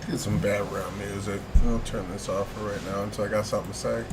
Get some background music. I'll turn this off for right now until I got something to say.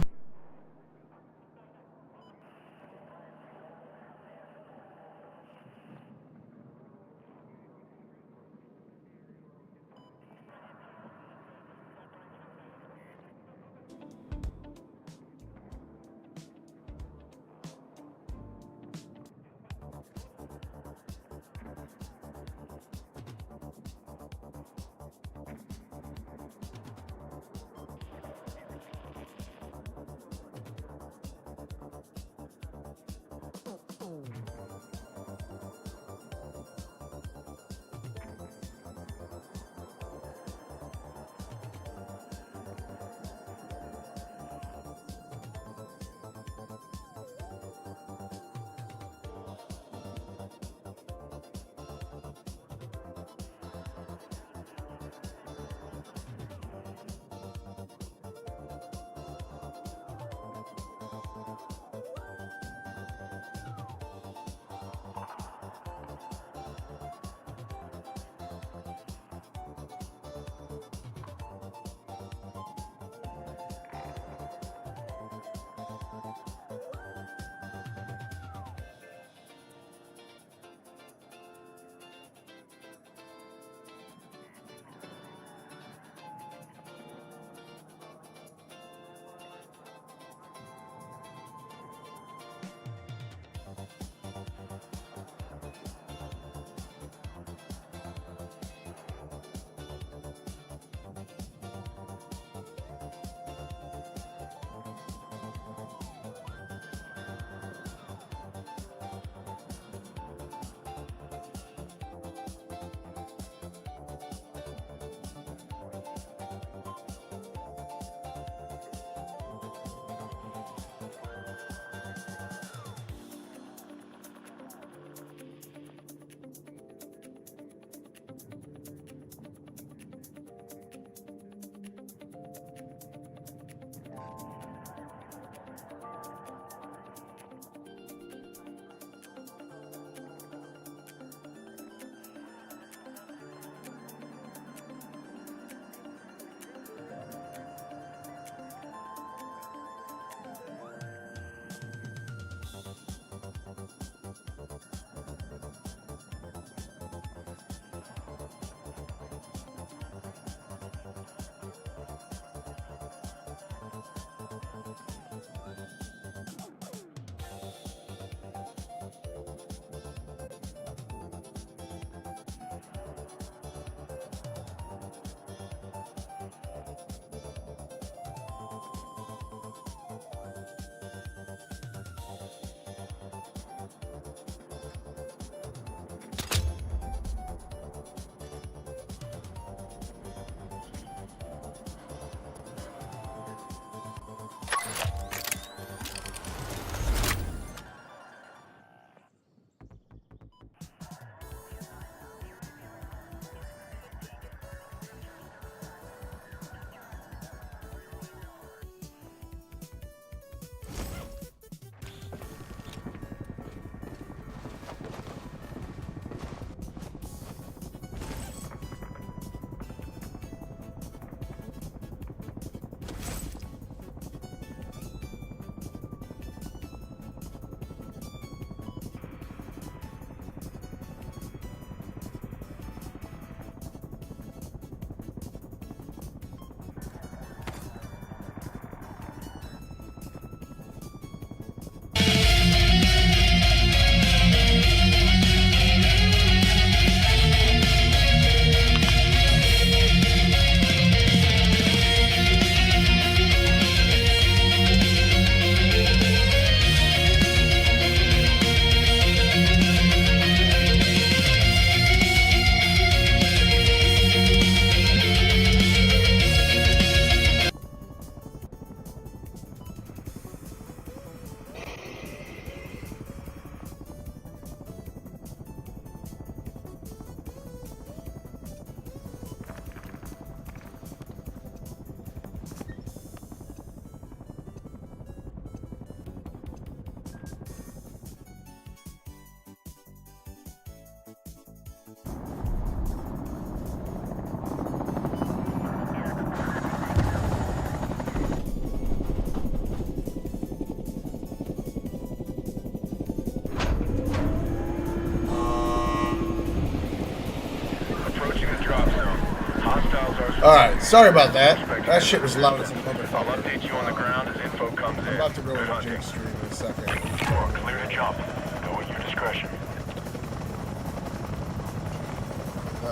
Alright, sorry about that. That shit was loud as a motherfucker. I'll update you on the ground as info comes in. I'm about to go to the Jakes stream in a second. Clear to jump. Go at your discretion.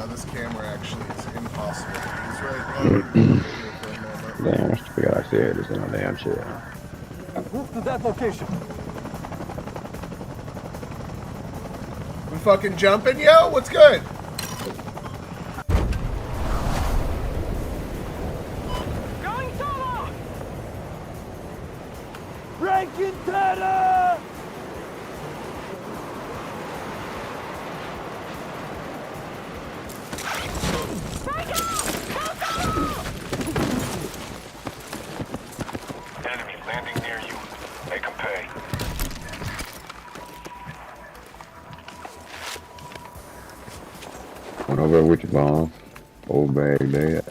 This camera actually is impossible. It's right Damn, that's the guy I said. It's in a damn shit. Move to that location. We fucking jumping, yo? What's good? Going solo! Ranking Terror! Enemy landing near you. Make them pay. Went over with your bomb. Old bag there.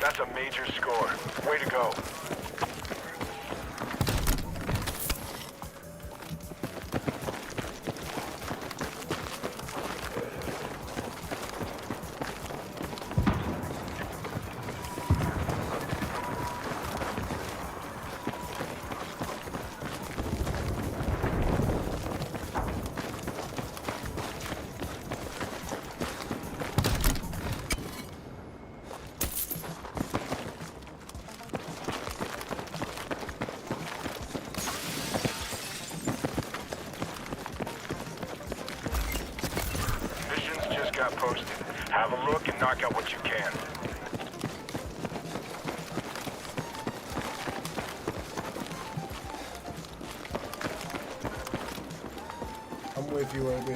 That's a major score. Way to go. Got posted. Have a look and knock out what you can. I'm with you, OB.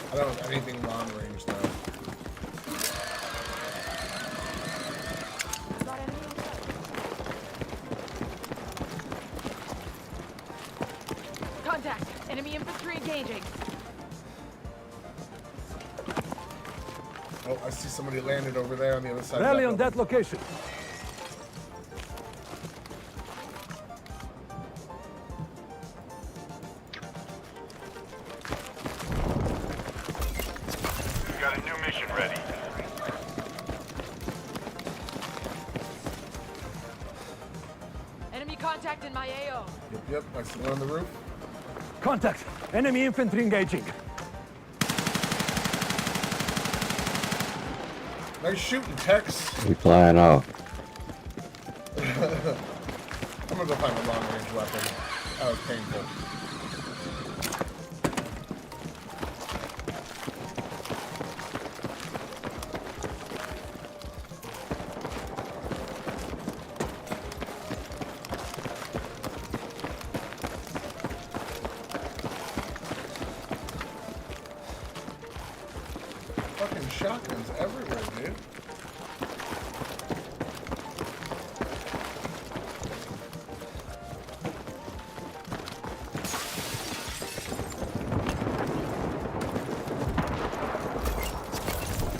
I don't have anything long range though. Contact! Enemy infantry engaging. Oh, I see somebody landed over there on the other side. Rally of on that location. Got a new mission ready. Enemy contact in my AO. Yep, I see one on the roof. Contact! Enemy infantry engaging. Nice shooting, Tex. We flying off. I'm gonna go find a long range weapon. That was painful. Fucking shotguns everywhere, dude.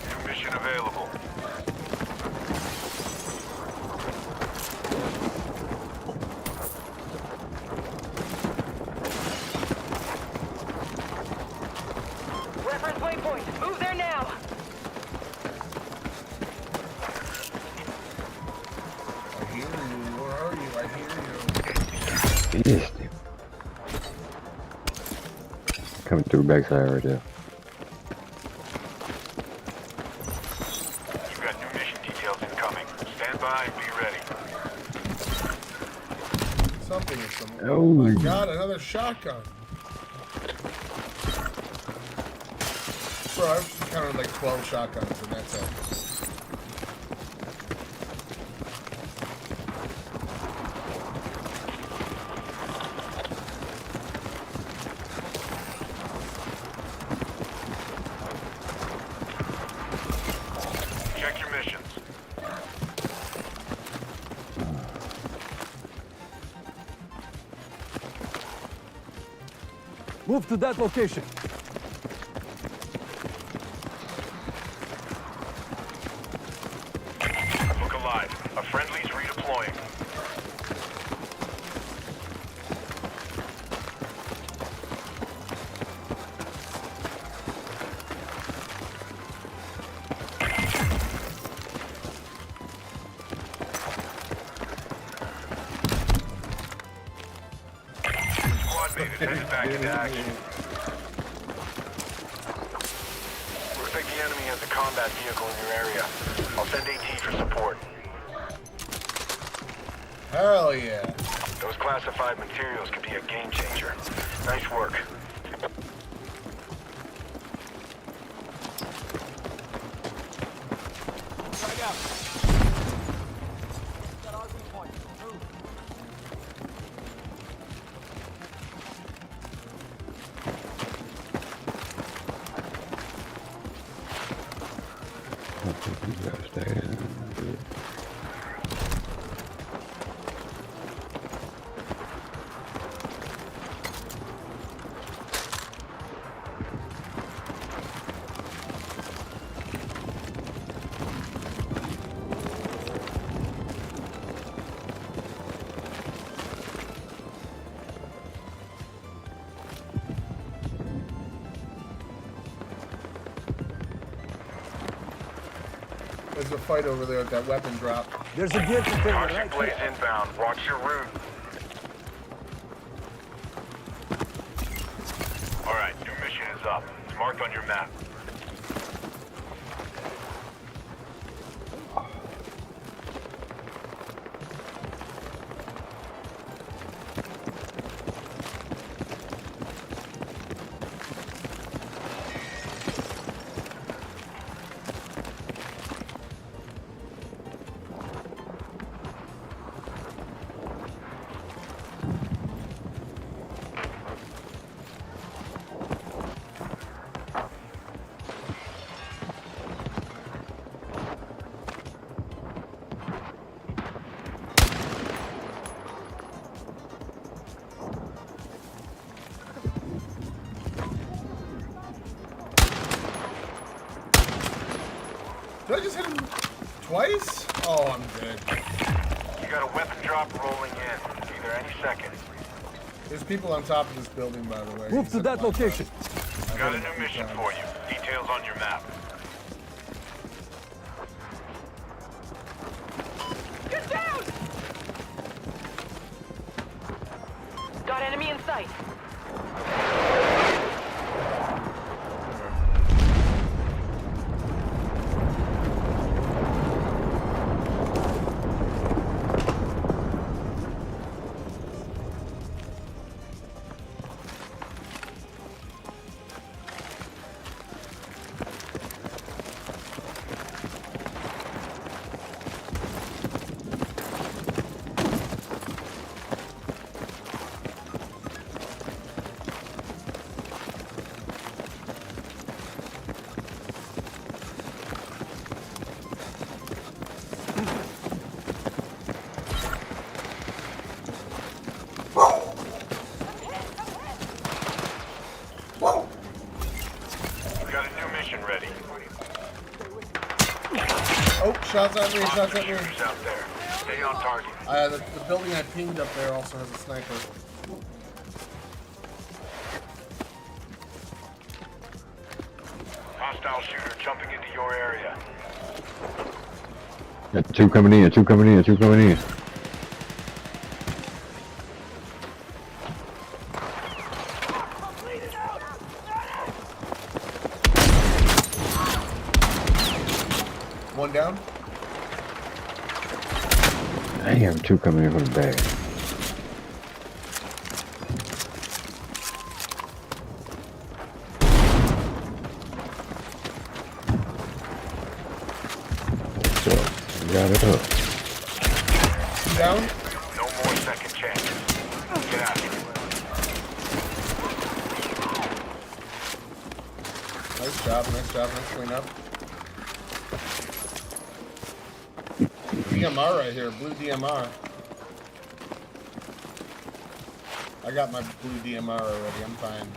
New mission available. Reference waypoint. Move there now. I hear you. Where are you? I hear you. Yes. Coming through backside right there. You've got new mission details incoming. Stand by and be ready. Something is some. Oh. Oh my god, another shotgun. Bro, I've counted like 12 shotguns and that's it. Check your missions. Move to that location. Look alive. A friendly's redeploying. Squad mate is headed back into action. Looks like the enemy has a combat vehicle in your area. I'll send AT for support. Hell yeah. Those classified materials could be a game changer. Nice work. Frag out. Got RV point. Move. I think you gotta stay in. There's a fight over there at that weapon drop. There's a gear container Toxic right blaze here. inbound. Watch your route. Alright, new mission is up. It's marked on your map. Did I just hit him twice? Oh, I'm dead. You got a weapon drop rolling in. Be there any second. There's people on top of this building, by the way. Move to that location. Got a new mission for you. Details on your map. Get down! Got enemy in sight. Got a new mission ready. Oh, shots at me, shots at me. Shooters out there. Stay on target. The building I pinged up there also has a sniper. Hostile shooter jumping into your area. Got two coming in, two coming in, two coming in. One down. Damn, two coming in from the back. What's up? We got it up. Two down. No more second chances. Get out of here. Nice job, nice cleanup. DMR right here, blue DMR. I got my blue DMR already. I'm fine.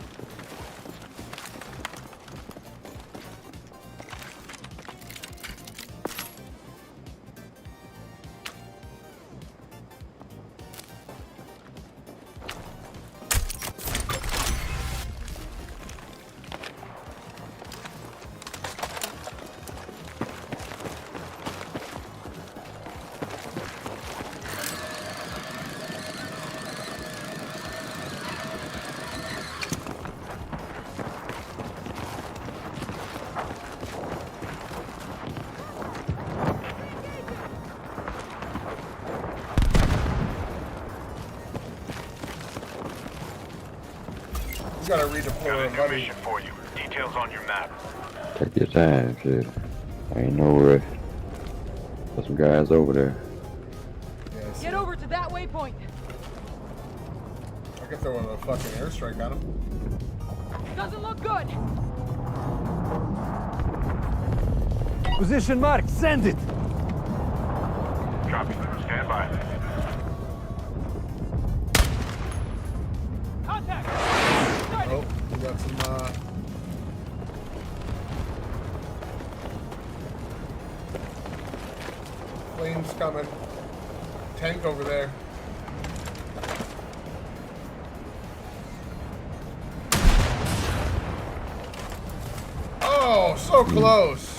You gotta redeploy Got a our new buddy. mission for you. Details on your map. Take your time, shit. Ain't no rush. Got some guys over there. Yeah, I see. Get over to that waypoint. I could throw a fucking airstrike on him. Doesn't look good. Position mark. Send it. Copy. Stand by. Contact. Oh, we got some, planes coming. Tank over there. Oh, so close.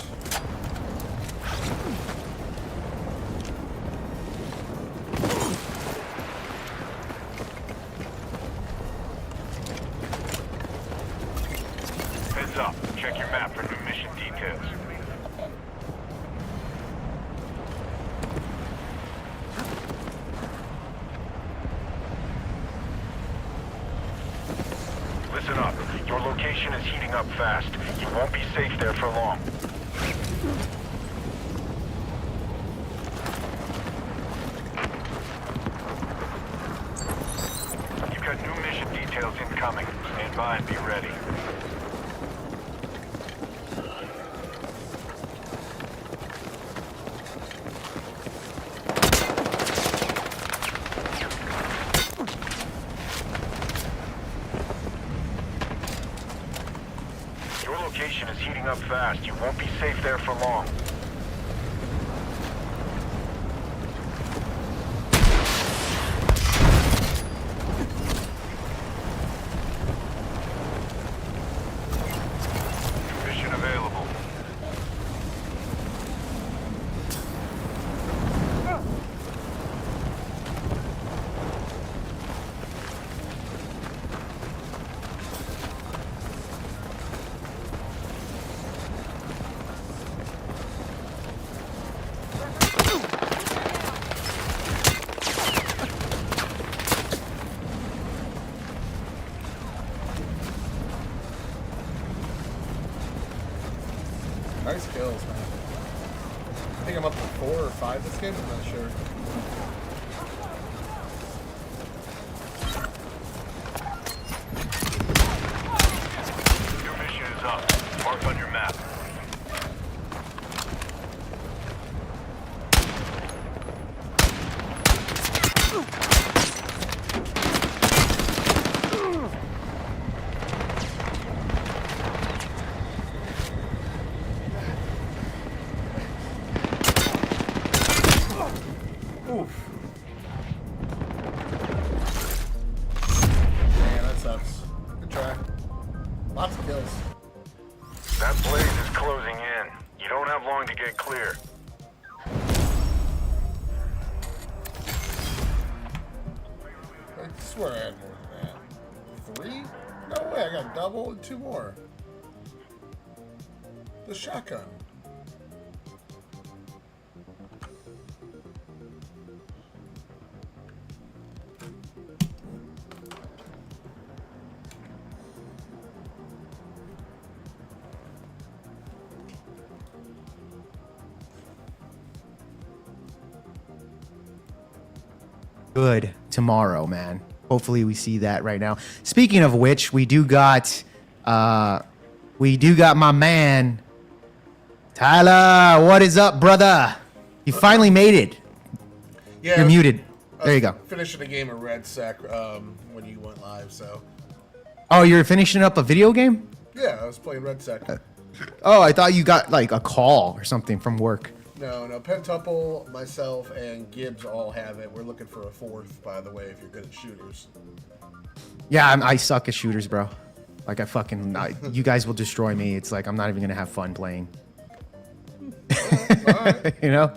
Heads up. Check your map for new mission details. Listen up. Your location is heating up fast. You won't be safe there for long. You've got new mission details incoming. Stand by and be ready. Your location is heating up fast. You won't be safe there for long. Mission available. Nice kills, man. I think I'm up to 4 or 5 this game. I'm not sure. New mission is up. Marked on your map. Oof. Man, that sucks. Good try. Lots of kills. That blaze is closing in. You don't have long to get clear. I swear I had more than that. 3? No way, I got double and 2 more. The shotgun. Good tomorrow, man. Hopefully we see that right now. Speaking of which, we do got my man Tyler. What is up, brother? You finally made it. Yeah, You're muted. There you go. Finishing a game of RedSec when you went live, so. Oh, you're finishing up a video game? Yeah, I was playing RedSec. Oh, I thought you got like a call or something from work. No, Pentuple, myself, and Gibbs all have it. We're looking for a fourth, by the way, if you're good at shooters. Yeah, I suck at shooters, bro. Like you guys will destroy me. It's like I'm not even gonna have fun playing. All right. You know.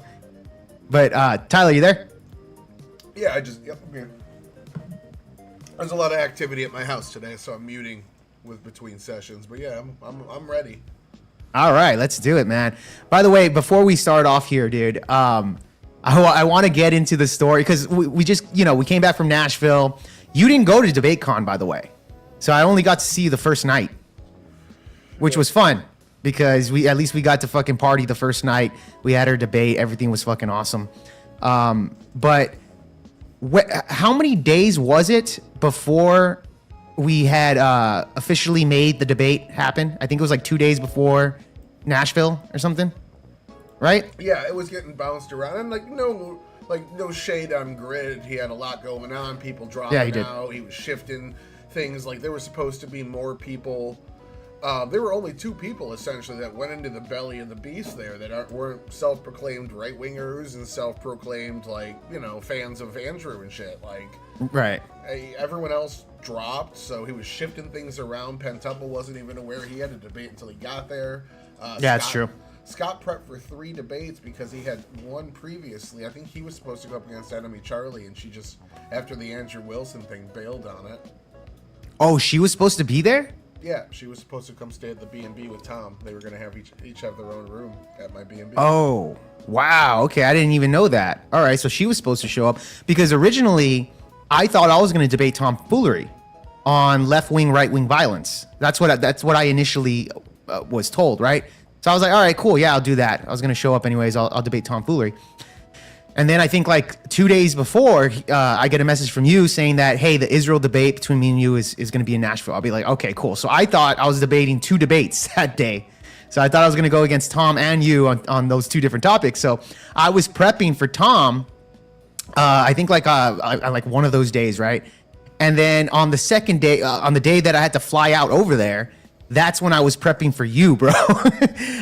But Tyler, you there? Yeah, yep, I'm here. There's a lot of activity at my house today, so I'm muting between sessions. But yeah, I'm ready. All right, let's do it, man. By the way, before we start off here, dude, I want to get into the story because we just, we came back from Nashville. You didn't go to DebateCon, by the way. So I only got to see you the first night, which was fun because at least we got to fucking party the first night. We had our debate. Everything was fucking awesome. But how many days was it before we had officially made the debate happen? I think it was like 2 days before Nashville or something, right? Yeah, it was getting bounced around, and no shade on Grid. He had a lot going on. People dropping out. He was shifting things. Like there were supposed to be more people. There were only 2 people essentially that went into the belly of the beast there that weren't self-proclaimed right-wingers and self-proclaimed fans of Andrew and shit. Right. Everyone else dropped, so he was shifting things around. Pentuple wasn't even aware he had a debate until he got there. That's true. Scott prepped for 3 debates because he had one previously. I think he was supposed to go up against Enemy Charlie, and she just, after the Andrew Wilson thing, bailed on it. Oh, she was supposed to be there? Yeah, she was supposed to come stay at the B&B with Tom. They were going to have each have their own room at my B&B. Oh, wow. Okay, I didn't even know that. All right, so she was supposed to show up because originally I thought I was going to debate tomfoolery on left-wing, right-wing violence. That's what I initially was told, right? So I was like, all right, cool. Yeah, I'll do that. I was going to show up anyways. I'll debate tomfoolery. And then I think like 2 days before, I get a message from you saying that, hey, the Israel debate between me and you is going to be in Nashville. I'll be like, okay, cool. So I thought I was debating 2 debates that day. So I thought I was going to go against Tom and you on those 2 different topics. So I was prepping for Tom, I think like one of those days, right? And then on the second day, on the day that I had to fly out over there, that's when I was prepping for you, bro.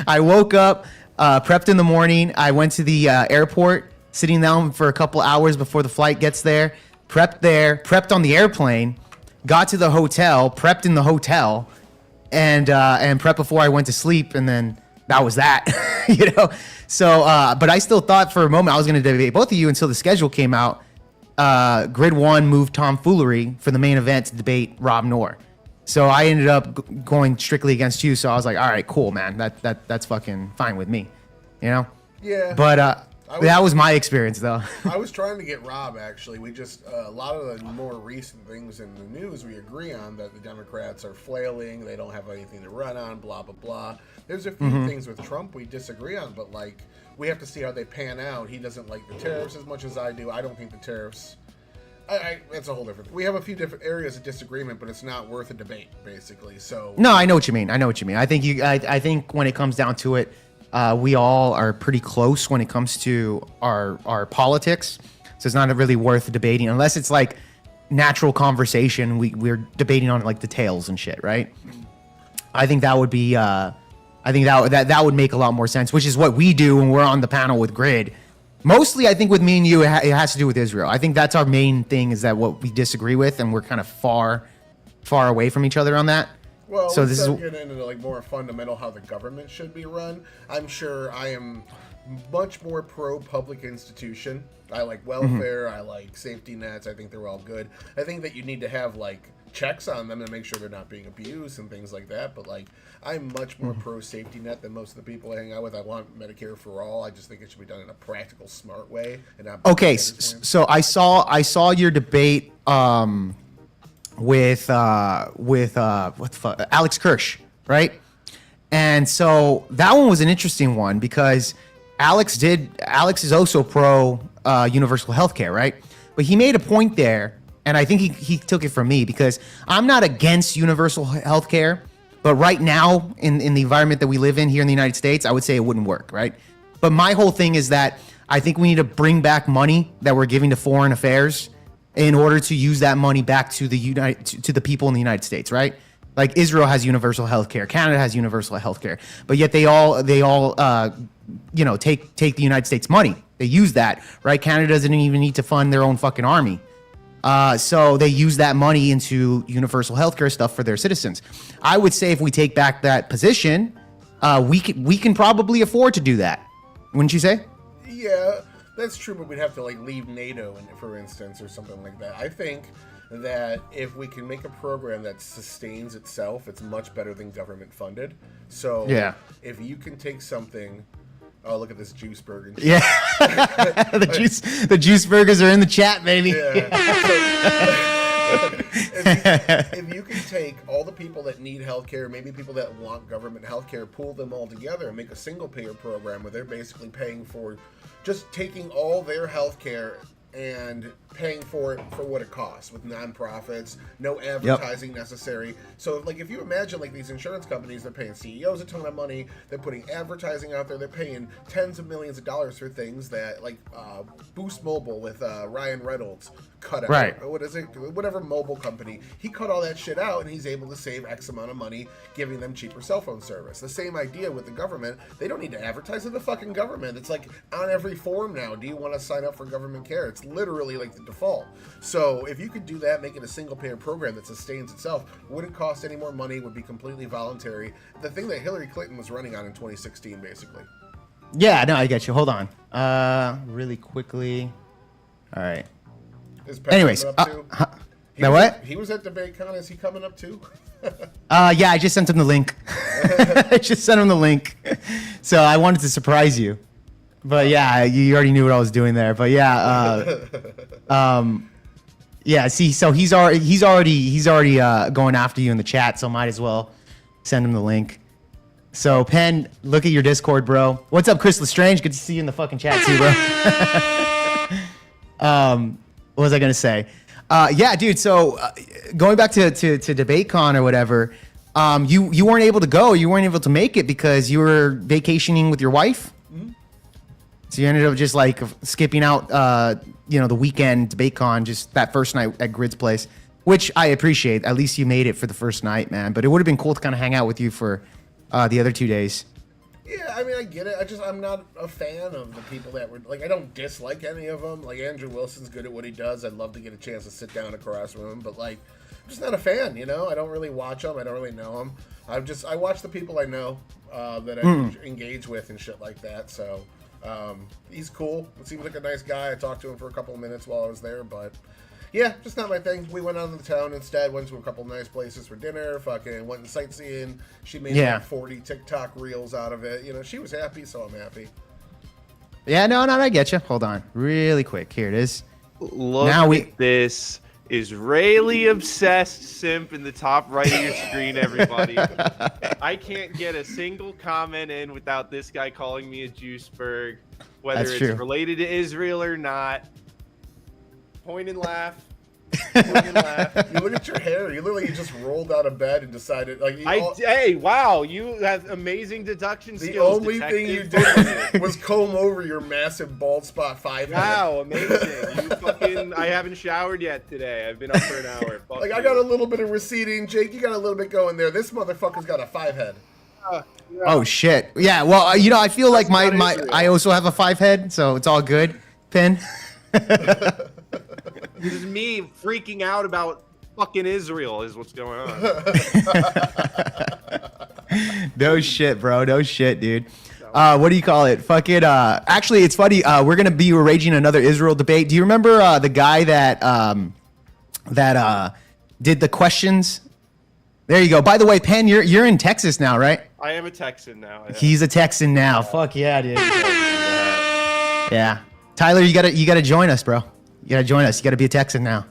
I woke up, prepped in the morning. I went to the airport, sitting down for a couple hours before the flight gets there, prepped on the airplane, got to the hotel, prepped in the hotel, and prepped before I went to sleep, and then that was that, So, but I still thought for a moment I was going to debate both of you until the schedule came out. Grid 1 moved tomfoolery for the main event to debate Rob Noor. So I ended up going strictly against you. So I was like, all right, cool, man. That's fucking fine with me, Yeah. But that was my experience, though. I was trying to get Rob, actually. We just, a lot of the more recent things in the news, we agree on that the Democrats are flailing. They don't have anything to run on, blah, blah, blah. There's a few things with Trump we disagree on, but, we have to see how they pan out. He doesn't like the tariffs as much as I do. I don't think the tariffs... It's a whole different... We have a few different areas of disagreement, but it's not worth a debate, basically, so... No, I know what you mean. I think I think when it comes down to it, we all are pretty close when it comes to our politics. So it's not really worth debating unless it's like natural conversation. We're debating on like details and shit, right? I think that would be I think that would make a lot more sense, which is what we do when we're on the panel with Grid. Mostly, I think with me and you, it has to do with Israel. I think that's our main thing, is that what we disagree with, and we're kind of far away from each other on that. Well, so this is getting into more fundamental how the government should be run. I'm sure I am much more pro public institution. I like welfare. I like safety nets. I think they're all good. I think that you need to have checks on them and make sure they're not being abused and things like that. But I'm much more pro safety net than most of the people I hang out with. I want Medicare for all. I just think it should be done in a practical, smart way. And not okay, so I saw your debate with what the fuck, Alex Kirsch, right? And so that one was an interesting one because Alex is also pro universal healthcare, right? But he made a point there, and I think he took it from me, because I'm not against universal healthcare, but right now in the environment that we live in here in the United States, I would say it wouldn't work, right? But my whole thing is that I think we need to bring back money that we're giving to foreign affairs in order to use that money back to the people in the United States, right? Like Israel has universal health care, Canada has universal health care, but yet they all take the United States money. They use that, right? Canada doesn't even need to fund their own fucking army. So they use that money into universal healthcare stuff for their citizens. I would say if we take back that position, we can probably afford to do that. Wouldn't you say? Yeah, that's true, but we'd have to like leave NATO, for instance, or something like that. I think that if we can make a program that sustains itself, it's much better than government funded. So yeah, if you can take something. Oh, look at this juice burger. Yeah, the juice burgers are in the chat, baby. Yeah. if you can take all the people that need healthcare, maybe people that want government healthcare, pool them all together and make a single payer program where they're basically paying for just taking all their healthcare and paying for it for what it costs with nonprofits, no advertising necessary. So like if you imagine like these insurance companies, they're paying CEOs a ton of money, they're putting advertising out there, they're paying tens of millions of dollars for things that like Boost Mobile with Ryan Reynolds cut out. Right. What is it? Whatever mobile company. He cut all that shit out and he's able to save X amount of money giving them cheaper cell phone service. The same idea with the government. They don't need to advertise to the fucking government. It's like on every form now. Do you want to sign up for government care? It's literally like the default. So if you could do that, make it a single payer program that sustains itself, wouldn't cost any more money, would be completely voluntary. The thing that Hillary Clinton was running on in 2016, basically. Yeah, no, I get you. Hold on. Really quickly. All right. Anyways, what? He was at DebateCon. Is he coming up too? Yeah, I just sent him the link. I just sent him the link. So I wanted to surprise you. But yeah, you already knew what I was doing there. But yeah, yeah. See, so he's already going after you in the chat. So might as well send him the link. So Penn, look at your Discord, bro. What's up, Chris Lestrange? Good to see you in the fucking chat too, bro. What was I gonna say? Yeah, dude. So going back to DebateCon or whatever, you weren't able to go. You weren't able to make it because you were vacationing with your wife. So you ended up just like skipping out, the weekend DebateCon, just that first night at Grid's place, which I appreciate. At least you made it for the first night, man. But it would have been cool to kind of hang out with you for the other 2 days. Yeah, I mean, I get it. I'm not a fan of the people that were like. I don't dislike any of them. Like Andrew Wilson's good at what he does. I'd love to get a chance to sit down across from him, but like, I'm just not a fan. I don't really watch them. I don't really know them. I watch the people I know that I engage with and shit like that. So. He's cool. He seems like a nice guy. I talked to him for a couple of minutes while I was there, but yeah, just not my thing. We went out of the town instead, went to a couple of nice places for dinner, fucking went sightseeing. She made like 40 TikTok reels out of it. She was happy, so I'm happy. Yeah, no, I get you. Hold on. Really quick. Here it is. Look at this Israeli obsessed simp in the top right of your screen, everybody. I can't get a single comment in without this guy calling me a juiceberg, whether it's related to Israel or not. Point and laugh. You look at your hair. You literally just rolled out of bed and decided. Hey, wow! You have amazing deduction skills. The only thing you did was comb over your massive bald spot 5 minutes. Wow, amazing! I haven't showered yet today. I've been up for an hour. I got a little bit of receding. Jake, you got a little bit going there. This motherfucker's got a 5 head. Yeah. Oh shit! Yeah, well, I feel like I also have a 5 head, so it's all good. Pin. This is me freaking out about fucking Israel is what's going on. No shit, bro. No shit, dude. What do you call it? Fucking. Actually, it's funny. We're gonna be arranging another Israel debate. Do you remember the guy that did the questions? There you go. By the way, Penn, you're in Texas now, right? I am a Texan now. Yeah. He's a Texan now. Fuck yeah, dude. Yeah. Tyler, you gotta join us, bro. You gotta join us. You gotta be a Texan now.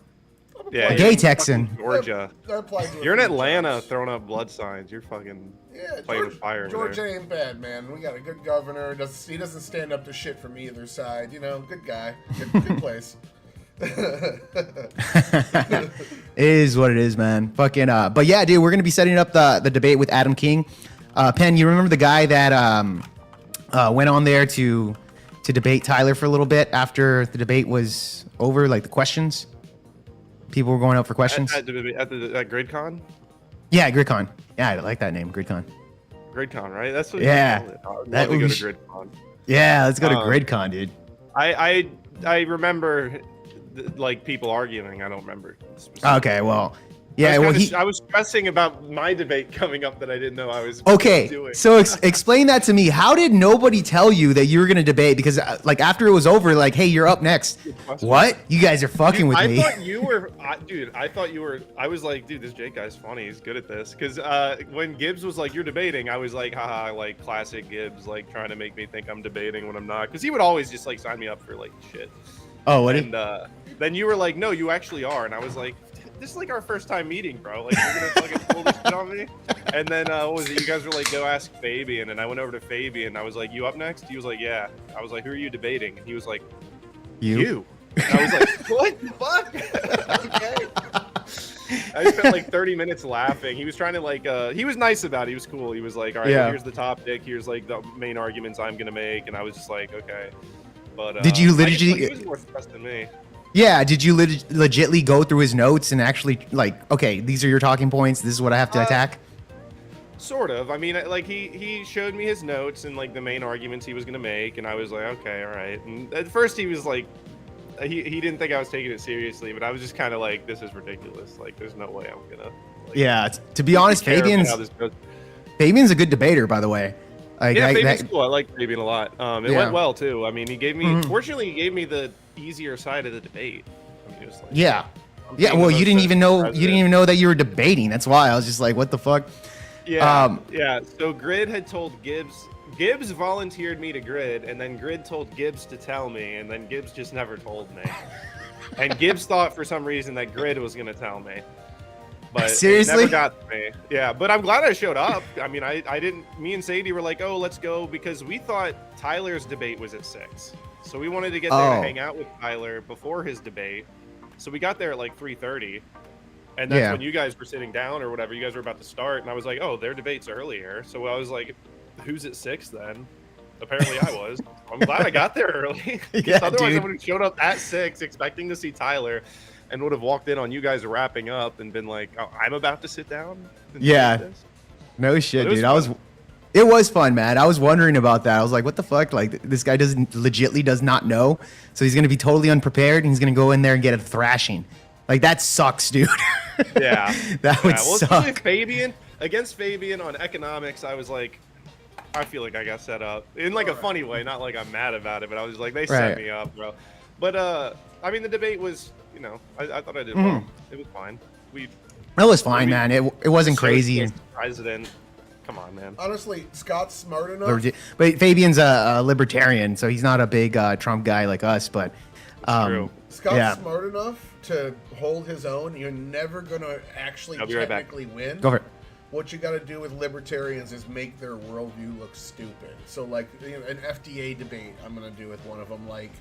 Yeah, a gay Texan. Georgia. You're in Atlanta throwing up blood signs. You're fucking playing with fire. Georgia ain't bad, man. We got a good governor. He doesn't stand up to shit from either side. Good guy. Good place. It is what it is, man. Fucking. But yeah, dude, we're gonna be setting up the debate with Adam King. Penn, you remember the guy that went on there to to debate Tyler for a little bit after the debate was over, like the questions? People were going up for questions. At GridCon? Yeah, GridCon. Yeah, I like that name, GridCon. GridCon, right? That's what Yeah. you call it. I would That love to go would to be GridCon. Yeah, let's go to GridCon, dude. I remember like people arguing. I don't remember. Specifically. Okay, well, yeah, well, I was stressing about my debate coming up that I didn't know I was okay. doing. So explain that to me. How did nobody tell you that you were gonna debate? Because like after it was over, like, hey, you're up next. What? You guys are fucking with me. I thought you were, dude. I thought you were. I was like, dude, this Jake guy's funny. He's good at this. Because when Gibbs was like, you're debating, I was like, haha, like classic Gibbs, like trying to make me think I'm debating when I'm not. Because he would always just like sign me up for like shit. Oh, what? And then you were like, no, you actually are. And I was like, this is like our first time meeting, bro. Like, you're gonna fucking pull this shit on me. And then what was it? You guys were like, go ask Fabian. And I went over to Fabian. I was like, you up next? He was like, yeah. I was like, who are you debating? And he was like, you. And I was like, what the fuck? Okay. I spent like 30 minutes laughing. He was trying to like, he was nice about it. He was cool. He was like, all right, Yeah. here's the topic. Here's like the main arguments I'm gonna make. And I was just like, okay. But Did you I guess, literally- like, he was more stressed than me. Yeah, did you legitly go through his notes and actually like, okay, these are your talking points. This is what I have to attack. Sort of. I mean, like he showed me his notes and like the main arguments he was gonna make, and I was like, okay, all right. And at first he was like, he didn't think I was taking it seriously, but I was just kind of like, this is ridiculous. Like, there's no way I'm gonna. Like, Yeah, to be honest, care about Fabian's how this goes. Fabian's a good debater, by the way. Like, Yeah, Fabian's cool. I like Fabian a lot. It Yeah. went well too. I mean, he gave me. Mhm. Fortunately, he gave me the easier side of the debate. I mean, it was like, Yeah. I'm Yeah, being well, the you most didn't even know president. that you were debating. That's why I was just like, what the fuck? Yeah, yeah. So Grid had told Gibbs. Gibbs volunteered me to Grid, and then Grid told Gibbs to tell me, and then Gibbs just never told me. And Gibbs thought for some reason that Grid was gonna tell me, but Seriously? it never got to me. Yeah, but I'm glad I showed up. I mean, I didn't. Me and Sadie were like, oh, let's go, because we thought Tyler's debate was at 6, so we wanted to get there to hang out with Tyler before his debate. So we got there at like 3:30. And that's Yeah. when you guys were sitting down or whatever. You guys were about to start, and I was like, "Oh, their debate's earlier." So I was like, "Who's at 6 then?" Apparently, I was. I'm glad I got there early. Yeah, Otherwise, dude. I would have showed up at 6, expecting to see Tyler, and would have walked in on you guys wrapping up and been like, "Oh, I'm about to sit down." and Yeah. do this?" No shit, But it dude. was It was fun, man. I was wondering about that. I was like, what the fuck? Like, this guy legitly does not know. So he's going to be totally unprepared, and he's going to go in there and get a thrashing. Like, that sucks, dude. Yeah, That would well, suck. especially Fabian against Fabian on economics. I was like, I feel like I got set up in like a funny way, not like I'm mad about it, but I was like, they set Right. me up, bro. But I mean, the debate was, you know, I thought I did well. It was fine. That was fine, man. It wasn't crazy. President, come on, man. Honestly, Scott's smart enough. But Fabian's a libertarian, so he's not a big Trump guy like us. But True. Scott's yeah. smart enough to hold his own. You're never gonna actually I'll be right back. technically win. Go for it. What you got to do with libertarians is make their worldview look stupid. So, like, you know, an FDA debate, I'm gonna do with one of them. Like,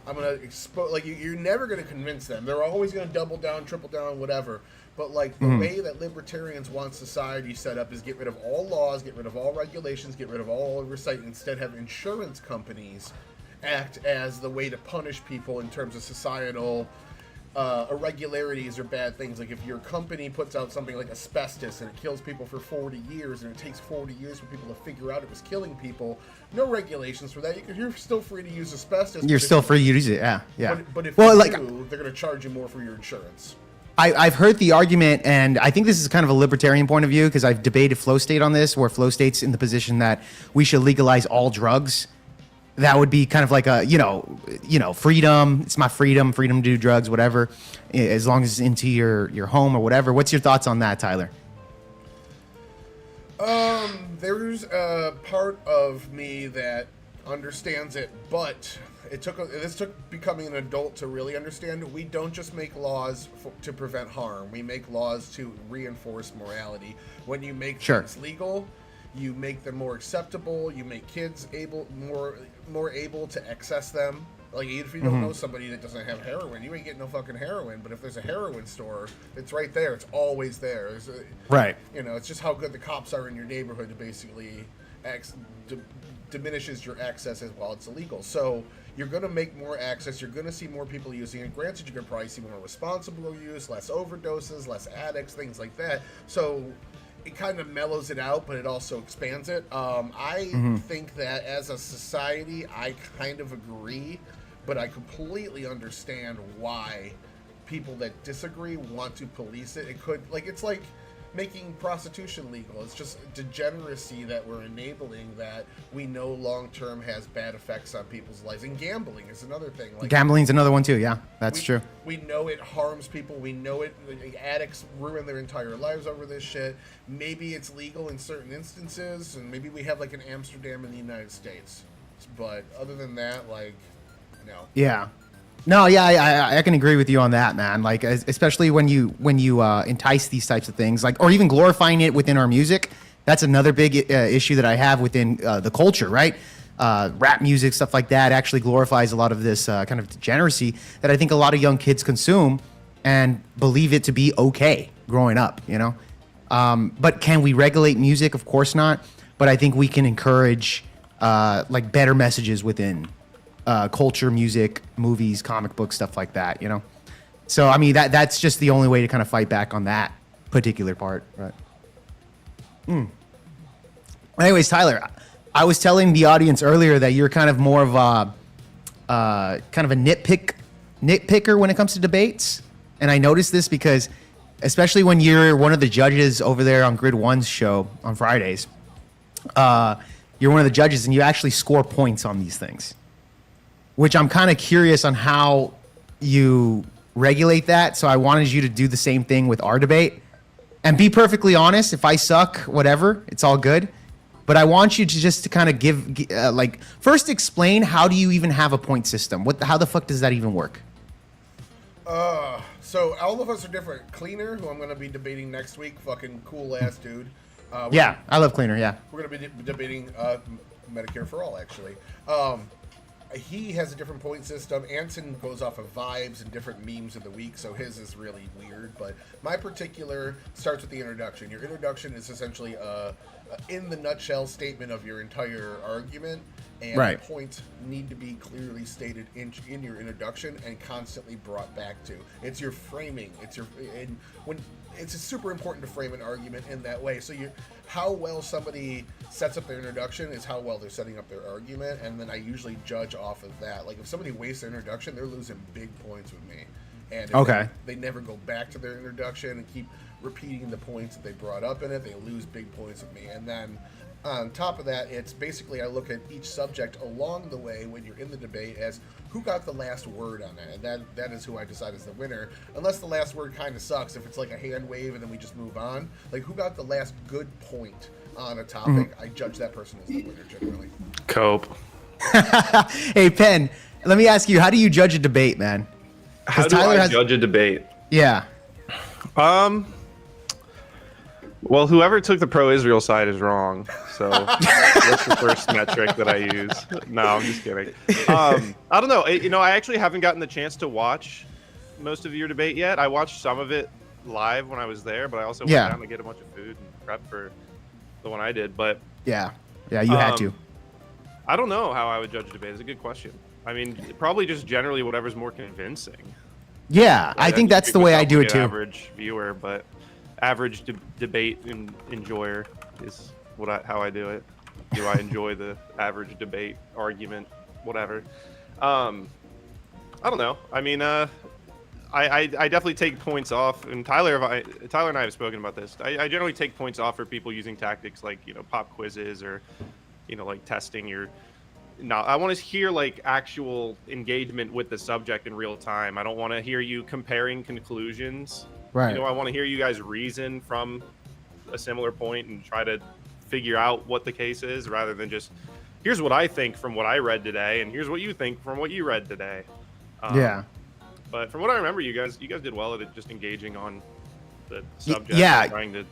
I'm gonna expose. Like, you're never gonna convince them. They're always gonna double down, triple down, whatever. But like the way that libertarians want society set up is get rid of all laws, get rid of all regulations, get rid of all oversight, and instead have insurance companies act as the way to punish people in terms of societal irregularities or bad things. Like if your company puts out something like asbestos and it kills people for 40 years and it takes 40 years for people to figure out it was killing people, no regulations for that. You're still free to use asbestos. You're still free to use it. Yeah, yeah. But if well, you like do, they're going to charge you more for your insurance. I've heard the argument, and I think this is kind of a libertarian point of view because I've debated Flow State on this, where Flow State's in the position that we should legalize all drugs. That would be kind of like a, you know, freedom. It's my freedom to do drugs, whatever, as long as it's into your home or whatever. What's your thoughts on that, Tyler? There's a part of me that understands it, but this took becoming an adult to really understand. We don't just make laws to prevent harm. We make laws to reinforce morality. When you make things legal, you make them more acceptable. You make kids more able to access them. Like, even if you don't know somebody that doesn't have heroin, you ain't getting no fucking heroin. But if there's a heroin store, it's right there. It's always there. Right. You know, it's just how good the cops are in your neighborhood to basically diminishes your access as well. It's illegal. So you're going to make more access. You're going to see more people using it. Granted, you're going to probably see more responsible use, less overdoses, less addicts, things like that. So it kind of mellows it out, but it also expands it. I think that as a society, I kind of agree, but I completely understand why people that disagree want to police it. It could, it's like making prostitution legal. It's just degeneracy that we're enabling that we know long-term has bad effects on people's lives. And gambling is another thing. Gambling's another one too. Yeah, that's true. We know it harms people. We know it. Addicts ruin their entire lives over this shit. Maybe it's legal in certain instances, and maybe we have like an Amsterdam in the United States. But other than that, no. Yeah. No, yeah, I can agree with you on that, man. Like, especially when you entice these types of things, or even glorifying it within our music. That's another big issue that I have within the culture, right? Rap music, stuff like that, actually glorifies a lot of this kind of degeneracy that I think a lot of young kids consume and believe it to be okay growing up, But can we regulate music? Of course not. But I think we can encourage better messages within culture, music, movies, comic books, stuff like that, So, I mean, that's just the only way to kind of fight back on that particular part, right? Anyways, Tyler, I was telling the audience earlier that you're kind of more of a nitpicker when it comes to debates. And I noticed this because, especially when you're one of the judges over there on Grid One's show on Fridays, you're one of the judges and you actually score points on these things. Which I'm kind of curious on how you regulate that. So I wanted you to do the same thing with our debate. And be perfectly honest, if I suck, whatever, it's all good. But I want you to just kind of give, first explain, how do you even have a point system? How the fuck does that even work? So all of us are different. Cleaner, who I'm going to be debating next week, fucking cool-ass dude. Yeah, I love Cleaner, yeah. We're going to be debating Medicare for All, actually. He has a different point system. Anson goes off of vibes and different memes of the week, so his is really weird. But my particular starts with the introduction. Your introduction is essentially a in the nutshell statement of your entire argument, and the points need to be clearly stated in your introduction and constantly brought back to. It's your framing. It's super important to frame an argument in that way. So how well somebody sets up their introduction is how well they're setting up their argument, and then I usually judge off of that. Like, if somebody wastes their introduction, they're losing big points with me. And if they never go back to their introduction and keep repeating the points that they brought up in it, they lose big points with me. And then on top of that, it's basically I look at each subject along the way when you're in the debate as who got the last word on it, and that is who I decide is the winner. Unless the last word kind of sucks, if it's like a hand wave and then we just move on, like who got the last good point on a topic, I judge that person as the winner generally. Cope. Hey, Penn, let me ask you, how do you judge a debate, man? How do I judge a debate? Yeah. Well, whoever took the pro-Israel side is wrong. So that's the first metric that I use. No, I'm just kidding. I don't know. I actually haven't gotten the chance to watch most of your debate yet. I watched some of it live when I was there, but I also went down to get a bunch of food and prep for the one I did. But yeah, you had to. I don't know how I would judge a debate. It's a good question. I mean, probably just generally whatever's more convincing. Yeah, I think that's the way I do it too. Average viewer, but average debate enjoyer is how I do it. Do I enjoy the average debate argument, whatever? I don't know. I mean, I definitely take points off, and Tyler and I have spoken about this. I generally take points off for people using tactics like pop quizzes or like testing your. No, I want to hear like actual engagement with the subject in real time. I don't want to hear you comparing conclusions. Right. I want to hear you guys reason from a similar point and try to figure out what the case is, rather than just here's what I think from what I read today, and here's what you think from what you read today. Yeah. But from what I remember, you guys did well at it, just engaging on the subject. Yeah. And trying to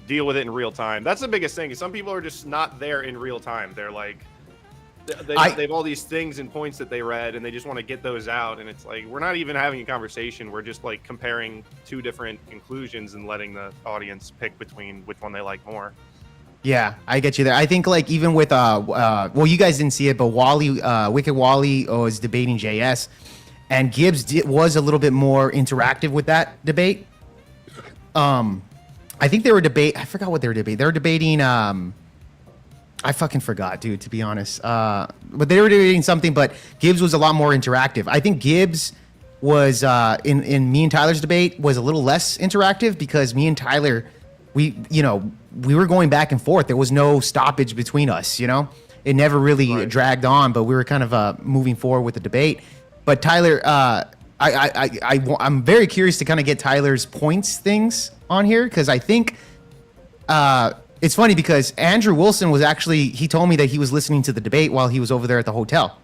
deal with it in real time. That's the biggest thing. Is some people are just not there in real time. They're like. They have all these things and points that they read, and they just want to get those out. And it's like, we're not even having a conversation. We're just like comparing two different conclusions and letting the audience pick between which one they like more. Yeah, I get you there. I think like even with well, you guys didn't see it, but Wally, Wicked Wally was debating JS, and Gibbs was a little bit more interactive with that debate. I think they were I forgot what they were debating. They were debating I fucking forgot, dude, to be honest. But they were debating something, but Gibbs was a lot more interactive. I think Gibbs was in me and Tyler's debate was a little less interactive because me and Tyler, we were going back and forth. There was no stoppage between us, It never really dragged on, but we were kind of moving forward with the debate. But Tyler, I'm very curious to kind of get Tyler's points things on here because I think it's funny because Andrew Wilson was actually, he told me that he was listening to the debate while he was over there at the hotel.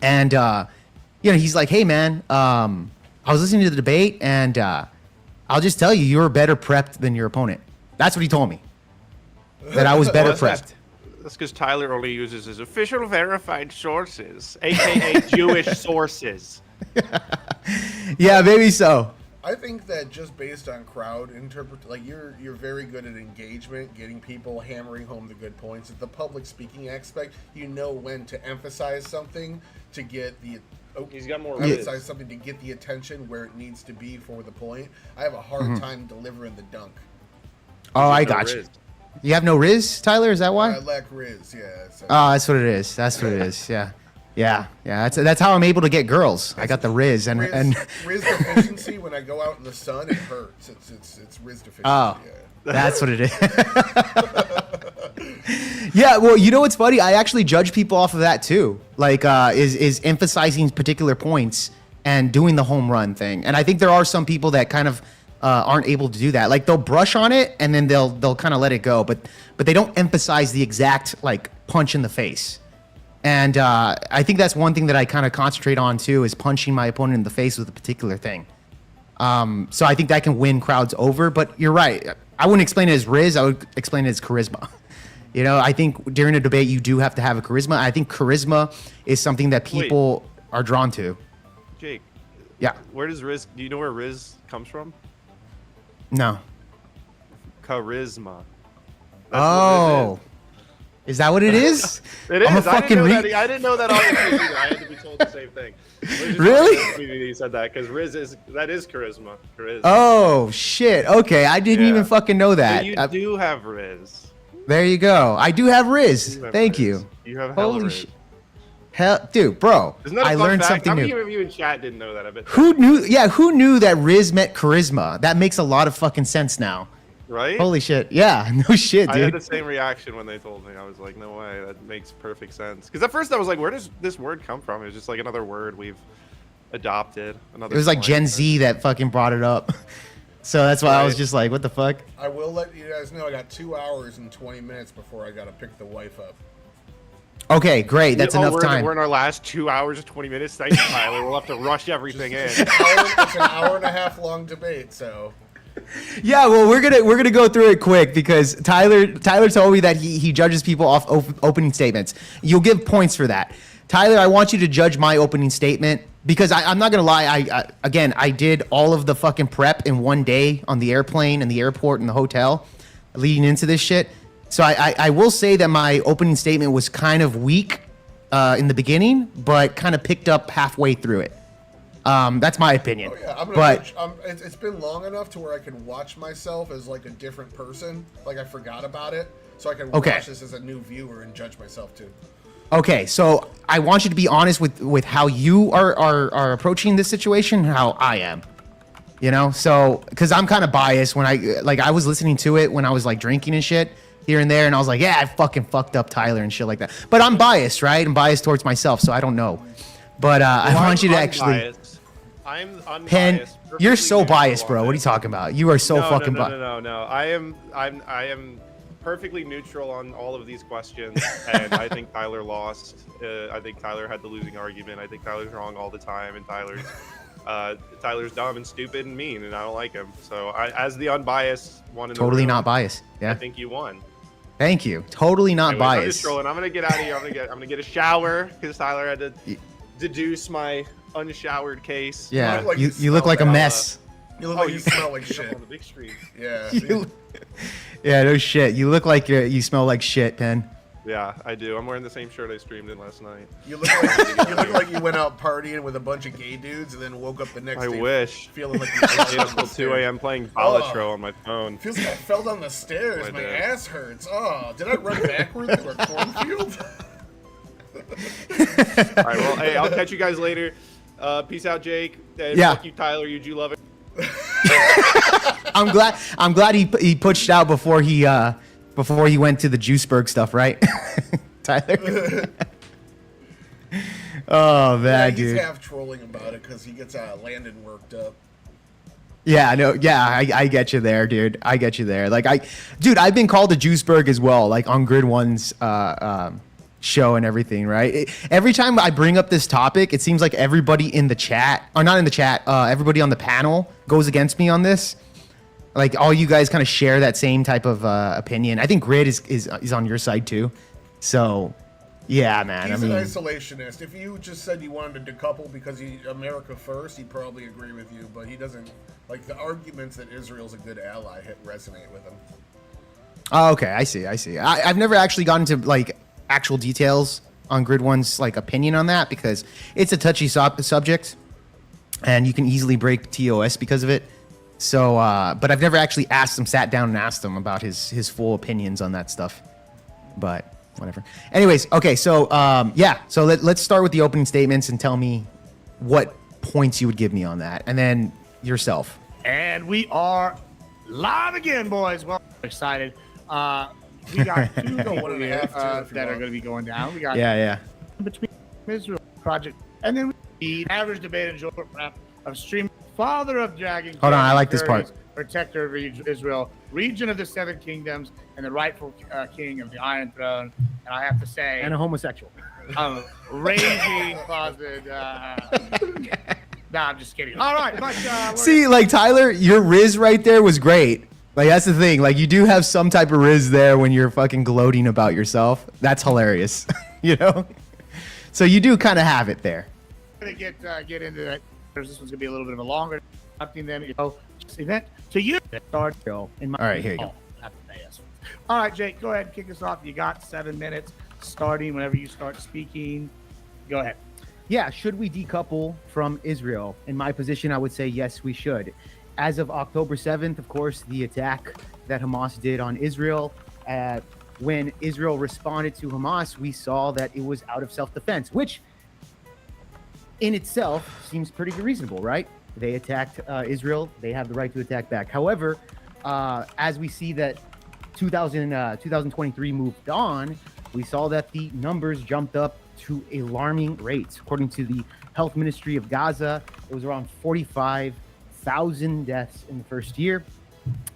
And, he's like, hey, man, I was listening to the debate and I'll just tell you, you were better prepped than your opponent. That's what he told me. That I was better prepped. That's because Tyler only uses his official verified sources, aka Jewish sources. Yeah, maybe so. I think that just based on crowd you're very good at engagement, getting people hammering home the good points. At the public speaking aspect, you know when to emphasize something to get the He's got more emphasize something to get the attention where it needs to be for the point. I have a hard time delivering the dunk. Oh, I got you. You have no Riz, Tyler? Is that why? I lack Riz, yeah. So. Oh, that's what it is. That's what it is. Yeah. Yeah. That's how I'm able to get girls. I got the Riz and Riz deficiency. When I go out in the sun, it hurts. It's Riz deficiency. Oh, yeah. That's what it is. Yeah. Well, you know what's funny? I actually judge people off of that too. Like, is emphasizing particular points and doing the home run thing. And I think there are some people that kind of aren't able to do that. Like they'll brush on it and then they'll kind of let it go, but they don't emphasize the exact like punch in the face. And I think that's one thing that I kind of concentrate on too is punching my opponent in the face with a particular thing. So I think that can win crowds over. But you're right. I wouldn't explain it as Riz. I would explain it as charisma. I think during a debate you do have to have a charisma. I think charisma is something that people are drawn to. Jake. Yeah. Where does Riz? Do you know where Riz comes from? No. Charisma. Oh. Is that what it is? It is. I'm a fucking I didn't know that either. I had to be told the same thing. Really? You said that because Riz is charisma. Charisma. Oh shit. Okay, I didn't even fucking know that. So you do have Riz. There you go. I do have Riz. Thank Riz. you. You have hella Riz. Hell, dude, bro. Isn't that a I fun learned fact? something How new. many of you in chat didn't know that? I bet. Who knew? Yeah, who knew that Riz meant charisma? That makes a lot of fucking sense now. Right? Holy shit. Yeah, no shit, dude. I had the same reaction when they told me. I was like, no way. That makes perfect sense. Because at first I was like, where does this word come from? It was just like another word we've adopted. It was like Gen Z that fucking brought it up. So that's why I was just like, what the fuck? I will let you guys know I got 2 hours and 20 minutes before I got to pick the wife up. Okay, great. That's enough time. We're in our last 2 hours and 20 minutes. Thanks, Tyler. We'll have to rush everything in. It's an hour and a half long debate, so... Yeah, well, we're gonna go through it quick because Tyler told me that he judges people off opening statements. You'll give points for that. Tyler, I want you to judge my opening statement because I'm not gonna lie. I did all of the fucking prep in one day on the airplane and the airport and the hotel, leading into this shit. So I will say that my opening statement was kind of weak in the beginning, but kind of picked up halfway through it. That's my opinion. Oh, yeah. But it's been long enough to where I can watch myself as like a different person. Like I forgot about it, so I can watch this as a new viewer and judge myself too. Okay, so I want you to be honest with how you are approaching this situation, and how I am. So because I'm kind of biased when I was listening to it when I was like drinking and shit here and there, and I was like, yeah, I fucking fucked up Tyler and shit like that. But I'm biased, right? I'm biased towards myself, so I don't know. But I want you to actually. I'm unbiased. Pen, you're so biased, bro. What are you talking about? You are so fucking biased. No. I am perfectly neutral on all of these questions, and I think Tyler lost. I think Tyler had the losing argument. I think Tyler's wrong all the time, and Tyler's dumb and stupid and mean, and I don't like him. So as the unbiased one in the totally room, not biased. Yeah. I think you won. Thank you. Totally not Anyways, biased. I'm just trolling. I'm gonna get out of here. I'm gonna get a shower because Tyler had to deduce my unshowered case. Yeah, like you look like a mess. You look like you smell like shit. On the big street. Yeah. Yeah, no shit. You look like you smell like shit, Pen. Yeah, I do. I'm wearing the same shirt I streamed in last night. You look like you went out partying with a bunch of gay dudes and then woke up the next I day wish. feeling like you Stayed up till 2 a.m. playing Balatro on my phone. Feels like I fell down the stairs. I My did. ass hurts. Oh, did I run backwards through a cornfield? All right, well, hey, I'll catch you guys later. Peace out, Jake. And Yeah. Fuck you, Tyler. You do love it. I'm glad he pushed out before he went to the Juiceburg stuff, right? Tyler. Oh man, He's dude. half trolling about it because he gets Landon worked up. Yeah, no, yeah, I get you there, dude. I get you there. Like I've been called a Juiceburg as well, like on Grid One's show and everything, right? Every time I bring up this topic, it seems like everybody in the chat, or not in the chat, everybody on the panel goes against me on this. Like all you guys kind of share that same type of opinion. I think Grid is on your side too. So, yeah, man. He's I mean, an isolationist. If you just said you wanted to decouple because America first, he'd probably agree with you. But he doesn't like the arguments that Israel's a good ally resonate with him. oh, okay, I see. I've never actually gotten to like actual details on Grid One's like opinion on that because it's a touchy subject, and you can easily break TOS because of it. So, but I've never actually sat down and asked him about his full opinions on that stuff. But whatever. Anyways, okay, so yeah, so let's start with the opening statements and tell me what points you would give me on that, and then yourself. And we are live again, boys. Well, excited. We got two One and a half, too, if you that are want. going to be going down. We got Yeah. between Israel project, and then the average debate and short rap of stream. Father of dragging. Hold on, I like this part. Protector of Israel, region of the Seven Kingdoms, and the rightful king of the Iron Throne. And I have to say, And a homosexual. raging closet. Nah, I'm just kidding. All right, but See, like Tyler, your Riz right there was great. Like that's the thing. Like you do have some type of Riz there when you're fucking gloating about yourself. That's hilarious, you know. So you do kind of have it there. we're gonna get into that. This one's gonna be a little bit of a longer. Interrupting them, event to you. Start show. In my All right, here you go. All right, Jake, go ahead and kick us off. You got 7 minutes starting whenever you start speaking. Go ahead. Yeah, should we decouple from Israel? In my position, I would say yes, we should. As of October 7th, of course, the attack that Hamas did on Israel, when Israel responded to Hamas, we saw that it was out of self-defense, which in itself seems pretty reasonable, right? They attacked Israel. They have the right to attack back. However, as we see that 2023 moved on, we saw that the numbers jumped up to alarming rates. According to the Health Ministry of Gaza, it was around 45,000 deaths in the first year.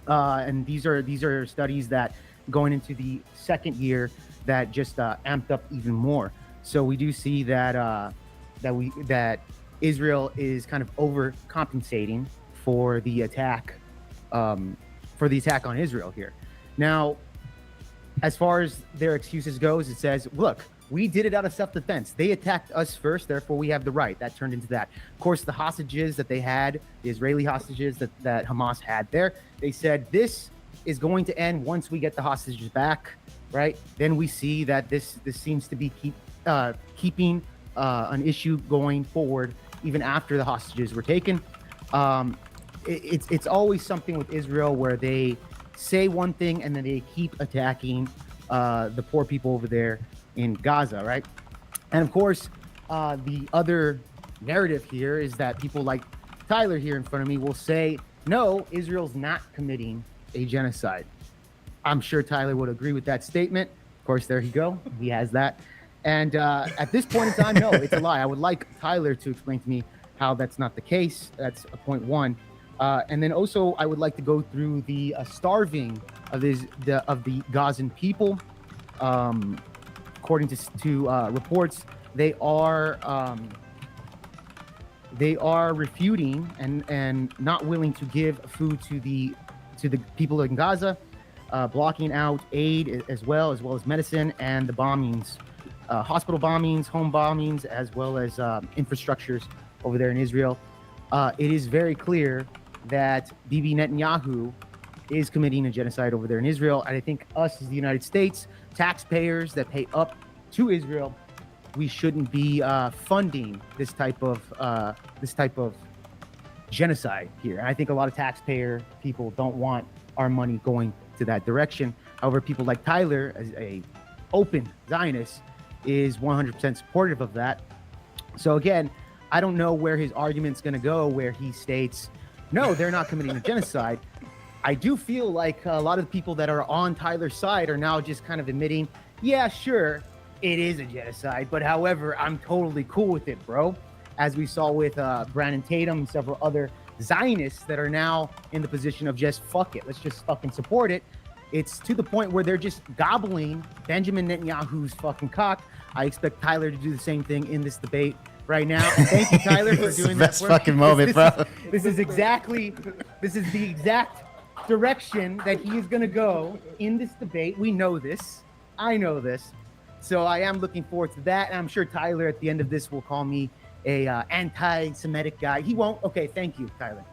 And these are studies that going into the second year that just amped up even more. So we do see that that Israel is kind of overcompensating for the attack on Israel here. Now, as far as their excuses goes, it says, look, we did it out of self-defense. They attacked us first, therefore we have the right. That turned into that. Of course, the hostages that they had, the Israeli hostages that Hamas had there, they said this is going to end once we get the hostages back, right? Then we see that this seems to be keeping an issue going forward even after the hostages were taken. It's always something with Israel where they say one thing and then they keep attacking the poor people over there in Gaza, right? And of course, the other narrative here is that people like Tyler here in front of me will say, no, Israel's not committing a genocide. I'm sure Tyler would agree with that statement. Of course, there you go. He has that. And at this point in time, no, it's a lie. I would like Tyler to explain to me how that's not the case. That's a point one. And then also, I would like to go through the starving of the Gazan people. According to reports, they are refuting and not willing to give food to the people in Gaza, blocking out aid as well as medicine and the bombings, hospital bombings, home bombings, as well as infrastructures over there in Israel. It is very clear that Bibi Netanyahu is committing a genocide over there in Israel. And I think us as the United States, taxpayers that pay up to Israel, we shouldn't be funding this type of genocide here. And I think a lot of taxpayer people don't want our money going to that direction. However, people like Tyler, as a open Zionist, is 100% supportive of that. So again, I don't know where his argument's going to go, where he states, no, they're not committing a genocide. I do feel like a lot of the people that are on Tyler's side are now just kind of admitting, yeah, sure, it is a genocide, but however, I'm totally cool with it, bro. As we saw with Brandon Tatum and several other Zionists that are now in the position of just fuck it, let's just fucking support it. It's to the point where they're just gobbling Benjamin Netanyahu's fucking cock. I expect Tyler to do the same thing in this debate right now. And thank you, Tyler, for doing that. Best fucking moment, bro. This is the exact direction that he is going to go in this debate. We know this. I know this. So I am looking forward to that. And I'm sure Tyler at the end of this will call me a anti-Semitic guy. He won't. Okay, thank you, Tyler.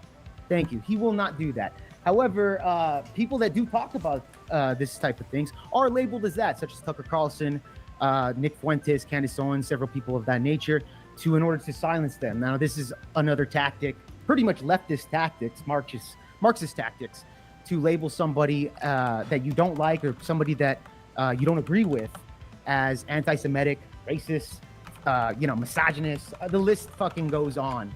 Thank you. He will not do that. However, people that do talk about this type of things are labeled as that, such as Tucker Carlson, Nick Fuentes, Candace Owens, several people of that nature, in order to silence them. Now, this is another tactic, pretty much leftist tactics, Marxist tactics, to label somebody that you don't like or somebody that you don't agree with as anti-Semitic, racist, misogynist. The list fucking goes on.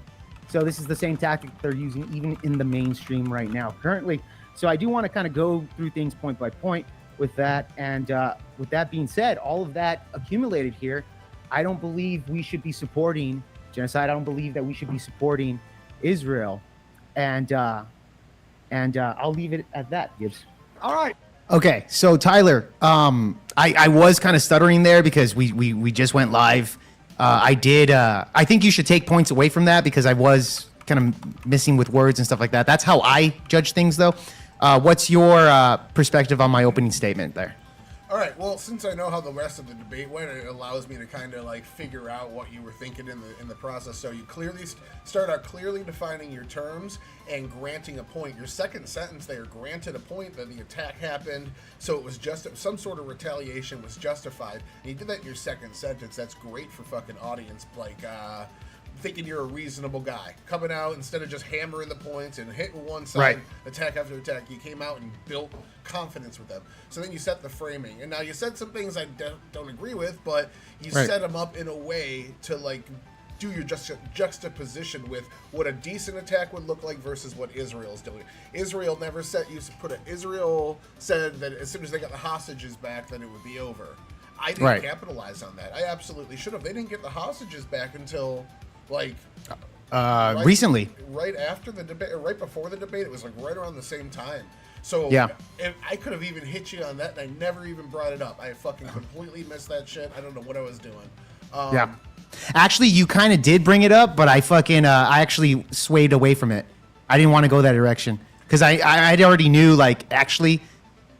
So this is the same tactic they're using even in the mainstream right now currently. So I do want to kind of go through things point by point with that. And with that being said, all of that accumulated here, I don't believe we should be supporting genocide. I don't believe that we should be supporting Israel. And I'll leave it at that, Gibbs. All right. Okay, so Tyler, I was kind of stuttering there because we just went live. I think you should take points away from that because I was kind of missing with words and stuff like that. That's how I judge things, though. What's your perspective on my opening statement there? All right. Well, since I know how the rest of the debate went, it allows me to kind of like figure out what you were thinking in the process. So you clearly start out clearly defining your terms and granting a point. Your second sentence there granted a point that the attack happened, so it was just some sort of retaliation was justified. And you did that in your second sentence. That's great for fucking audience, like thinking you're a reasonable guy coming out instead of just hammering the points and hitting one side, right. Attack after attack. You came out and built confidence with them. So then you set the framing, and now you said some things I don't agree with, but you right. set them up in a way to like do your juxtaposition with what a decent attack would look like versus what Israel's doing. Israel never Israel said that as soon as they got the hostages back, then it would be over. I didn't right. capitalize on that. I absolutely should have. They didn't get the hostages back until like recently, right after the debate, or right before the debate. It was like right around the same time. So yeah, if I could have even hit you on that, and I never even brought it up. I fucking completely missed that shit. I don't know what I was doing. Yeah, actually, you kind of did bring it up, but I actually swayed away from it. I didn't want to go that direction because I already knew, like, actually,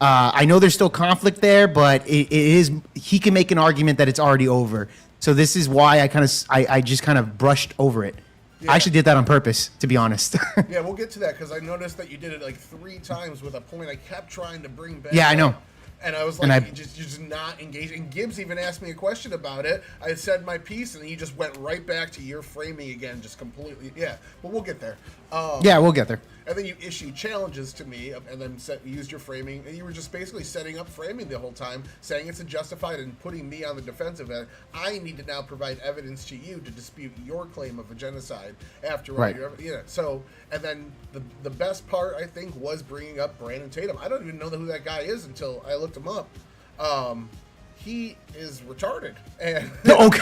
I know there's still conflict there, but it is, he can make an argument that it's already over. So this is why I just kind of brushed over it. Yeah. I actually did that on purpose, to be honest. Yeah, we'll get to that because I noticed that you did it like 3 times with a point I kept trying to bring back. Yeah, I know. And I was like, you're just not engaged. And Gibbs even asked me a question about it. I said my piece, and he just went right back to your framing again, just completely. Yeah, but we'll get there. Yeah, we'll get there. And then you issued challenges to me, and then used your framing, and you were just basically setting up framing the whole time, saying it's unjustified and putting me on the defensive end. I need to now provide evidence to you to dispute your claim of a genocide. After all, right. So, and then the best part I think was bringing up Brandon Tatum. I don't even know who that guy is until I looked him up. He is retarded. And okay.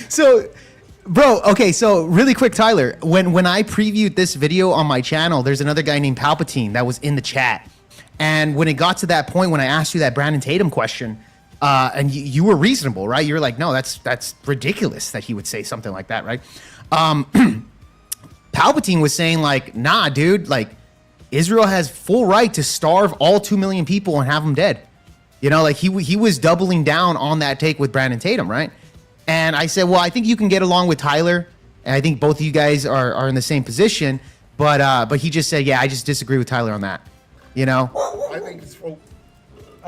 So. Bro, okay, so really quick, Tyler, when I previewed this video on my channel, there's another guy named Palpatine that was in the chat. And when it got to that point, when I asked you that Brandon Tatum question, and you were reasonable, right? You were like, no, that's ridiculous that he would say something like that, right? Palpatine was saying like, nah, dude, like Israel has full right to starve all 2 million people and have them dead. You know, like he was doubling down on that take with Brandon Tatum, right? And I said, well, I think you can get along with Tyler, and I think both of you guys are in the same position. But he just said, yeah, I just disagree with Tyler on that. You know? I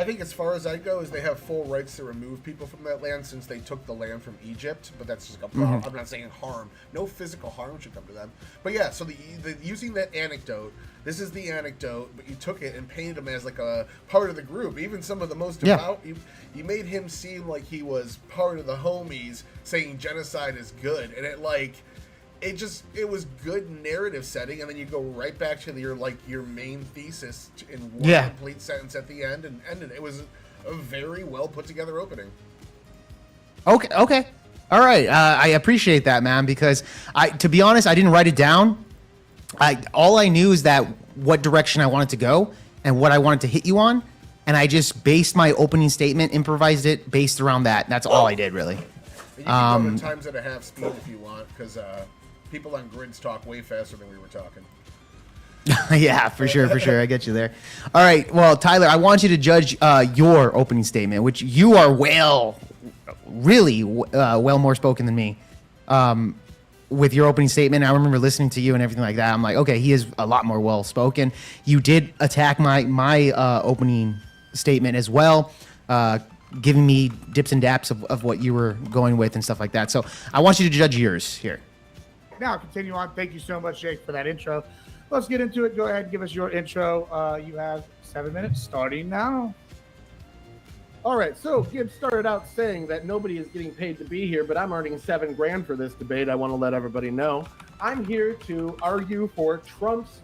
think as far as I go is they have full rights to remove people from that land since they took the land from Egypt, but that's just a problem. I'm not saying harm. No physical harm should come to them. But yeah, so the using that anecdote, this is the anecdote, but you took it and painted him as like a part of the group. Even some of the most devout, you made him seem like he was part of the homies saying genocide is good. And it was good narrative setting, and then you go right back to your main thesis in one complete sentence at the end and ended. It was a very well put together opening. Okay. All right. I appreciate that, man, because to be honest, I didn't write it down. All I knew is that what direction I wanted to go and what I wanted to hit you on, and I just based my opening statement, improvised it based around that. That's all I did, really. You can go to times at a half speed if you want, because people on grids talk way faster than we were talking. Yeah, for sure. I get you there. All right. Well, Tyler, I want you to judge your opening statement, which you are really well more spoken than me. With your opening statement, I remember listening to you and everything like that. I'm like, okay, he is a lot more well spoken. You did attack my opening statement as well, giving me dips and daps of what you were going with and stuff like that. So I want you to judge yours here. Now, continue on. Thank you so much, Jake, for that intro. Let's get into it. Go ahead and give us your intro. You have 7 minutes starting now. All right, so Gibbs started out saying that nobody is getting paid to be here, but I'm earning $7 grand for this debate. I want to let everybody know. I'm here to argue for Trump's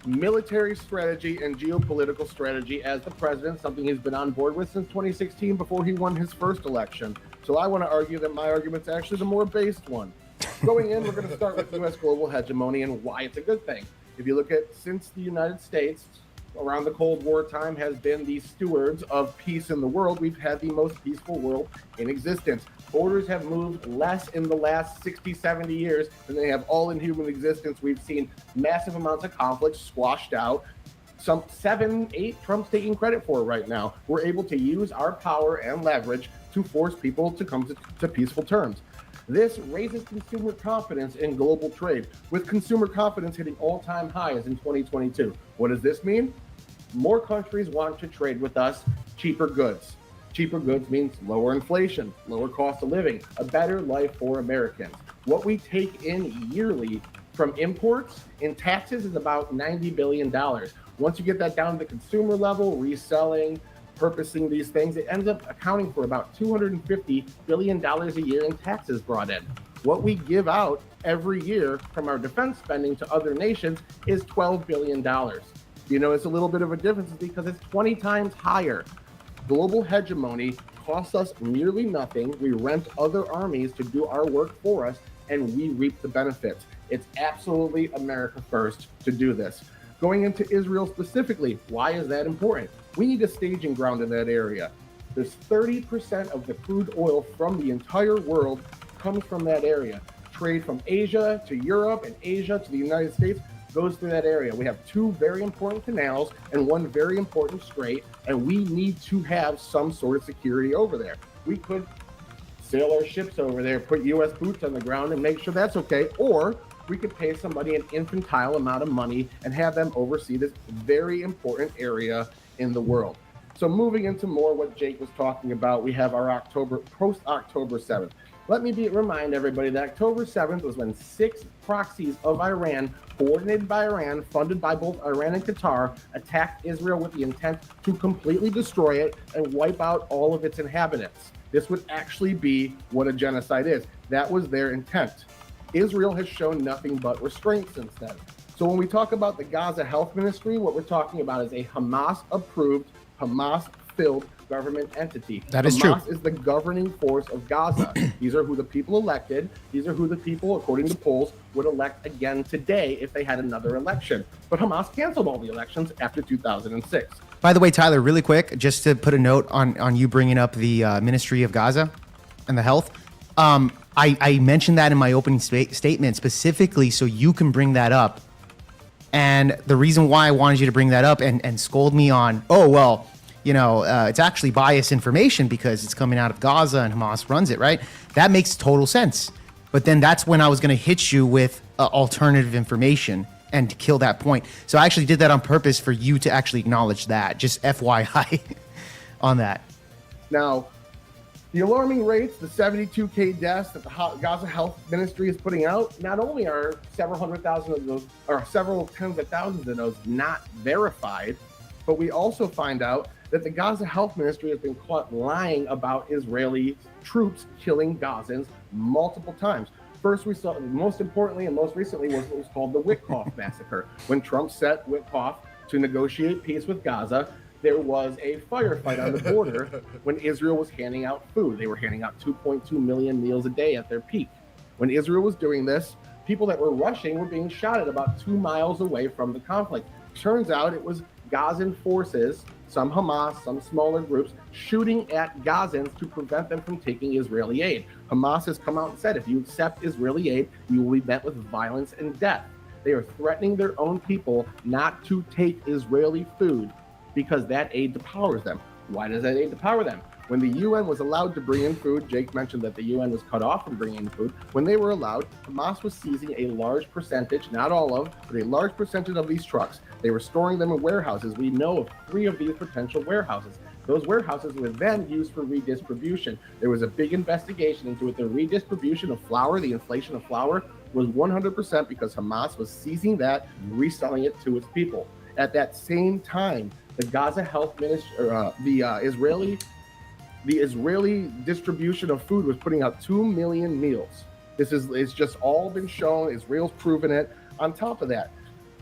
military strategy and geopolitical strategy as the president, something he's been on board with since 2016 before he won his first election. So I want to argue that my argument's actually the more based one. Going in, we're going to start with U.S. global hegemony and why it's a good thing. If you look at since the United States around the Cold War time has been the stewards of peace in the world, we've had the most peaceful world in existence. Borders have moved less in the last 60, 70 years than they have all in human existence. We've seen massive amounts of conflict squashed out. Some 7, 8 Trump's taking credit for right now. We're able to use our power and leverage to force people to come to peaceful terms. This raises consumer confidence in global trade, with consumer confidence hitting all-time highs in 2022. What does this mean? More countries want to trade with us cheaper goods. Cheaper goods means lower inflation, lower cost of living, a better life for Americans. What we take in yearly from imports in taxes is about $90 billion. Once you get that down to the consumer level, reselling, purposing these things, it ends up accounting for about $250 billion a year in taxes brought in. What we give out every year from our defense spending to other nations is $12 billion. You know, it's a little bit of a difference because it's 20 times higher. Global hegemony costs us nearly nothing. We rent other armies to do our work for us, and we reap the benefits. It's absolutely America first to do this. Going into Israel specifically, why is that important? We need a staging ground in that area. There's 30% of the crude oil from the entire world comes from that area. Trade from Asia to Europe and Asia to the United States goes through that area. We have 2 very important canals and 1 very important strait, and we need to have some sort of security over there. We could sail our ships over there, put U.S. boots on the ground and make sure that's okay, or we could pay somebody an infantile amount of money and have them oversee this very important area in the world. So moving into more what Jake was talking about, we have our post-October 7th. Let me remind everybody that October 7th was when 6 proxies of Iran, coordinated by Iran, funded by both Iran and Qatar, attacked Israel with the intent to completely destroy it and wipe out all of its inhabitants. This would actually be what a genocide is. That was their intent. Israel has shown nothing but restraint since then. So when we talk about the Gaza Health Ministry, what we're talking about is a Hamas-approved, Hamas-filled government entity. That is true. Hamas is the governing force of Gaza. These are who the people elected. These are who the people, according to polls, would elect again today if they had another election. But Hamas canceled all the elections after 2006. By the way, Tyler, really quick, just to put a note on you bringing up the Ministry of Gaza and the health. I mentioned that in my opening statement specifically so you can bring that up. And the reason why I wanted you to bring that up and scold me on, it's actually biased information because it's coming out of Gaza and Hamas runs it, right? That makes total sense. But then that's when I was going to hit you with alternative information and to kill that point. So I actually did that on purpose for you to actually acknowledge that. Just FYI on that. Now, the alarming rates, the 72K deaths that the Gaza Health Ministry is putting out, not only are several hundred thousand of those, or several tens of thousands of those not verified, but we also find out that the Gaza Health Ministry has been caught lying about Israeli troops killing Gazans multiple times. First, we saw, most importantly and most recently, was what was called the Witkoff massacre. When Trump set Witkoff to negotiate peace with Gaza, there was a firefight on the border when Israel was handing out food. They were handing out 2.2 million meals a day at their peak. When Israel was doing this, people that were rushing were being shot at about 2 miles away from the conflict. Turns out it was Gazan forces, some Hamas, some smaller groups, shooting at Gazans to prevent them from taking Israeli aid. Hamas has come out and said, if you accept Israeli aid, you will be met with violence and death. They are threatening their own people not to take Israeli food because that aid depowers them. Why does that aid depower them? When the UN was allowed to bring in food, Jake mentioned that the UN was cut off from bringing in food. When they were allowed, Hamas was seizing a large percentage, not all of, but a large percentage of these trucks. They were storing them in warehouses. We know of 3 of these potential warehouses. Those warehouses were then used for redistribution. There was a big investigation into it. The redistribution of flour, the inflation of flour, was 100% because Hamas was seizing that and reselling it to its people. At that same time, the Gaza Health Ministry, the Israeli distribution of food was putting out 2 million meals. It's just all been shown. Israel's proven it. On top of that,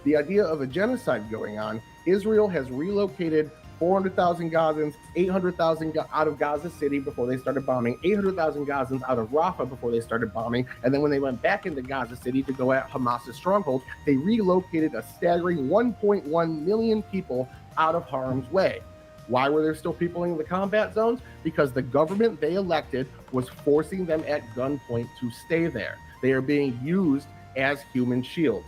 the idea of a genocide going on, Israel has relocated 400,000 Gazans, 800,000 out of Gaza City before they started bombing, 800,000 Gazans out of Rafah before they started bombing, and then when they went back into Gaza City to go at Hamas's stronghold, they relocated a staggering 1.1 million people out of harm's way. Why were there still people in the combat zones? Because the government they elected was forcing them at gunpoint to stay there. They are being used as human shields.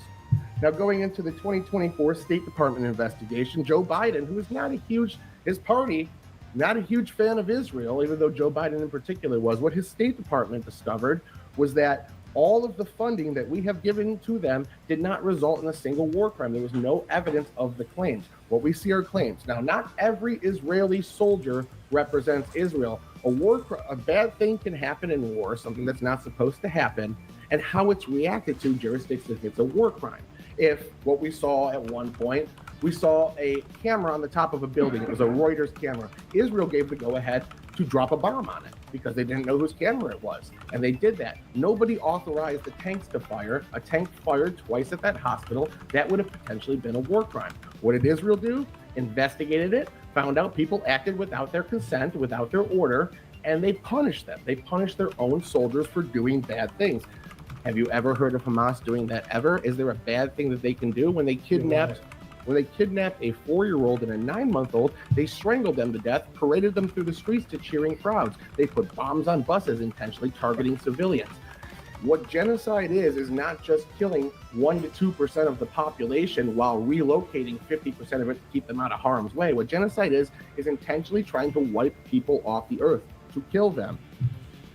Now, going into the 2024 State Department investigation, Joe Biden, who is his party, not a huge fan of Israel, even though Joe Biden in particular was, what his State Department discovered was that all of the funding that we have given to them did not result in a single war crime. There was no evidence of the claims. What we see are claims. Now, not every Israeli soldier represents Israel. A bad thing can happen in war, something that's not supposed to happen, and how it's reacted to jurisdicts if it's a war crime. If what we saw at one point, we saw a camera on the top of a building. It was a Reuters camera. Israel gave the go-ahead to drop a bomb on it because they didn't know whose camera it was. And they did that. Nobody authorized the tanks to fire. A tank fired twice at that hospital. That would have potentially been a war crime. What did Israel do? Investigated it, found out people acted without their consent, without their order, and they punished them. They punished their own soldiers for doing bad things. Have you ever heard of Hamas doing that ever? Is there a bad thing that they can do? When they kidnapped a 4-year-old and a 9-month-old, they strangled them to death, paraded them through the streets to cheering crowds. They put bombs on buses, intentionally targeting civilians. What genocide is not just killing 1% to 2% of the population while relocating 50% of it to keep them out of harm's way. What genocide is intentionally trying to wipe people off the earth, to kill them.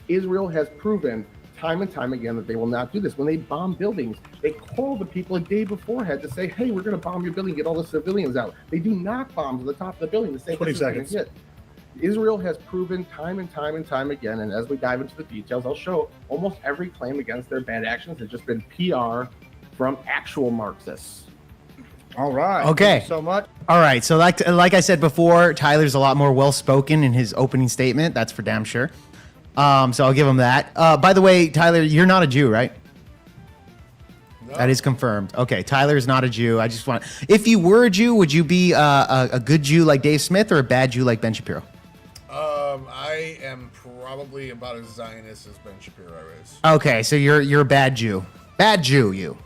Israel has proven time and time again that they will not do this. When they bomb buildings, they call the people a day beforehand to say, hey, we're going to bomb your building, get all the civilians out. They do knock bombs on the top of the building to say 20 seconds. Israel has proven time and time again, and as we dive into the details, I'll show almost every claim against their bad actions has just been PR from actual Marxists. All right. Okay. Thank you so much. All right. So like I said before, Tyler's a lot more well-spoken in his opening statement. That's for damn sure. So I'll give him that. By the way, Tyler, you're not a Jew, right? No. That is confirmed. Okay, Tyler's not a Jew. I just want. If you were a Jew, would you be a good Jew like Dave Smith or a bad Jew like Ben Shapiro? I am probably about as Zionist as Ben Shapiro is. Okay, so you're a bad Jew. Bad Jew, you.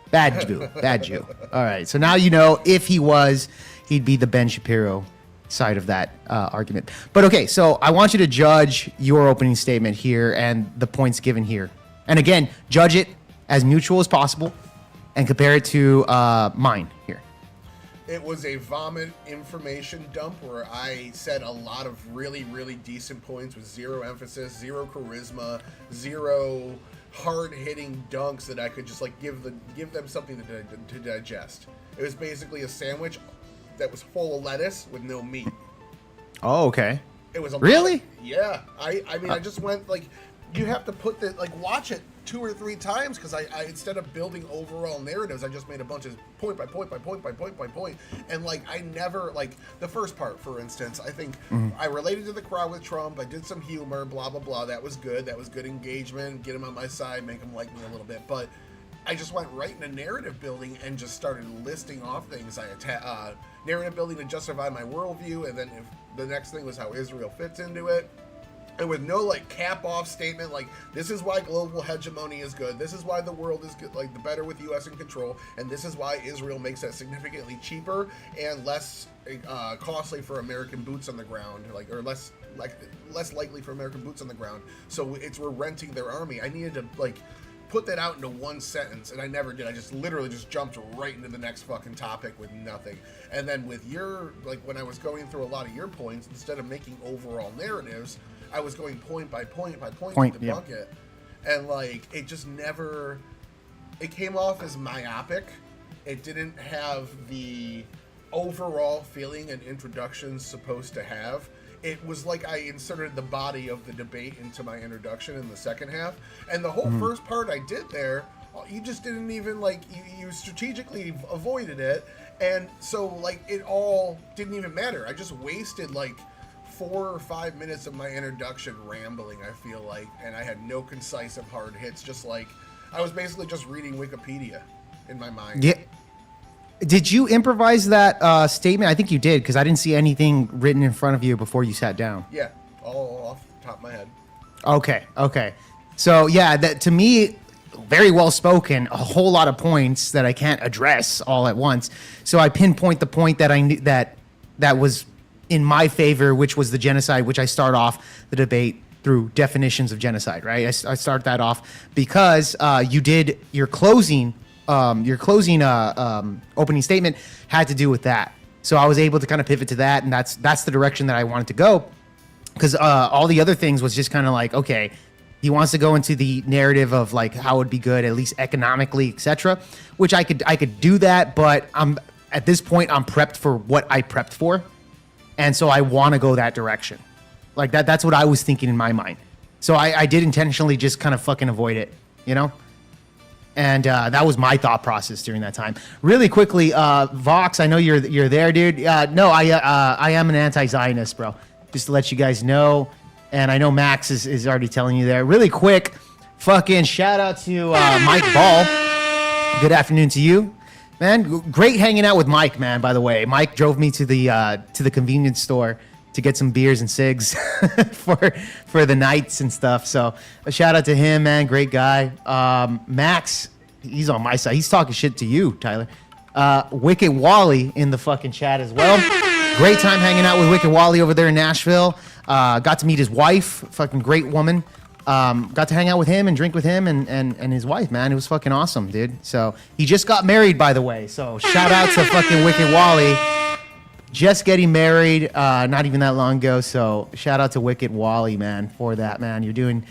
Bad Jew. Bad Jew. All right. So now you know if he was, he'd be the Ben Shapiro side of that argument. But okay, so I want you to judge your opening statement here and the points given here. And again, judge it as mutual as possible and compare it to mine here. It was a vomit information dump where I said a lot of really, really decent points with zero emphasis, zero charisma, zero hard hitting dunks that I could just like give them something to digest. It was basically a sandwich that was full of lettuce with no meat. Oh, okay. It was a Really? lot. Yeah. I mean, I just went like, you have to put the like watch it 2 or 3 times because I instead of building overall narratives, I just made a bunch of point by point by point by point by point, and like I never like the first part, for instance. I think I related to the crowd with Trump. I did some humor, blah blah blah. That was good. That was good engagement. Get him on my side, make him like me a little bit, but. I just went right into narrative building and just started listing off things. Narrative building to justify my worldview, and then if the next thing was how Israel fits into it. And with no like cap off statement like this is why global hegemony is good, this is why the world is good, like the better with US in control, and this is why Israel makes that significantly cheaper and less costly for American boots on the ground, like or less likely for American boots on the ground. So we're renting their army. I needed to like put that out into one sentence, and I never did. I just literally just jumped right into the next fucking topic with nothing. And then with your, like when I was going through a lot of your points, instead of making overall narratives, I was going point by point by point to debunk it. And like, it just never, it came off as myopic. It didn't have the overall feeling an introduction's supposed to have. It was like I inserted the body of the debate into my introduction in the second half. And the whole first part I did there, you just didn't even like, you strategically avoided it. And so like it all didn't even matter. I just wasted like 4 or 5 minutes of my introduction rambling, I feel like. And I had no concise and hard hits, just like, I was basically just reading Wikipedia in my mind. Yeah. Did you improvise that statement? I think you did, because I didn't see anything written in front of you before you sat down. Yeah, all off the top of my head. Okay. So yeah, that to me, very well spoken. A whole lot of points that I can't address all at once. So I pinpoint the point that I knew that was in my favor, which was the genocide. Which I start off the debate through definitions of genocide. Right. I start that off because you did your closing. Opening statement had to do with that. So I was able to kind of pivot to that, and that's the direction that I wanted to go. Because all the other things was just kind of like, okay, he wants to go into the narrative of like how it would be good, at least economically, etc. Which I could do that, but at this point I'm prepped for what I prepped for, and so I want to go that direction. Like that's what I was thinking in my mind. So I did intentionally just kind of fucking avoid it, you know. And that was my thought process during that time. Really quickly, Vox, I know you're there, dude. No, I am an anti-Zionist, bro. Just to let you guys know. And I know Max is already telling you there. Really quick, fucking shout out to Mike Ball. Good afternoon to you, man. Great hanging out with Mike, man. By the way, Mike drove me to the convenience store to get some beers and cigs for the nights and stuff. So a shout out to him, man. Great guy. Max, he's on my side. He's talking shit to you, Tyler. Wicked Wally in the fucking chat as well. Great time hanging out with Wicked Wally over there in Nashville. Got to meet his wife, fucking great woman. Got to hang out with him and drink with him and his wife, man. It was fucking awesome, dude. So he just got married, by the way. So shout out to fucking Wicked Wally. Just getting married, not even that long ago. So shout out to Wicked Wally, man, for that, man. You're doing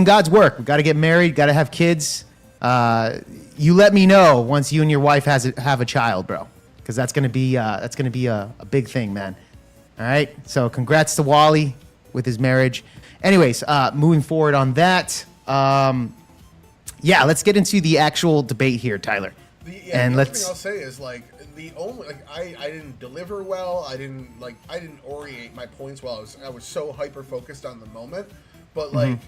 God's work. We got to get married, got to have kids. You let me know once you and your wife have a child, bro, because that's gonna be a big thing, man. All right. So congrats to Wally with his marriage. Anyways, moving forward on that. Yeah, let's get into the actual debate here, Tyler. The other thing I'll say is like. The only I didn't deliver well. I didn't orient my points well. I was so hyper focused on the moment, but like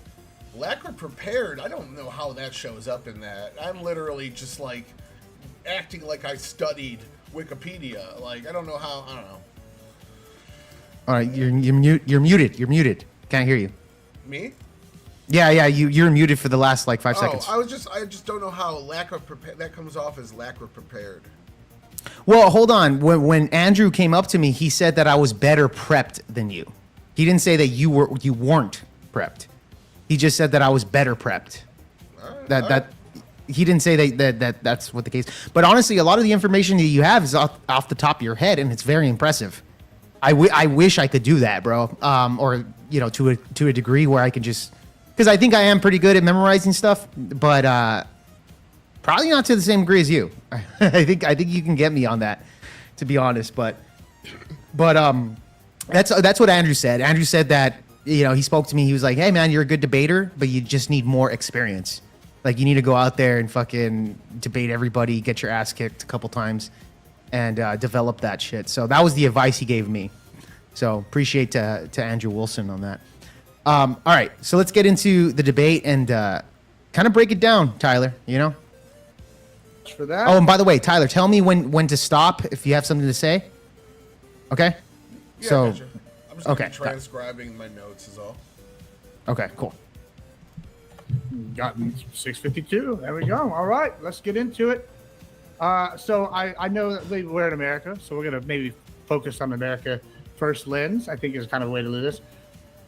lack of prepared. I don't know how that shows up in that. I'm literally just like acting like I studied Wikipedia. Like I don't know how. I don't know. All right, you're muted. You're muted. Can't hear you. Me? Yeah. You're muted for the last like 5 seconds. I just don't know how lack of that comes off as lack of prepared. Well, hold on. When Andrew came up to me, he said that I was better prepped than you. He didn't say that you weren't prepped. He just said that I was better prepped. That he didn't say that's what the case. But honestly, a lot of the information that you have is off the top of your head, and it's very impressive. I wish I could do that, bro. Or to a degree where I could just because I think I am pretty good at memorizing stuff, but probably not to the same degree as you. I think you can get me on that, to be honest. But that's what Andrew said. Andrew said that, you know, he spoke to me. He was like, "Hey man, you're a good debater, but you just need more experience. Like you need to go out there and fucking debate everybody, get your ass kicked a couple times, and develop that shit." So that was the advice he gave me. So appreciate to Andrew Wilson on that. All right, so let's get into the debate and kind of break it down, Tyler. You know. For that. Oh, and by the way, Tyler, tell me when to stop if you have something to say. Okay. Yeah, So. gotcha. I'm just gonna Okay. be transcribing my notes is all. Okay. Cool. Got 6:52. There we go. All right, let's get into it. So I know that we're in America, so we're gonna maybe focus on America first lens. I think is kind of the way to do this.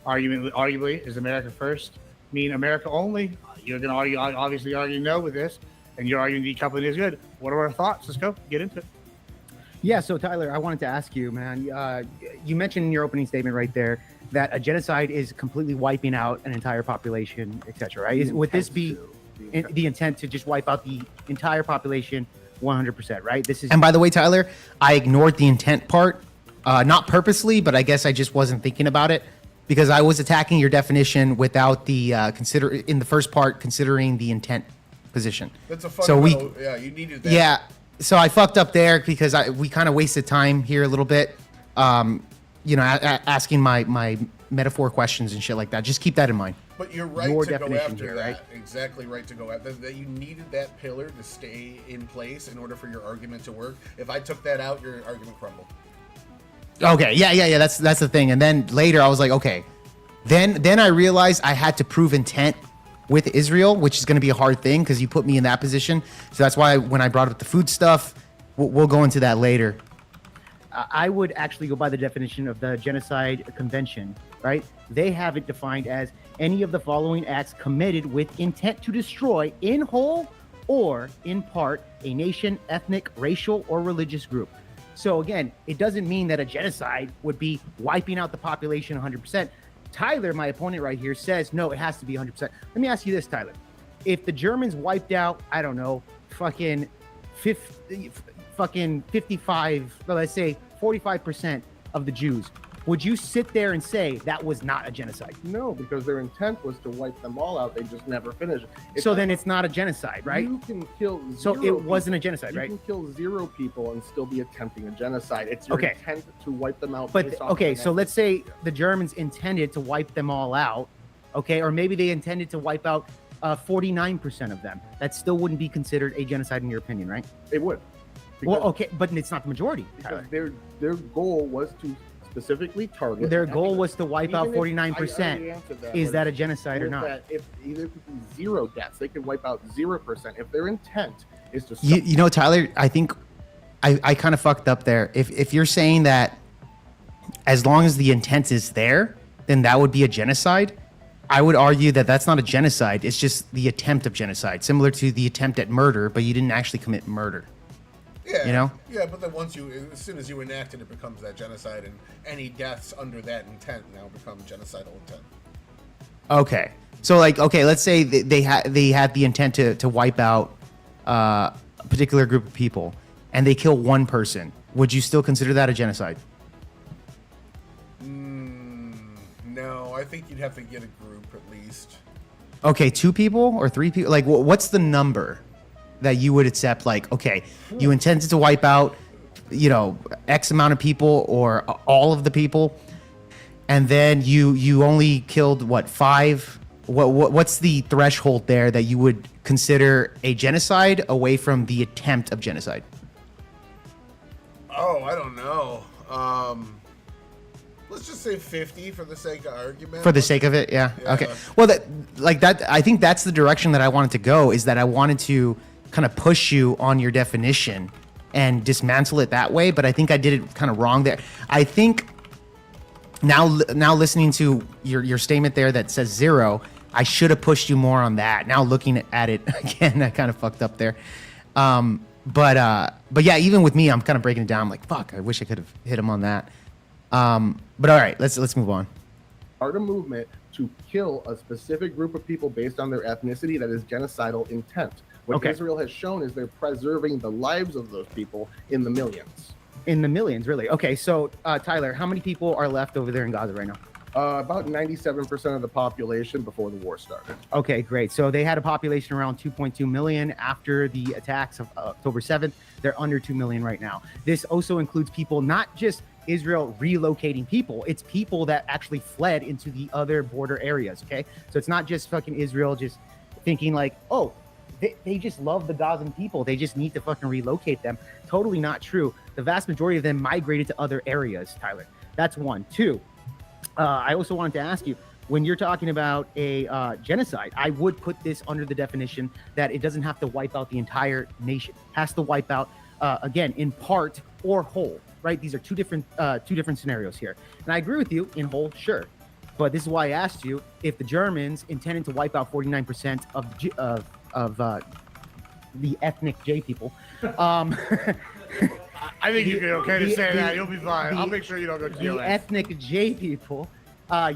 Arguably, is America first mean America only? You're gonna obviously argue no with this, and you're arguing decoupling is good. What are our thoughts? Let's go. Get into it. Yeah, so Tyler, I wanted to ask you, man. You mentioned in your opening statement right there that a genocide is completely wiping out an entire population, etc. Right? Would this be the intent to just wipe out the entire population 100%? Right? This is. And by the way, Tyler, I ignored the intent part, not purposely, but I guess I just wasn't thinking about it because I was attacking your definition without the in the first part considering the intent position. That's a So fundamental. Yeah, you needed that. Yeah. So I fucked up there because we kind of wasted time here a little bit. You know, asking my metaphor questions and shit like that. Just keep that in mind. But you're right Your to go definition after here, that. right? Exactly right to go after that. You needed that pillar to stay in place in order for your argument to work. If I took that out, your argument crumbled. Okay. Yeah. That's the thing. And then later I was like, okay. Then I realized I had to prove intent with Israel, which is going to be a hard thing because you put me in that position. So that's why when I brought up the food stuff, we'll go into that later. I would actually go by the definition of the Genocide Convention, right? They have it defined as any of the following acts committed with intent to destroy in whole or in part a nation, ethnic, racial, or religious group. So again, it doesn't mean that a genocide would be wiping out the population 100%. Tyler, my opponent right here, says, no, it has to be 100%. Let me ask you this, Tyler. If the Germans wiped out, I don't know, fucking 55, well, let's say 45% of the Jews, would you sit there and say that was not a genocide? No, because their intent was to wipe them all out. They just never finished. So then it's not a genocide, right? You can kill So zero it wasn't a people. genocide, You right? can kill 0 people and still be attempting a genocide. It's your Okay. intent to wipe them out. But based off okay, of so an let's say the Germans intended to wipe them all out, okay, or maybe they intended to wipe out 49% of them. That still wouldn't be considered a genocide in your opinion, right? It would. Well, Because- okay, but it's not the majority, Because Tyler. their goal was to specifically target. Their goal was to wipe out Even if- 49%. I already answered that, Is but that a genocide or with not? that, if either could be 0 deaths, they could wipe out 0%. If their intent is to You know, Tyler, I think I kind of fucked up there. If you're saying that as long as the intent is there, then that would be a genocide. I would argue that that's not a genocide. It's just the attempt of genocide, similar to the attempt at murder, but you didn't actually commit murder. Yeah. You know? Yeah, but then as soon as you enact it, it becomes that genocide, and any deaths under that intent now become genocidal intent. Okay. So like, okay, let's say they had the intent to wipe out a particular group of people, and they kill one person. Would you still consider that a genocide? No, I think you'd have to get a group at least. Okay, 2 people or 3 people? Like, what's the number that you would accept? Like, okay, you intended to wipe out, you know, X amount of people or all of the people, and then you only killed what, 5? What's the threshold there that you would consider a genocide away from the attempt of genocide? Oh, I don't know. Let's just say 50 for the sake of argument. For the sake of it, yeah. Yeah. Okay. Well, I think that's the direction that I wanted to go. Is that I wanted to kind of push you on your definition and dismantle it that way. But I think I did it kind of wrong there. I think now listening to your statement there that says 0, I should have pushed you more on that. Now looking at it again, I kind of fucked up there. But yeah, even with me, I'm kind of breaking it down. I'm like, fuck, I wish I could have hit him on that. But all right, let's move on. start a movement to kill a specific group of people based on their ethnicity that is genocidal intent. What Okay. Israel has shown is they're preserving the lives of those people in the millions. In the millions, really. Okay, so Tyler, how many people are left over there in Gaza right now? About 97% of the population before the war started. Okay, great. So they had a population around 2.2 million after the attacks of October 7th. They're under 2 million right now. This also includes people, not just Israel relocating people, it's people that actually fled into the other border areas, okay? So it's not just fucking Israel just thinking like, oh, they just love the Gazan people. They just need to fucking relocate them. Totally not true. The vast majority of them migrated to other areas, Tyler. That's one. Two, I also wanted to ask you, when you're talking about a genocide, I would put this under the definition that it doesn't have to wipe out the entire nation. It has to wipe out, again, in part or whole, right? These are two different scenarios here. And I agree with you, in whole, sure. But this is why I asked you if the Germans intended to wipe out 49% of the ethnic J people. I think you're okay to say that. You'll be fine. I'll the- make sure you don't go to The jail. ethnic J people,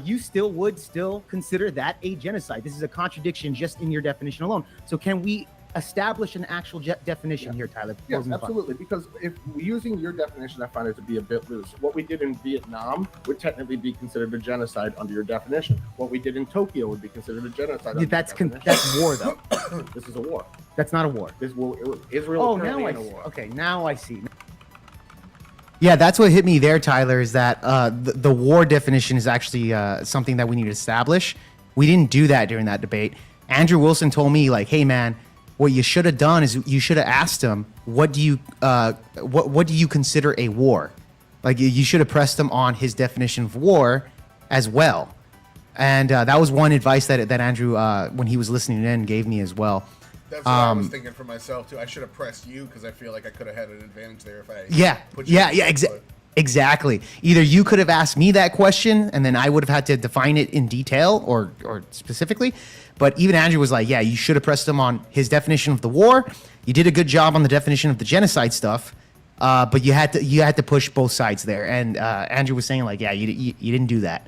you would still consider that a genocide. This is a contradiction just in your definition alone. So can we establish an actual definition here, Tyler? Yes, Closing thought. absolutely. Because if using your definition, I find it to be a bit loose. What we did in Vietnam would technically be considered a genocide under your definition. What we did in Tokyo would be considered a genocide. Under That's your definition. that's war though. This is a war. That's not a war. This war. Israel Oh, is now currently I in a see. war. Okay, now I see. Yeah, that's what hit me there, Tyler, is that the war definition is actually something that we need to establish. We didn't do that during that debate. Andrew Wilson told me, like, hey, man, what you should have done is you should have asked him, what do you consider a war? Like, you should have pressed him on his definition of war as well. And that was one advice that Andrew, when he was listening in, gave me as well. That's what I was thinking for myself too. I should have pressed you because I feel like I could have had an advantage there if I put you in the front. Exactly. Either you could have asked me that question and then I would have had to define it in detail or specifically. But even Andrew was like, yeah, you should have pressed him on his definition of the war. You did a good job on the definition of the genocide stuff. But you had to push both sides there. And Andrew was saying like, yeah, you didn't do that.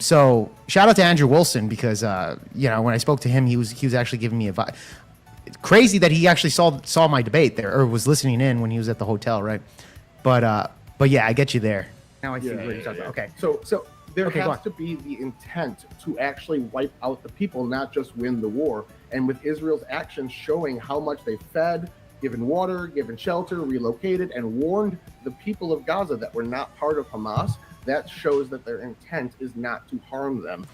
So shout out to Andrew Wilson because when I spoke to him, he was actually giving me advice. It's crazy that he actually saw my debate there or was listening in when he was at the hotel, right? But yeah, I get you there. Now I see what you're talking about. Okay. So there Okay, go has to be the intent to actually wipe out the people, not just win the war. And with Israel's actions showing how much they fed, given water, given shelter, relocated, and warned the people of Gaza that were not part of Hamas, that shows that their intent is not to harm them.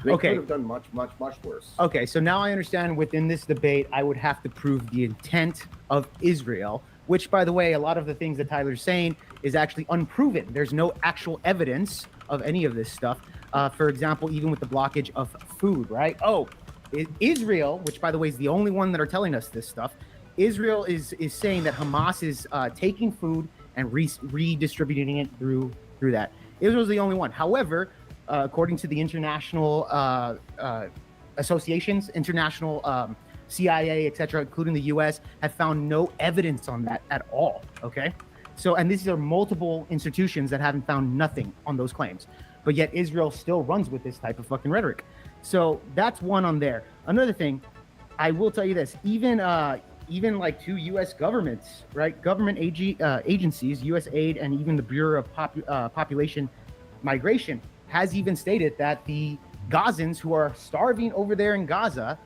They Okay. could have done much, much, much worse. Okay, so now I understand within this debate, I would have to prove the intent of Israel, which, by the way, a lot of the things that Tyler's saying is actually unproven. There's no actual evidence of any of this stuff. For example, even with the blockage of food, right? Oh, Israel, which, by the way, is the only one that are telling us this stuff, Israel is saying that Hamas is taking food and redistributing it through that. Israel's the only one. However, according to the international associations, international CIA, etc., including the U.S., have found no evidence on that at all. Okay, so and these are multiple institutions that haven't found nothing on those claims, but yet Israel still runs with this type of fucking rhetoric. So that's one on there. Another thing, I will tell you this: even like two U.S. governments, right? Government agencies, USAID, and even the Bureau of Population Migration has even stated that the Gazans who are starving over there in Gaza,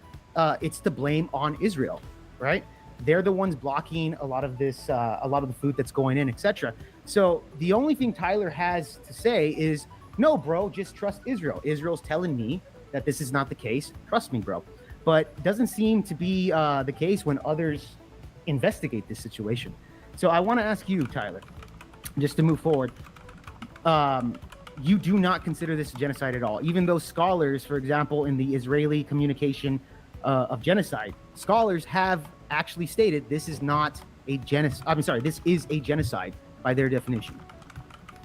it's to blame on Israel, right? They're the ones blocking a lot of this, a lot of the food that's going in, etc. So the only thing Tyler has to say is, no, bro, just trust Israel. Israel's telling me that this is not the case. Trust me, bro. But doesn't seem to be the case when others investigate this situation. So I want to ask you, Tyler, just to move forward. You do not consider this a genocide at all, even though scholars, for example, in the Israeli communication of genocide, scholars have actually stated this is not a genocide. I'm sorry, this is a genocide by their definition.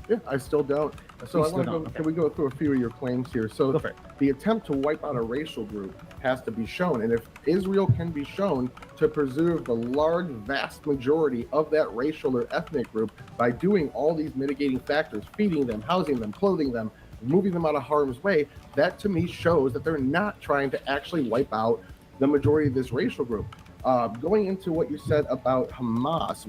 Yeah, I still don't. So You I still want to go. don't, okay. Can we go through a few of your claims here? So Go for it. the attempt to wipe out a racial group has to be shown, and if Israel can be shown to preserve the large, vast majority of that racial or ethnic group by doing all these mitigating factors, feeding them, housing them, clothing them, moving them out of harm's way, that to me shows that they're not trying to actually wipe out the majority of this racial group. Going into what you said about Hamas,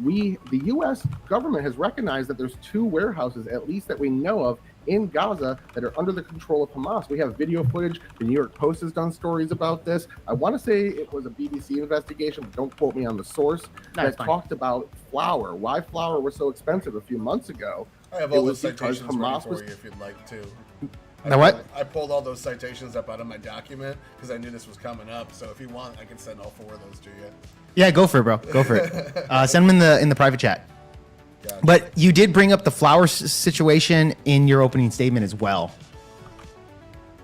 the U.S. government has recognized that there's 2 warehouses, at least that we know of, in Gaza that are under the control of Hamas. We have video footage. The New York Post has done stories about this. I want to say it was a BBC investigation, but don't quote me on the source, that talked about flour, why flour was so expensive a few months ago. I have all those citations ready for you if you'd like to. I pulled all those citations up out of my document because I knew this was coming up. So if you want, I can send all 4 of those to you. Yeah, go for it, bro. Go for it. Send them in the private chat. Gotcha. But you did bring up the flour situation in your opening statement as well,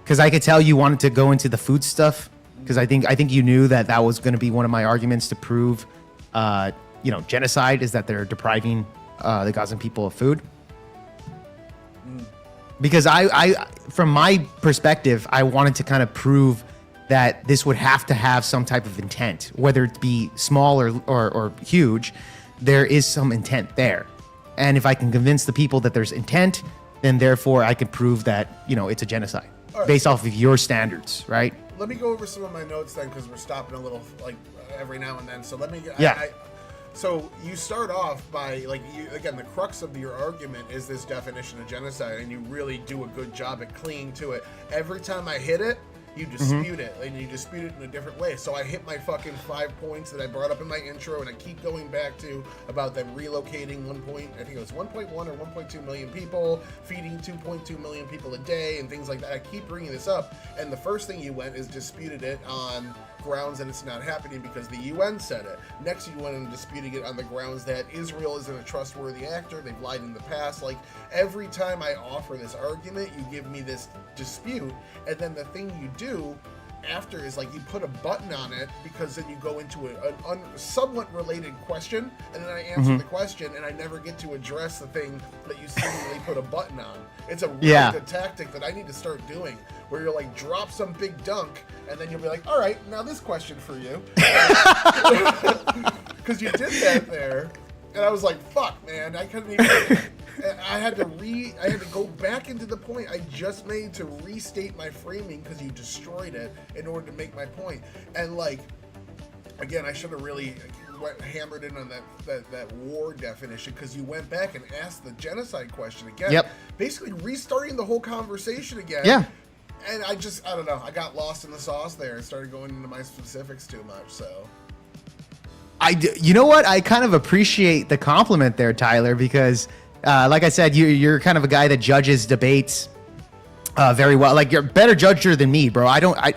because I could tell you wanted to go into the food stuff, because I think you knew that was going to be one of my arguments to prove, genocide is that they're depriving the Gazan people of food. Because I, from my perspective, I wanted to kind of prove that this would have to have some type of intent, whether it be small or huge. There is some intent there. And if I can convince the people that there's intent, then therefore I could prove that, it's a genocide based off of your standards, right? Let me go over some of my notes then, because we're stopping a little every now and then. So let me. So you start off by again, the crux of your argument is this definition of genocide, and you really do a good job at clinging to it. Every time I hit it, you dispute it, and you dispute it in a different way. So I hit my fucking 5 points that I brought up in my intro, and I keep going back to about them relocating 1.1 or 1.2 million people, feeding 2.2 million people a day, and things like that. I keep bringing this up, and the first thing you went is disputed it on grounds that it's not happening because the UN said it. Next, you went and disputing it on the grounds that Israel isn't a trustworthy actor, they've lied in the past. Every time I offer this argument, you give me this dispute, and then the thing you do after is you put a button on it, because then you go into a somewhat related question, and then I answer the question, and I never get to address the thing that you seemingly put a button on. It's a really good tactic that I need to start doing, where you're drop some big dunk, and then you'll be all right, now this question for you. Because you did that there, and I was fuck, man, I couldn't even... I had to go back into the point I just made to restate my framing, because you destroyed it in order to make my point. And again, I should have really hammered in on that war definition, because you went back and asked the genocide question again. Basically restarting the whole conversation again. Yeah. And I don't know, I got lost in the sauce there and started going into my specifics too much, so. You know what? I kind of appreciate the compliment there, Tyler, because like I said, you're kind of a guy that judges debates very well. You're a better judger than me, bro. I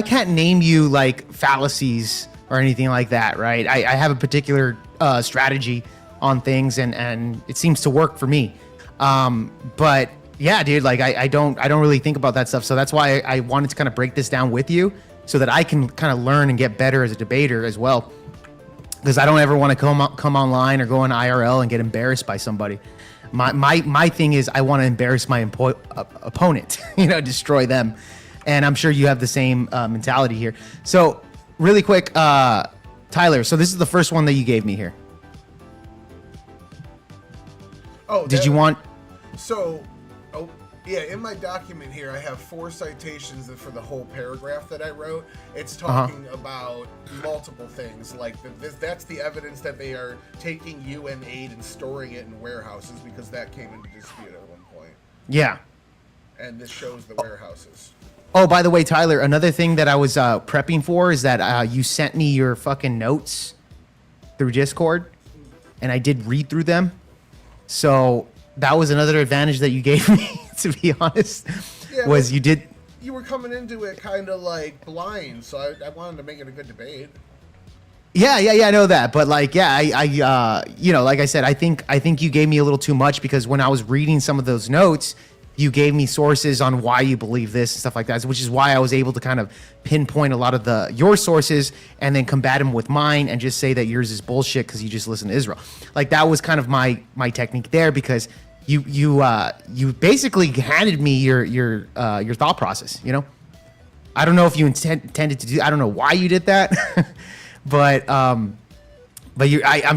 can't name you fallacies or anything like that, right? I have a particular strategy on things, and it seems to work for me. But yeah, dude, I don't really think about that stuff. So that's why I wanted to kind of break this down with you, so that I can kind of learn and get better as a debater as well. Because I don't ever want to come online or go on IRL and get embarrassed by somebody. My thing is, I want to embarrass my opponent, destroy them. And I'm sure you have the same mentality here. So really quick, Tyler, so this is the first one that you gave me here. Oh, did you want? So, yeah, in my document here, I have 4 citations for the whole paragraph that I wrote. It's talking about multiple things, that's the evidence that they are taking UN aid and storing it in warehouses, because that came into dispute at one point. Yeah. And this shows the warehouses. Oh, by the way, Tyler, another thing that I was prepping for is that you sent me your fucking notes through Discord, and I did read through them. So that was another advantage that you gave me, to be honest, was you did. You were coming into it kind of blind, so I wanted to make it a good debate. Yeah, I know that, but I like I said, I think you gave me a little too much, because when I was reading some of those notes, you gave me sources on why you believe this and stuff like that, which is why I was able to kind of pinpoint a lot of your sources and then combat them with mine and just say that yours is bullshit because you just listen to Israel. That was kind of my technique there, because you basically handed me your thought process. I don't know if you intended to do. I don't know why you did that, but I'm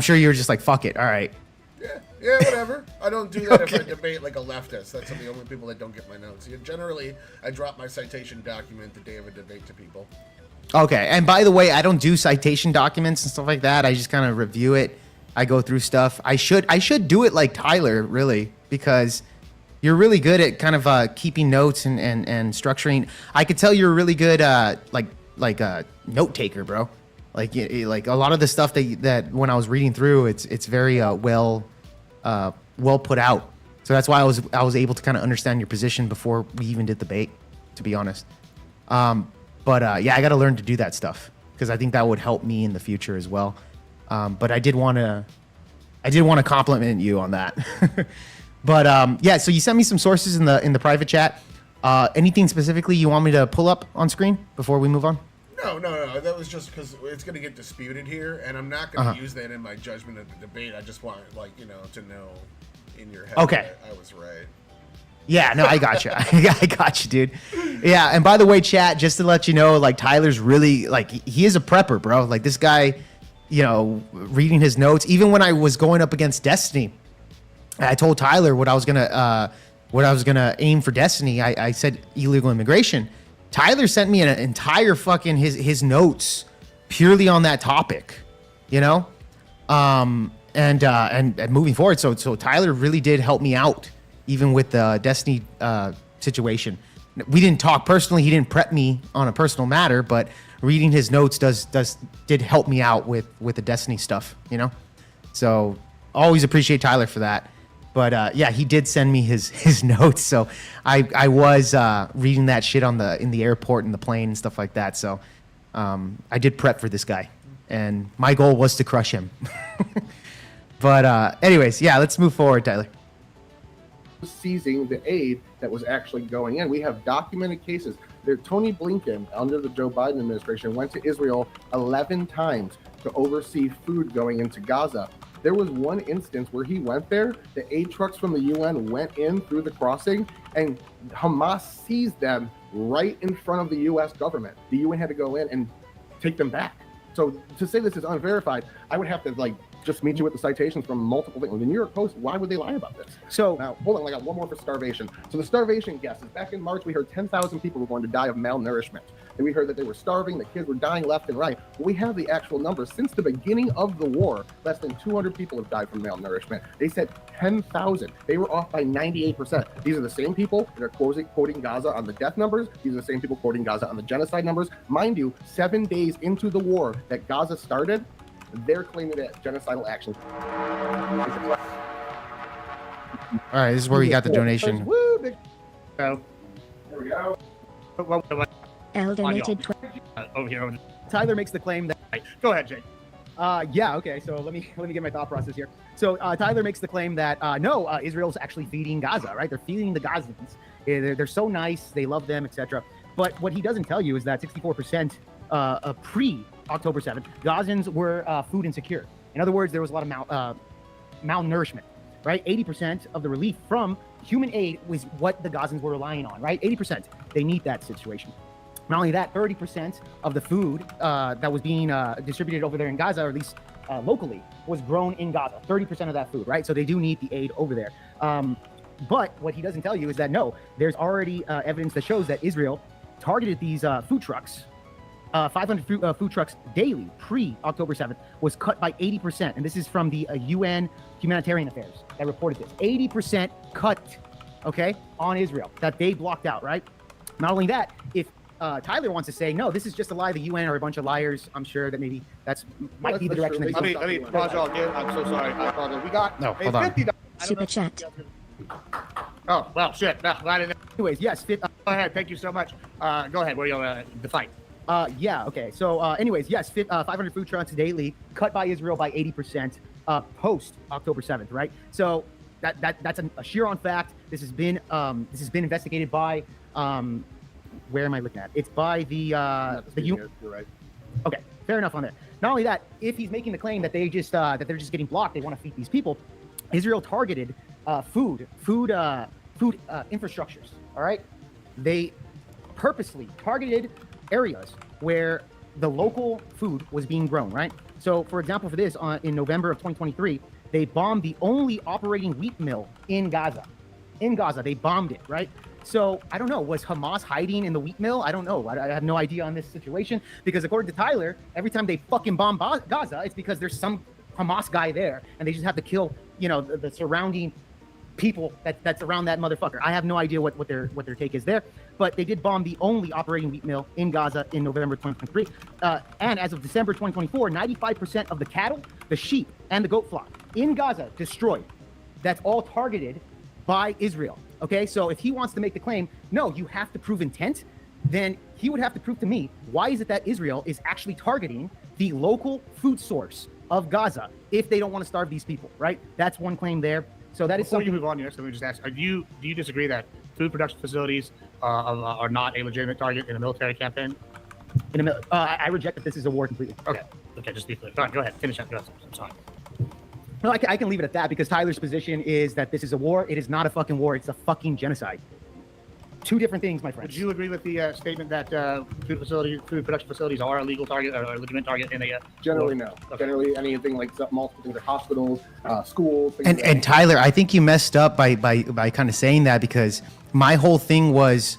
sure you're just fuck it. All right. Yeah. Yeah, whatever. I don't do that if I debate like a leftist. That's the only people that don't get my notes. Generally, I drop my citation document the day of a debate to people. Okay, and by the way, I don't do citation documents and stuff like that. I just kind of review it. I go through stuff. I should do it like Tyler, really, because you're really good at kind of keeping notes and structuring. I could tell you're really good like a note taker, bro. Like a lot of the stuff that when I was reading through, it's very well put out. So that's why I was able to kind of understand your position before we even did the debate, to be honest. But yeah, I got to learn to do that stuff because I think that would help me in the future as well. But I did want to compliment you on that. But yeah, so you sent me some sources in the private chat. Anything specifically you want me to pull up on screen before we move on? No. That was just because it's going to get disputed here, and I'm not going to use that in my judgment of the debate. I just want, to know in your head that I was right. Yeah, no, I got you. I got you, dude. Yeah, and by the way, chat, just to let you know, like Tyler's really he is a prepper, bro. Like this guy, reading his notes. Even when I was going up against Destiny, I told Tyler what I was gonna aim for Destiny. I said illegal immigration. Tyler sent me an entire fucking his notes purely on that topic, and moving forward. So Tyler really did help me out, even with the Destiny situation. We didn't talk personally. He didn't prep me on a personal matter, but reading his notes did help me out with the Destiny stuff, So always appreciate Tyler for that. But yeah, he did send me his notes, so I was reading that shit in the airport and the plane and stuff like that. So I did prep for this guy, and my goal was to crush him. But anyways, yeah, let's move forward, Tyler. Seizing the aid that was actually going in. We have documented cases. Tony Blinken, under the Joe Biden administration, went to Israel 11 times to oversee food going into Gaza. There was one instance where he went there, the aid trucks from the UN went in through the crossing, and Hamas seized them right in front of the U.S. government. The UN had to go in and take them back. So to say this is unverified, I would have to just meet you with the citations from multiple things. The New York Post, why would they lie about this? So now, hold on, I got one more for starvation. So the starvation guesses, back in March, we heard 10,000 people were going to die of malnourishment. And we heard that they were starving, the kids were dying left and right. Well, we have the actual numbers. Since the beginning of the war, less than 200 people have died from malnourishment. They said 10,000. They were off by 98%. These are the same people that are quoting Gaza on the death numbers. These are the same people quoting Gaza on the genocide numbers. Mind you, 7 days into the war that Gaza started, they're claiming that genocidal action. All right, this is where we got the donation. Woo, big. Oh, there we go. L donated Over here. Tyler makes the claim that. Go ahead, Jake. Yeah, okay. So let me get my thought process here. So Tyler makes the claim that no, Israel's actually feeding Gaza, right? They're feeding the Gazans. They're so nice, they love them, etc. But what he doesn't tell you is that 64% pre-October 7th, Gazans were food insecure. In other words, there was a lot of malnourishment, right? 80% of the relief from human aid was what the Gazans were relying on, right? 80%. They need that situation. Not only that, 30% of the food that was being distributed over there in Gaza, or at least locally, was grown in Gaza. 30% of that food, right? So they do need the aid over there. But what he doesn't tell you is that, no, there's already evidence that shows that Israel targeted these food trucks. 500 food trucks daily pre-October 7th was cut by 80%. And this is from the UN Humanitarian Affairs that reported this. 80% cut, okay, on Israel that they blocked out, right? Not only that, if Tyler wants to say, no, this is just a lie, the UN are a bunch of liars, I'm sure that maybe might be the direction that he's I mean, Rajal, again, I'm so sorry. I apologize. We got hold on. $50. Super chat. Oh, well, shit. No, I didn't. Anyways, yes. Go ahead. Thank you so much. Go ahead. What are you the fight? Yeah, okay. So anyways, yes, 500 food trucks daily, cut by Israel by 80% post October 7th, right? So that's a sheer on fact. This has been investigated by where am I looking at? It's by the You're right. Okay, fair enough on that. Not only that, if he's making the claim that they're just getting blocked, they want to feed these people. Israel targeted food infrastructures. All right, they purposely targeted areas where the local food was being grown. Right. So, for example, for this, in November of 2023, They bombed the only operating wheat mill in Gaza. In Gaza, they bombed it, right? So I don't know. Was Hamas hiding in the wheat mill? I don't know. I have no idea on this situation because according to Tyler, every time they fucking bomb Gaza, it's because there's some Hamas guy there, and they just have to kill, the surrounding people that's around that motherfucker. I have no idea what their take is there, but they did bomb the only operating wheat mill in Gaza in November 2023. And as of December 2024, 95% of the cattle, the sheep, and the goat flock in Gaza destroyed. That's all targeted by Israel. Okay, so if he wants to make the claim, no, you have to prove intent, then he would have to prove to me, why is it that Israel is actually targeting the local food source of Gaza if they don't want to starve these people, right? That's one claim there. So that is Before you something. move on here, so let me just ask: do you disagree that food production facilities are not a legitimate target in a military campaign? I reject that this is a war completely. Okay, just be clear. All right, go ahead, finish up. Go ahead. I'm sorry. No, I can leave it at that because Tyler's position is that this is a war. It is not a fucking war. It's a fucking genocide. Two different things, my friend. Would you agree with the statement that food production facilities are a legal target or a legitimate target in a Generally, war? no. Okay. Generally, anything like multiple things like hospitals, schools. Things like And that. Tyler, I think you messed up by kind of saying that because my whole thing was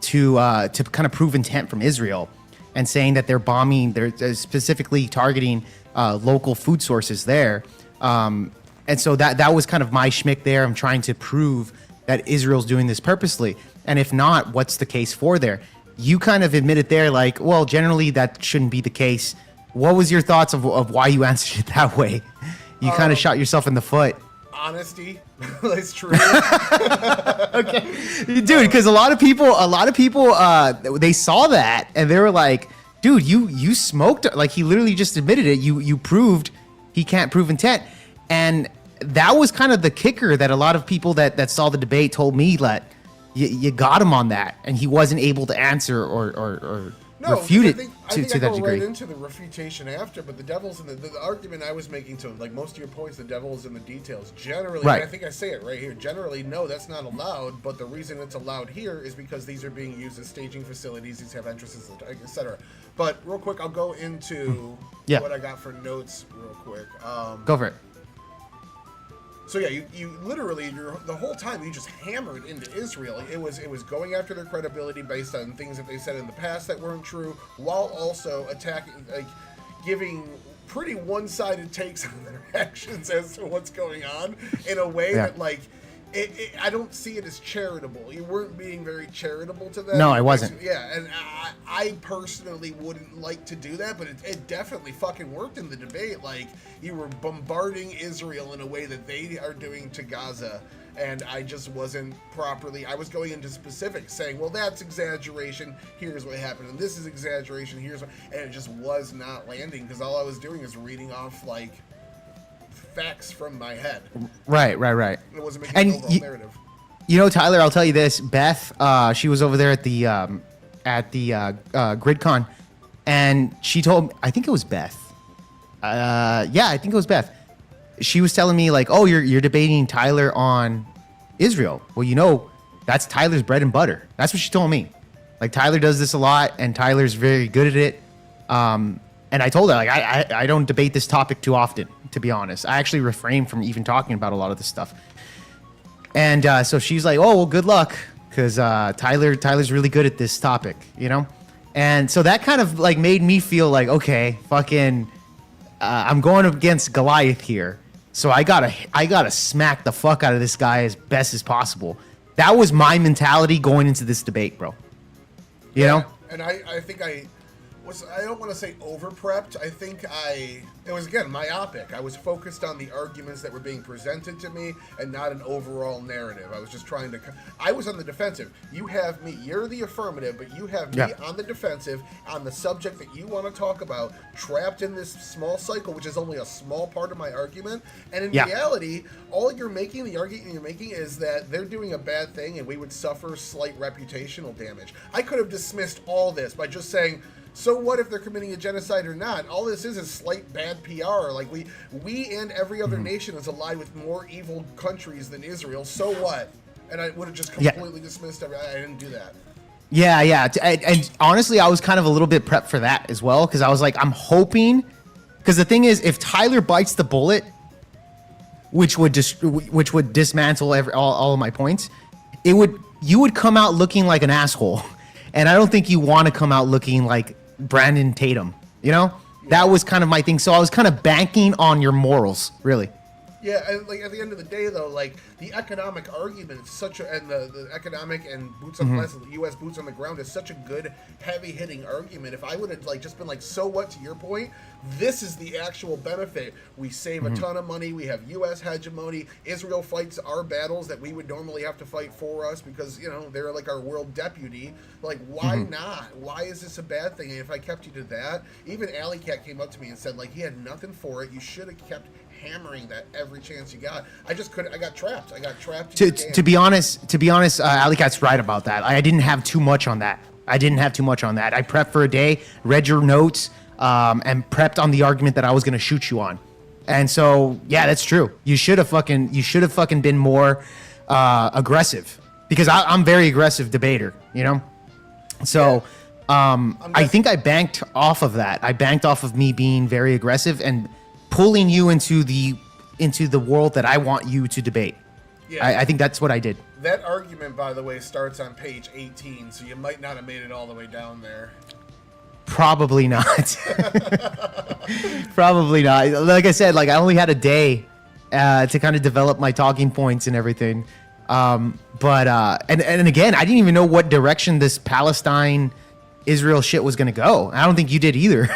to kind of prove intent from Israel and saying that they're bombing, they're specifically targeting local food sources there. And so that was kind of my schmick there. I'm trying to prove that Israel's doing this purposely. And if not, what's the case for there? You kind of admitted there, like, well, generally that shouldn't be the case. What was your thoughts of why you answered it that way? You kind of shot yourself in the foot. Honesty, that's true. Okay, dude, because a lot of people, they saw that and they were like, dude, you smoked. Like he literally just admitted it. You proved he can't prove intent, and that was kind of the kicker that a lot of people that saw the debate told me that you got him on that, and he wasn't able to answer or refute it to that go degree. right into the refutation after, but the devil's in the argument I was making to like most of your points. The devil is in the details. Generally, Right. and I think I say it right here. Generally, no, that's not allowed. But the reason it's allowed here is because these are being used as staging facilities. These have entrances, etc. But real quick, I'll go into what I got for notes real quick. Go for it. So yeah, you literally the whole time you just hammered into Israel. It was going after their credibility based on things that they said in the past that weren't true, while also attacking, like giving pretty one-sided takes on their actions as to what's going on in a way that like I don't see it as charitable. You weren't being very charitable to them. No, I wasn't. Yeah, and I personally wouldn't like to do that, but it definitely fucking worked in the debate. Like, you were bombarding Israel in a way that they are doing to Gaza, and I just wasn't properly... I was going into specifics, saying, well, that's exaggeration, here's what happened, and this is exaggeration, here's what... And it just was not landing, because all I was doing is reading off, like... facts from my head. Right. It wasn't making an overall narrative. You know, Tyler, I'll tell you this. Beth, she was over there at the GridCon, and she told, I think it was Beth. Yeah, I think it was Beth. She was telling me like, oh, you're debating Tyler on Israel. Well, you know, that's Tyler's bread and butter. That's what she told me. Like, Tyler does this a lot, and Tyler's very good at it. And I told her, like, I don't debate this topic too often, to be honest. I actually refrain from even talking about a lot of this stuff. And so she's like, oh, well, good luck, because Tyler's really good at this topic, you know? And so that kind of, like, made me feel like, okay, fucking, I'm going up against Goliath here. So I gotta smack the fuck out of this guy as best as possible. That was my mentality going into this debate, bro. You know? And I think I don't want to say over-prepped. I think it was, again, myopic. I was focused on the arguments that were being presented to me and not an overall narrative. I was just trying to... I was on the defensive. You have me. You're the affirmative, but you have me on the defensive on the subject that you want to talk about, trapped in this small cycle, which is only a small part of my argument. And in reality, all you're making, the argument you're making is that they're doing a bad thing and we would suffer slight reputational damage. I could have dismissed all this by just saying... So what if they're committing a genocide or not? All this is slight bad PR. Like we and every other nation is allied with more evil countries than Israel. So what? And I would have just completely dismissed everything. I didn't do that. Yeah. And honestly, I was kind of a little bit prepped for that as well, because I was like, I'm hoping, because the thing is, if Tyler bites the bullet, which would dismantle all of my points, you would come out looking like an asshole, and I don't think you want to come out looking like Brandon Tatum. You know, that was kind of my thing. So I was kind of banking on your morals, really. Yeah, and like at the end of the day, though, like the economic argument is such a, and the economic and boots on the U.S. boots on the ground is such a good, heavy hitting argument. If I would have like just been like, so what? To your point, this is the actual benefit. We save a ton of money. We have U.S. hegemony. Israel fights our battles that we would normally have to fight for us because they're like our world deputy. Like, why not? Why is this a bad thing? And if I kept you to that, even Alley Cat came up to me and said like he had nothing for it. You should have kept hammering that every chance you got. I just couldn't. I got trapped. To be honest, Alley Cat's right about that. I didn't have too much on that. I prepped for a day, read your notes, and prepped on the argument that I was going to shoot you on. And so, yeah, that's true. You should have fucking been more aggressive because I'm very aggressive debater. So. I think I banked off of that. I banked off of me being very aggressive and pulling you into the world that I want you to debate. Yeah. I think that's what I did. That argument, by the way, starts on page 18, so you might not have made it all the way down there. Probably not. Probably not. Like I said, like I only had a day to kind of develop my talking points and everything. But again, I didn't even know what direction this Palestine-Israel shit was going to go. I don't think you did either.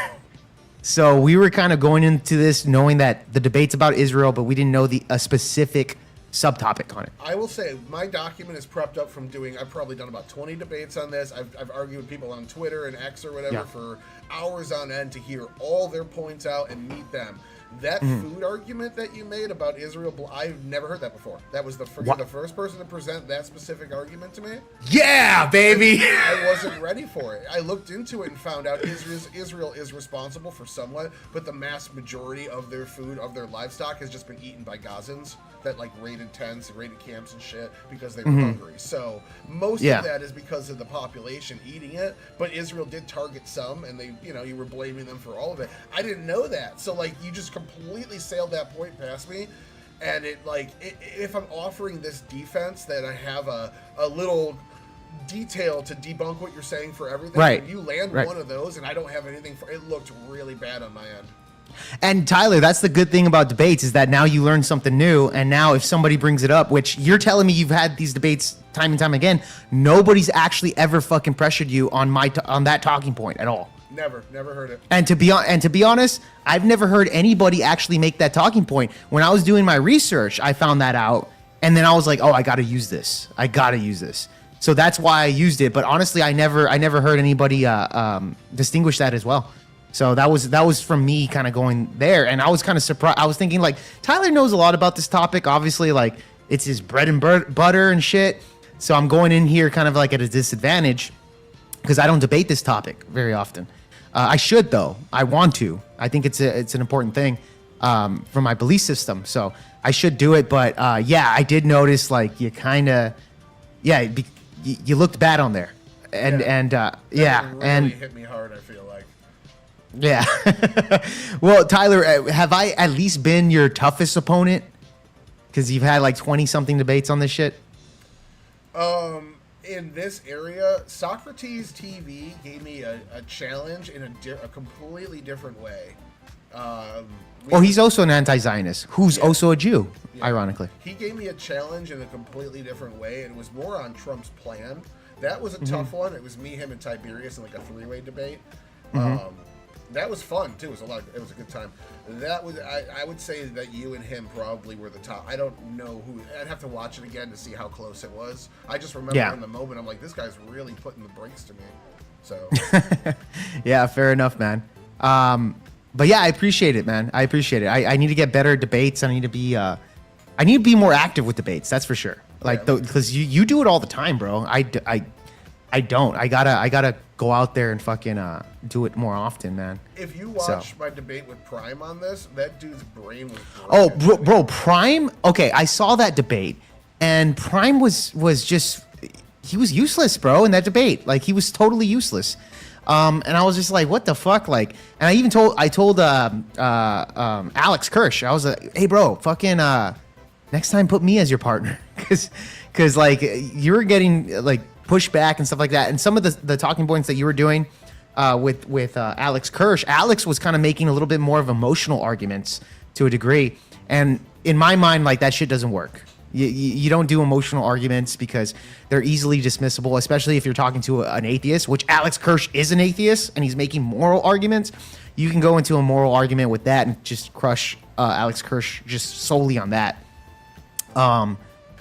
So we were kind of going into this knowing that the debate's about Israel, but we didn't know a specific subtopic on it. I will say my document is prepped up from I've probably done about 20 debates on this. I've argued with people on Twitter and X or whatever for hours on end to hear all their points out and meet them. That food argument that you made about Israel, I've never heard that before. That was the first person to present that specific argument to me. Yeah, baby. I wasn't ready for it. I looked into it and found out Israel is responsible for somewhat, but the mass majority of their food, of their livestock, has just been eaten by Gazans that like raided tents, raided camps and shit because they were hungry. So most of that is because of the population eating it, but Israel did target some, and they, you were blaming them for all of it. I didn't know that. So like you just completely sailed that point past me, and if I'm offering this defense that I have a little detail to debunk what you're saying for everything, when you land one of those and I don't have anything for it, looked really bad on my end. And Tyler, that's the good thing about debates is that now you learn something new, and now if somebody brings it up, which you're telling me you've had these debates time and time again, nobody's actually ever fucking pressured you on that talking point at all. Never heard it. And to be honest, I've never heard anybody actually make that talking point. When I was doing my research, I found that out, and then I was like, oh, I got to use this. So that's why I used it. But honestly, I never heard anybody distinguish that as well. So that was from me kind of going there, and I was kind of surprised. I was thinking like Tyler knows a lot about this topic. Obviously, like it's his bread and butter and shit. So I'm going in here kind of like at a disadvantage because I don't debate this topic very often. I should though. I want to. I think it's an important thing for my belief system. So I should do it. But yeah, I did notice like you kind of you looked bad on there, and really hit me hard. I feel like. Yeah. Well, Tyler, have I at least been your toughest opponent? Because you've had like 20-something debates on this shit. In this area, Socrates TV gave me a challenge in a completely different way. He's also an anti-Zionist, who's also a Jew, ironically. He gave me a challenge in a completely different way, and it was more on Trump's plan. That was a tough one. It was me, him, and Tiberius in like a three-way debate. That was fun too. It was a good time. That was I would say that you and him probably were the top. I don't know who. I'd have to watch it again to see how close it was. I just remember in the moment I'm like, this guy's really putting the brakes to me. So yeah, fair enough, man. But yeah, I appreciate it, man. I appreciate it. I need to get better at debates. I need to be more active with debates. That's for sure. Like because you do it all the time, bro. I don't. I gotta go out there and fucking do it more often, man. If you watch my debate with Prime on this, that dude's brain was broken. Oh, bro, Prime? Okay, I saw that debate, and Prime was just, he was useless, bro, in that debate. Like, he was totally useless. And I was just like, what the fuck? Like, and I told Alex Kirsch, I was like, hey, bro, fucking, next time put me as your partner, because like you're getting like pushback and stuff like that, and some of the talking points that you were doing with Alex Kirsch, Alex was kind of making a little bit more of emotional arguments to a degree, and in my mind, like that shit doesn't work. You don't do emotional arguments because they're easily dismissible, especially if you're talking to an atheist, which Alex Kirsch is an atheist, and he's making moral arguments. You can go into a moral argument with that and just crush Alex Kirsch just solely on that.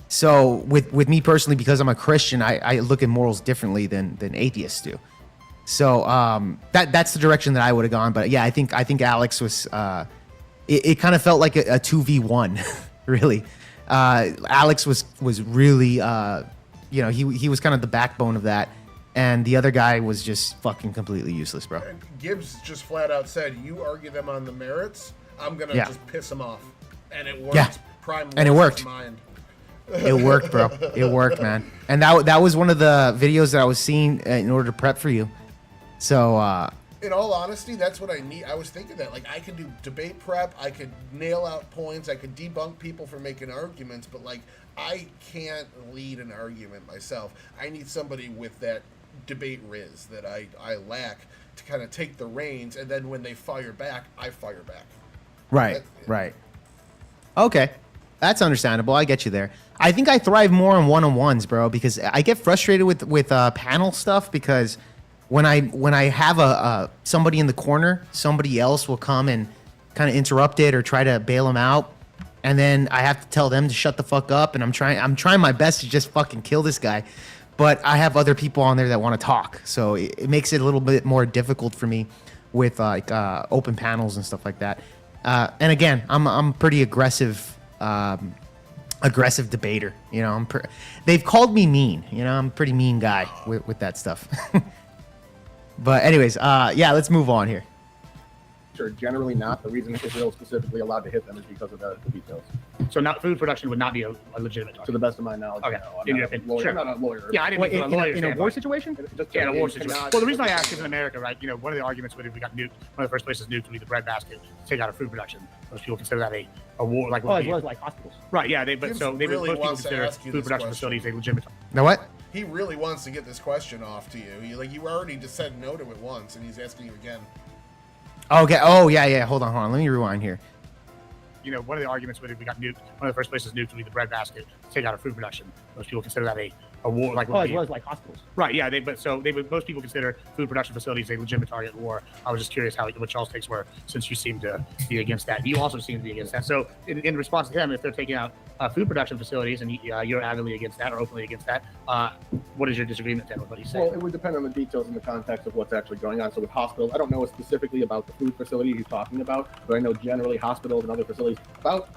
So with me personally, because I'm a Christian, I look at morals differently than atheists do. So that's the direction that I would have gone. But yeah, I think Alex was. It kind of felt like a 2v1, really. Alex was really, he was kind of the backbone of that, and the other guy was just fucking completely useless, bro. And Gibbs just flat out said, "You argue them on the merits, I'm gonna just piss them off," and it worked. Yeah. Prime And it worked. Mind. It worked, bro. It worked, man. And that was one of the videos that I was seeing in order to prep for you. So. In all honesty, that's what I need. I was thinking that, like, I could do debate prep, I could nail out points, I could debunk people for making arguments, but, like, I can't lead an argument myself. I need somebody with that debate riz that I lack to kind of take the reins, and then when they fire back, I fire back. Right, right. Okay, that's understandable. I get you there. I think I thrive more on one-on-ones, bro, because I get frustrated with panel stuff because when I have somebody in the corner, somebody else will come and kind of interrupt it or try to bail them out, and then I have to tell them to shut the fuck up. And I'm trying my best to just fucking kill this guy, but I have other people on there that want to talk, so it makes it a little bit more difficult for me with like open panels and stuff like that. And again, I'm pretty aggressive debater. You know, they've called me mean. You know, I'm a pretty mean guy with that stuff. But anyways, yeah, let's move on here. Sure, generally not. The reason Israel is specifically allowed to hit them is because of the details. So food production would not be a legitimate target. To the best of my knowledge, Okay. no. In I'm your not a opinion. lawyer. Sure. I'm not a lawyer. Yeah, I didn't mean from a lawyer's in a war standpoint. situation? Just Yeah, in a war you situation. cannot- Well, the reason I ask is in America, right? You know, one of the arguments would if we got nuked, one of the first places nuked would be the breadbasket to take out our food production. Most people consider that a war, like Well, as well as like hospitals. right? Yeah, Gibbs most really people wants to consider ask you food this production question. facilities a legitimate. Now what? He really wants to get this question off to you. You already just said no to it once, and he's asking you again. Okay. Oh yeah. Hold on. Let me rewind here. You know, one of the arguments would if we got nuked, one of the first places nuked would be the breadbasket to take out our food production. Most people consider that a war, like Well, as well as like hospitals. right? Yeah, most people consider food production facilities a legitimate target of war. I was just curious what y'all's takes were, since you seem to be against that. You also seem to be against that. So in response to him, if they're taking out food production facilities and you're avidly against that or openly against that, what is your disagreement then with what he's saying? Well, it would depend on the details and the context of what's actually going on. So with hospitals, I don't know specifically about the food facility he's talking about, but I know generally hospitals and other facilities, about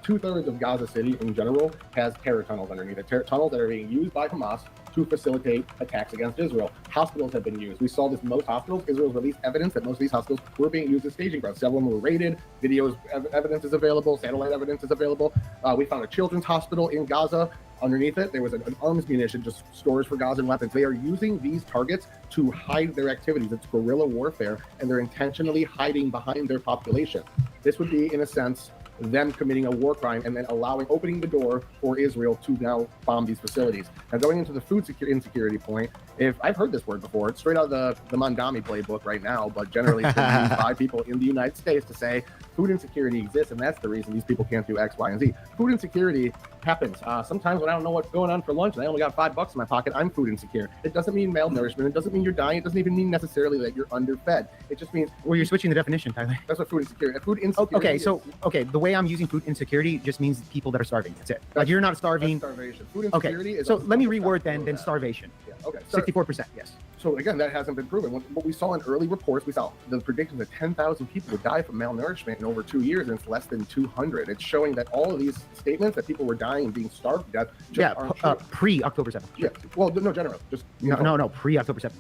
2/3 of Gaza City in general has terror tunnels underneath it. Terror tunnels that are being used by Hamas to facilitate attacks against Israel. Hospitals have been used. We saw this most hospitals. Israel released evidence that most of these hospitals were being used as staging grounds. Several of them were raided. Videos, evidence is available. Satellite evidence is available. We found a children's hospital in Gaza. Underneath it, there was an arms munition, just stores for Gazan weapons. They are using these targets to hide their activities. It's guerrilla warfare, and they're intentionally hiding behind their population. This would be, in a sense, them committing a war crime and then opening the door for Israel to now bomb these facilities. Now, going into the food insecurity point, if I've heard this word before, it's straight out of the Mandami playbook right now, but generally it's been used by people in the United States to say food insecurity exists, and that's the reason these people can't do X, Y, and Z. Food insecurity happens. Sometimes when I don't know what's going on for lunch and I only got $5 in my pocket, I'm food insecure. It doesn't mean malnourishment. It doesn't mean you're dying. It doesn't even mean necessarily that you're underfed. It just means Well, you're switching the definition, Tyler. that's what food insecurity. Food insecurity. Okay, the way I'm using food insecurity just means people that are starving. That's it. Like you're not starving. That's starvation. Food Okay, insecurity is so a- let me reword then starvation. Yeah, okay. 64%, yes. So again, that hasn't been proven. What we saw in early reports, we saw the prediction that 10,000 people would die from malnourishment in over 2 years, and it's less than 200. It's showing that all of these statements that people were dying and being starved to death just aren't true. Pre-October 7th. Yeah. Well, no, general. Just No, pre-October 7th.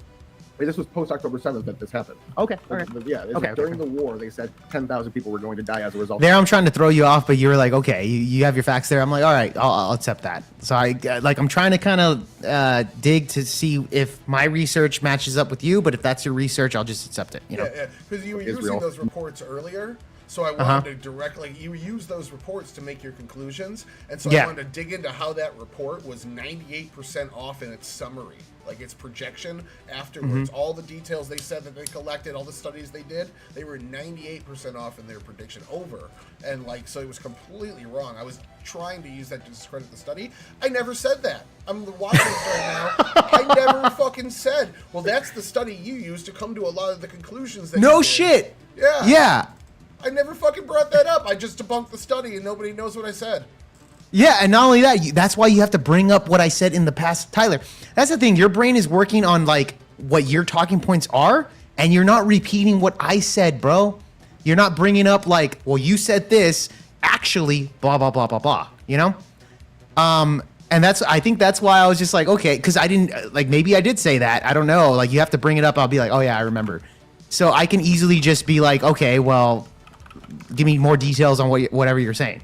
This was post October 7th that this happened. Okay, all right. Yeah. Okay, During the war, they said 10,000 people were going to die as a result. There, I'm trying to throw you off, but you were like, okay, you have your facts there. I'm like, all right, I'll accept that. So I'm trying to kind of dig to see if my research matches up with you, but if that's your research, I'll just accept it. You know? Yeah, because you were using Israel. those reports earlier So I wanted to directly, you use those reports to make your conclusions. And so I wanted to dig into how that report was 98% off in its summary, like its projection afterwards. All the details they said that they collected, all the studies they did, they were 98% off in their prediction over. And like, so it was completely wrong. I was trying to use that to discredit the study. I never said that. I'm watching this right now. I never fucking said, well, that's the study you used to come to a lot of the conclusions that No shit. Yeah. Yeah. I never fucking brought that up. I just debunked the study and nobody knows what I said. Yeah, and not only that, that's why you have to bring up what I said in the past. Tyler, that's the thing. Your brain is working on like what your talking points are, and you're not repeating what I said, bro. You're not bringing up like, well, you said this, actually, blah, blah, blah, blah, blah, you know? And I think that's why I was just like, okay, because I didn't, like, maybe I did say that. I don't know. Like, you have to bring it up. I'll be like, oh, yeah, I remember. So I can easily just be like, okay, well, give me more details on whatever you're saying.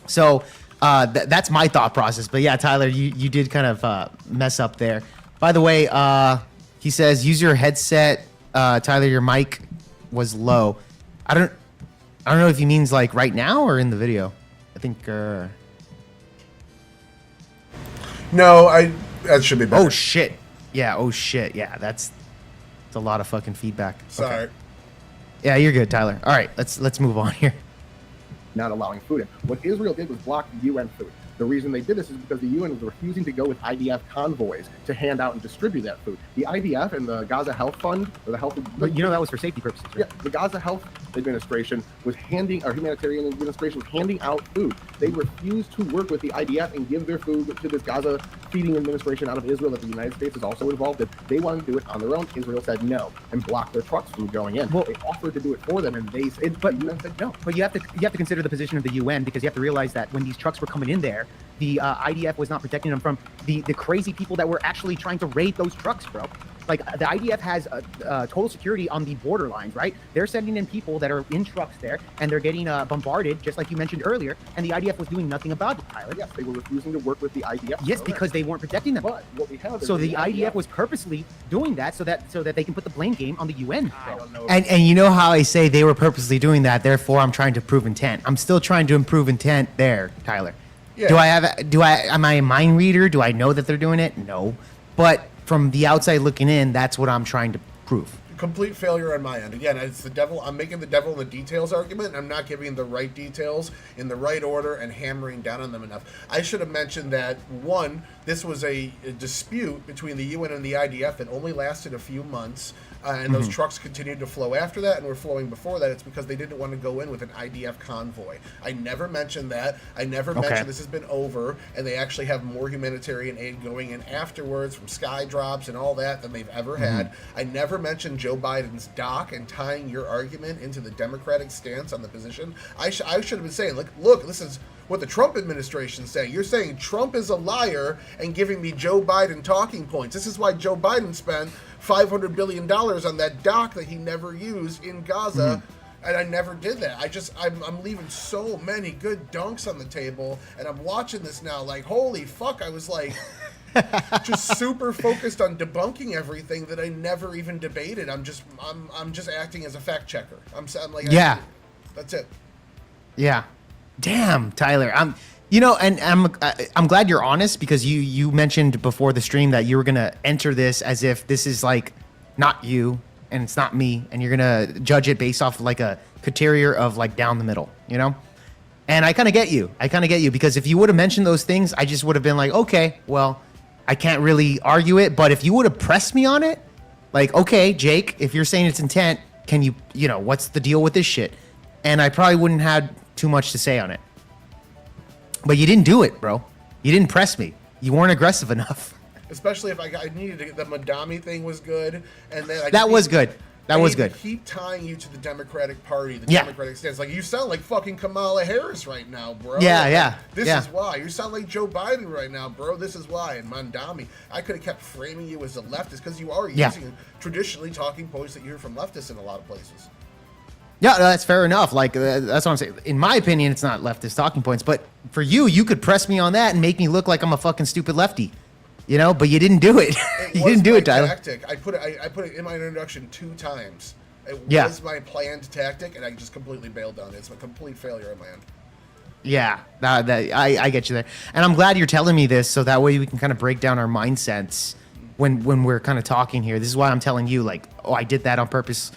So that's my thought process. But yeah, Tyler, you did kind of mess up there. By the way, he says use your headset. Tyler, your mic was low. I don't know if he means like right now or in the video. I think. No, that should be better. Oh shit! Yeah. Oh shit! Yeah. That's a lot of fucking feedback. Sorry. Okay. Yeah, you're good, Tyler. All right, let's move on here. Not allowing food in. What Israel did was block the UN food. The reason they did this is because the UN was refusing to go with IDF convoys to hand out and distribute that food. The IDF and the Gaza Health Fund, or the Health... But you know that was for safety purposes, right? Yeah, the Gaza Health Administration was humanitarian administration handing out food. They refused to work with the IDF and give their food to this Gaza feeding administration out of Israel that the United States is also involved in. They wanted to do it on their own. Israel said no and blocked their trucks from going in. Well, they offered to do it for them, and the UN said no. But you have to consider the position of the UN, because you have to realize that when these trucks were coming in there, the IDF was not protecting them from the crazy people that were actually trying to raid those trucks, bro. Like, the IDF has total security on the borderlines, right? They're sending in people that are in trucks there, and they're getting bombarded, just like you mentioned earlier, and the IDF was doing nothing about it, Tyler. Yes, they were refusing to work with the IDF. Yes, because they weren't protecting them. But what we have so the IDF was purposely doing that so that they can put the blame game on the UN. I don't know. And you know how I say they were purposely doing that, therefore I'm trying to prove intent. I'm still trying to improve intent there, Tyler. Yeah. Am I a mind reader? Do I know that they're doing it? No. But from the outside looking in, that's what I'm trying to prove. Complete failure on my end. Again, it's the devil. I'm making the devil in the details argument. I'm not giving the right details in the right order and hammering down on them enough. I should have mentioned that, one, this was a dispute between the UN and the IDF that only lasted a few months. And those trucks continued to flow after that and were flowing before that. It's because they didn't want to go in with an IDF convoy. I never mentioned that. I never mentioned this has been over, and they actually have more humanitarian aid going in afterwards from sky drops and all that than they've ever had. I never mentioned Joe Biden's doc and tying your argument into the Democratic stance on the position. I should have been saying, look, this is what the Trump administration is saying. You're saying Trump is a liar and giving me Joe Biden talking points. This is why Joe Biden spent $500 billion on that dock that he never used in Gaza, and I never did that. I'm leaving so many good dunks on the table, and I'm watching this now like, holy fuck, I was like just super focused on debunking everything that I never even debated. I'm just acting as a fact checker. I'm like, yeah, that's it. Yeah. Damn, Tyler. I'm glad you're honest, because you mentioned before the stream that you were gonna enter this as if this is like not you and it's not me, and you're gonna judge it based off like a criteria of like down the middle, you know? And I kind of get you. Because if you would have mentioned those things, I just would have been like, okay, well, I can't really argue it. But if you would have pressed me on it, like, okay, Jake, if you're saying it's intent, can you what's the deal with this shit? And I probably wouldn't have too much to say on it. But you didn't do it, bro. You didn't press me. You weren't aggressive enough. Especially if I needed to, the Madami thing was good, and then that was good. That was good. Keep tying you to the Democratic Party, the Democratic stance. Like, you sound like fucking Kamala Harris right now, bro. Yeah. This is why. You sound like Joe Biden right now, bro. This is why. And Mandami, I could have kept framing you as a leftist, because you are using traditionally talking points that you hear from leftists in a lot of places. Yeah, that's fair enough. Like, that's what I'm saying. In my opinion, it's not leftist talking points. But for you could press me on that and make me look like I'm a fucking stupid lefty. But you didn't do it. You didn't do it, Tyler. Tactic. I put it in my introduction 2 times. It Yeah. was my planned tactic, and I just completely bailed on it. It's a complete failure on my end. Yeah, I get you there, and I'm glad you're telling me this, so that way we can kind of break down our mindsets when we're kind of talking here. This is why I'm telling you, like, oh, I did that on purpose,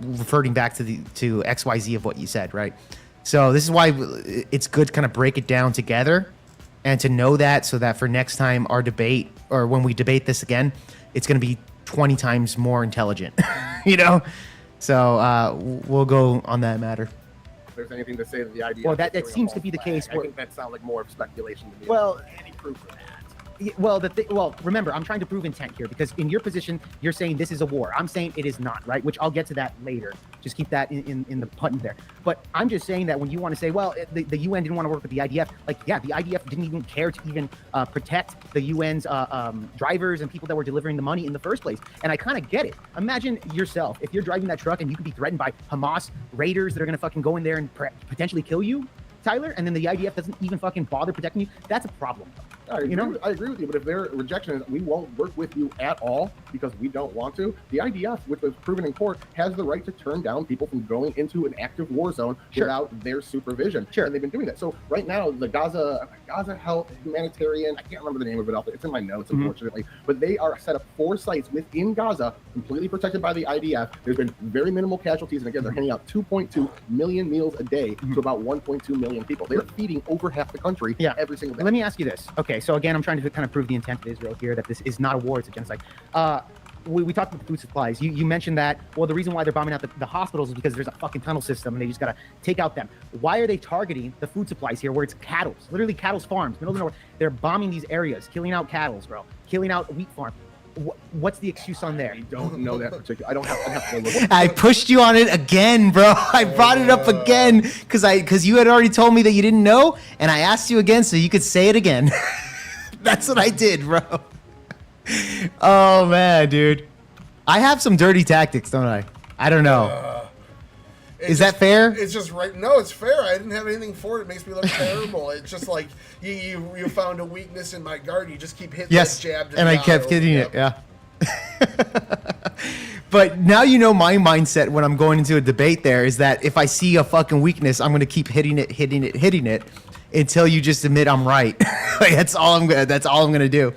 referring back to XYZ of what you said, right? So this is why it's good to kind of break it down together, and to know that, so that for next time our debate, or when we debate this again, it's going to be 20 times more intelligent, you know. So we'll go on that matter. If there's anything to say that the idea. Well, that seems to be the case. I think that sounds like more of speculation to me. Well, any proof of that? Well, remember, I'm trying to prove intent here, because in your position, you're saying this is a war. I'm saying it is not, right? Which I'll get to that later. Just keep that in the button there. But I'm just saying that when you want to say, well, the UN didn't want to work with the IDF, like, yeah, the IDF didn't even care to even protect the UN's drivers and people that were delivering the money in the first place. And I kind of get it. Imagine yourself, if you're driving that truck and you could be threatened by Hamas raiders that are going to fucking go in there and potentially kill you, Tyler, and then the IDF doesn't even fucking bother protecting you. That's a problem. I agree with you, but if their rejection is we won't work with you at all because we don't want to, the IDF, which was proven in court, has the right to turn down people from going into an active war zone without their supervision. And they've been doing that. So right now, the Gaza Health Humanitarian, I can't remember the name of it, it's in my notes, unfortunately, but they are set up 4 sites within Gaza, completely protected by the IDF. There's been very minimal casualties, and again, they're handing out 2.2 million meals a day to about 1.2 million people. They're feeding over half the country every single day. Let me ask you this. Okay, so again, I'm trying to kind of prove the intent of Israel here, that this is not a war, it's a genocide. We talked about food supplies. You mentioned that, well, the reason why they're bombing out the hospitals is because there's a fucking tunnel system and they just got to take out them. Why are they targeting the food supplies here where it's cattle, literally cattle's farms, middle of nowhere? They're bombing these areas, killing out cattle, bro, killing out wheat farm. What's the excuse on there? I don't know that particular. I have to look. I pushed you on it again, bro. I brought it up again because you had already told me that you didn't know, and I asked you again so you could say it again. That's what I did, bro. Oh man, dude. I have some dirty tactics, don't I? I don't know. Is that fair? It's just right. No, it's fair. I didn't have anything for it. It makes me look terrible. It's just like you found a weakness in my guard. You just keep hitting that jab. And I kept hitting it. Yeah. But now you know my mindset when I'm going into a debate. There is that if I see a fucking weakness, I'm gonna keep hitting it until you just admit I'm right. Like, that's all I'm gonna do.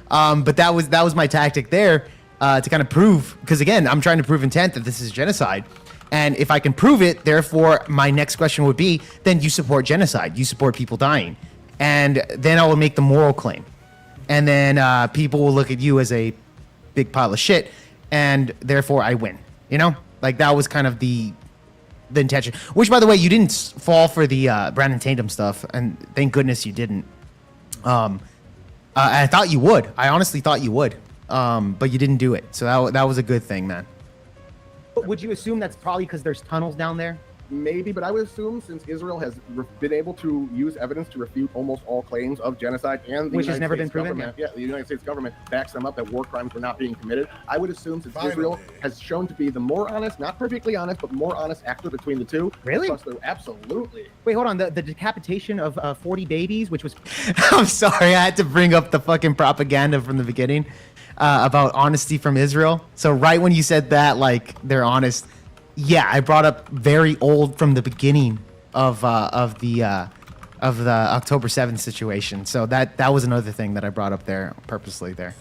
But that was my tactic there to kind of prove, because again, I'm trying to prove intent that this is genocide. And if I can prove it, therefore, my next question would be, then you support genocide. You support people dying. And then I will make the moral claim. And then people will look at you as a big pile of shit. And therefore, I win. You know? Like, that was kind of the intention. Which, by the way, you didn't fall for the Brandon Tatum stuff. And thank goodness you didn't. I thought you would. I honestly thought you would. But you didn't do it. So that was a good thing, man. Would you assume that's probably because there's tunnels down there? Maybe, but I would assume since Israel has been able to use evidence to refute almost all claims of genocide, and the Which has United never States been proven, government, the United States government backs them up that war crimes were not being committed. I would assume since Israel has shown to be the more honest, not perfectly honest, but more honest actor between the two. Really? Absolutely. Wait, hold on. The decapitation of 40 babies, which was... I'm sorry, I had to bring up the fucking propaganda from the beginning about honesty from Israel. So right when you said that, like, they're honest, yeah, I brought up very old from the beginning of the October 7th situation. So that was another thing that I brought up there purposely there.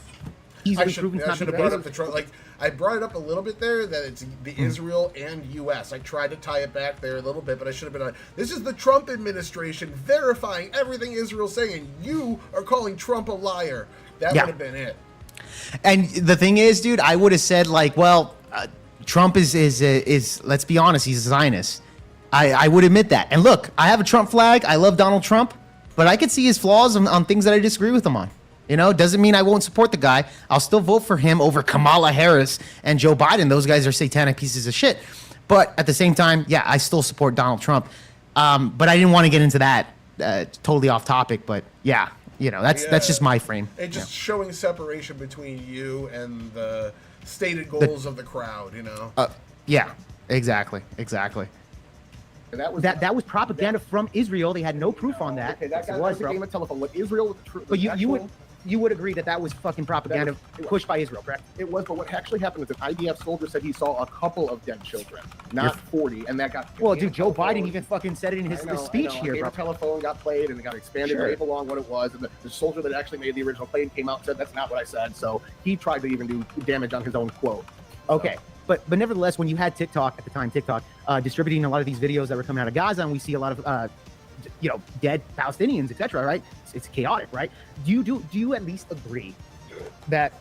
I should have brought up the Trump. Like, I brought it up a little bit there that it's the Israel and U.S. I tried to tie it back there a little bit, but I should have been on. This is the Trump administration verifying everything Israel's saying, and you are calling Trump a liar. That would have been it. And the thing is, dude, I would have said, like, well, Trump is let's be honest, he's a Zionist. I would admit that. And look, I have a Trump flag. I love Donald Trump, but I could see his flaws on things that I disagree with him on. You know, doesn't mean I won't support the guy. I'll still vote for him over Kamala Harris and Joe Biden. Those guys are satanic pieces of shit. But at the same time, yeah, I still support Donald Trump. But I didn't want to get into that. Totally off topic, but yeah, you know, that's just my frame. It's just showing separation between you and the stated goals of the crowd, you know? Yeah, exactly. That was propaganda from Israel. They had no proof on that. Okay, that was a game of telephone. What Israel, but you would. you would agree that that was fucking propaganda pushed by Israel, correct? It was, but what actually happened was an IDF soldier said he saw a couple of dead children, not 40, and that got. Well, dude, Joe Biden even fucking said it in his speech here, bro. The telephone got played, and it got expanded right along what it was, and the soldier that actually made the original claim came out and said that's not what I said. So he tried to even do damage on his own quote. Okay. But nevertheless, when you had TikTok at the time, distributing a lot of these videos that were coming out of Gaza, and we see a lot of dead Palestinians, etc. Right? It's chaotic, right? Do you at least agree that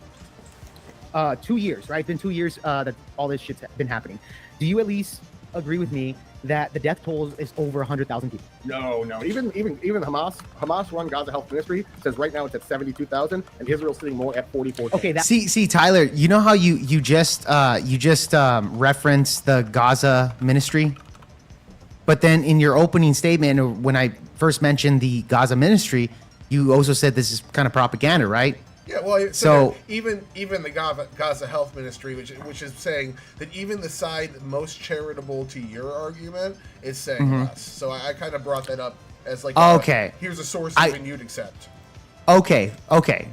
2 years, right? Been 2 years that all this shit's been happening. Do you at least agree with me that the death toll is over 100,000 people? No. Even Hamas run Gaza Health Ministry says right now it's at 72,000, and Israel's sitting more at 44,000. Okay. See, Tyler, you know how you just referenced the Gaza Ministry, but then in your opening statement, or when I first mentioned the Gaza Ministry, you also said this is kind of propaganda, right? Yeah, well, so even the Gaza Health Ministry, which is saying that even the side most charitable to your argument is saying less. So I kind of brought that up as like, here's a source even you'd accept. Okay,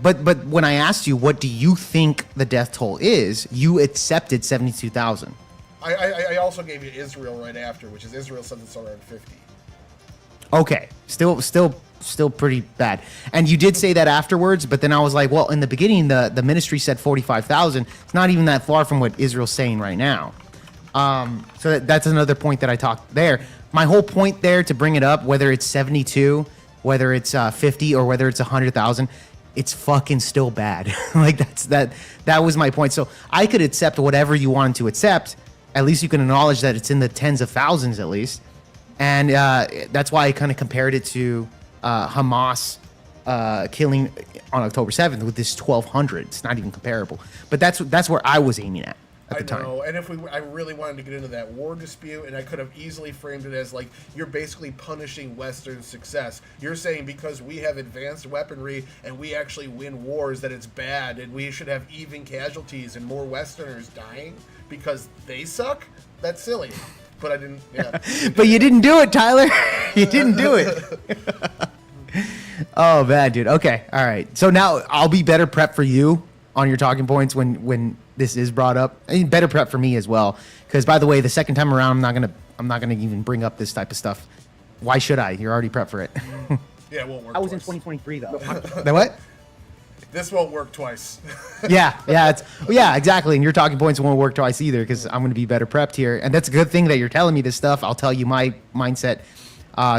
but when I asked you what do you think the death toll is, you accepted 72,000. I also gave you Israel right after, which is Israel says it's around 50. Okay, still pretty bad. And you did say that afterwards, but then I was like, well, in the beginning, the ministry said 45,000. It's not even that far from what Israel's saying right now. So that's another point that I talked there. My whole point there to bring it up, whether it's 72, whether it's 50, or whether it's 100,000, it's fucking still bad. Like that was my point. So I could accept whatever you wanted to accept. At least you can acknowledge that it's in the tens of thousands at least. And that's why I kind of compared it to Hamas killing on October 7th with this 1,200. It's not even comparable. But that's where I was aiming at the time. I know, and if I really wanted to get into that war dispute, and I could have easily framed it as like, you're basically punishing Western success. You're saying because we have advanced weaponry and we actually win wars that it's bad, and we should have even casualties and more Westerners dying because they suck? That's silly. But I didn't, yeah. But you didn't do it, Tyler. You didn't do it. Oh, bad, dude. Okay, all right. So now I'll be better prepped for you on your talking points when this is brought up. And better prep for me as well. Because, by the way, the second time around, I'm not gonna even bring up this type of stuff. Why should I? You're already prepped for it. Yeah, it won't work. I was in 2023 though. The what? This won't work twice. yeah, exactly. And your talking points won't work twice either because I'm going to be better prepped here. And that's a good thing that you're telling me this stuff. I'll tell you my mindset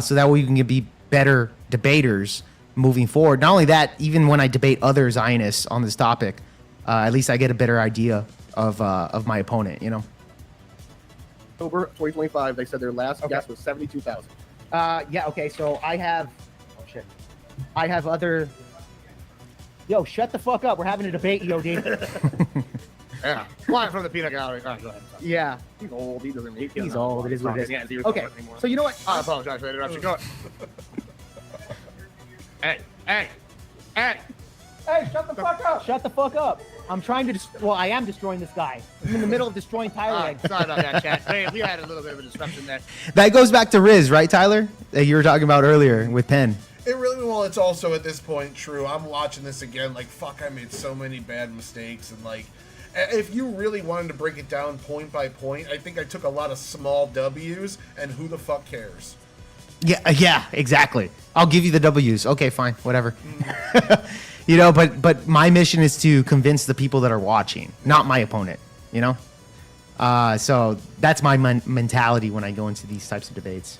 so that way you can be better debaters moving forward. Not only that, even when I debate other Zionists on this topic, at least I get a better idea of my opponent, you know? October 2025, they said their last guess was 72,000. Yeah, okay, so I have other... Yo, shut the fuck up. We're having a debate, EOD. Yeah. Flying from the peanut gallery. All right, go ahead. Yeah. He's old. He doesn't need He's old. It is what it is. Yeah, okay. So you know what? I apologize for the interruption. Go ahead. Hey, shut the fuck up. Shut the fuck up. I'm trying to I am destroying this guy. I'm in the middle of destroying Tyler. Sorry about that, chat. Hey, we had a little bit of a disruption there. That goes back to Riz, right, Tyler? That you were talking about earlier with Penn. It's also at this point true. I'm watching this again, like, fuck, I made so many bad mistakes, and like, if you really wanted to break it down point by point, I think I took a lot of small W's, and who the fuck cares? Yeah, exactly. I'll give you the W's. Okay, fine, whatever. You know, but my mission is to convince the people that are watching, not my opponent, you know? So that's my mentality when I go into these types of debates.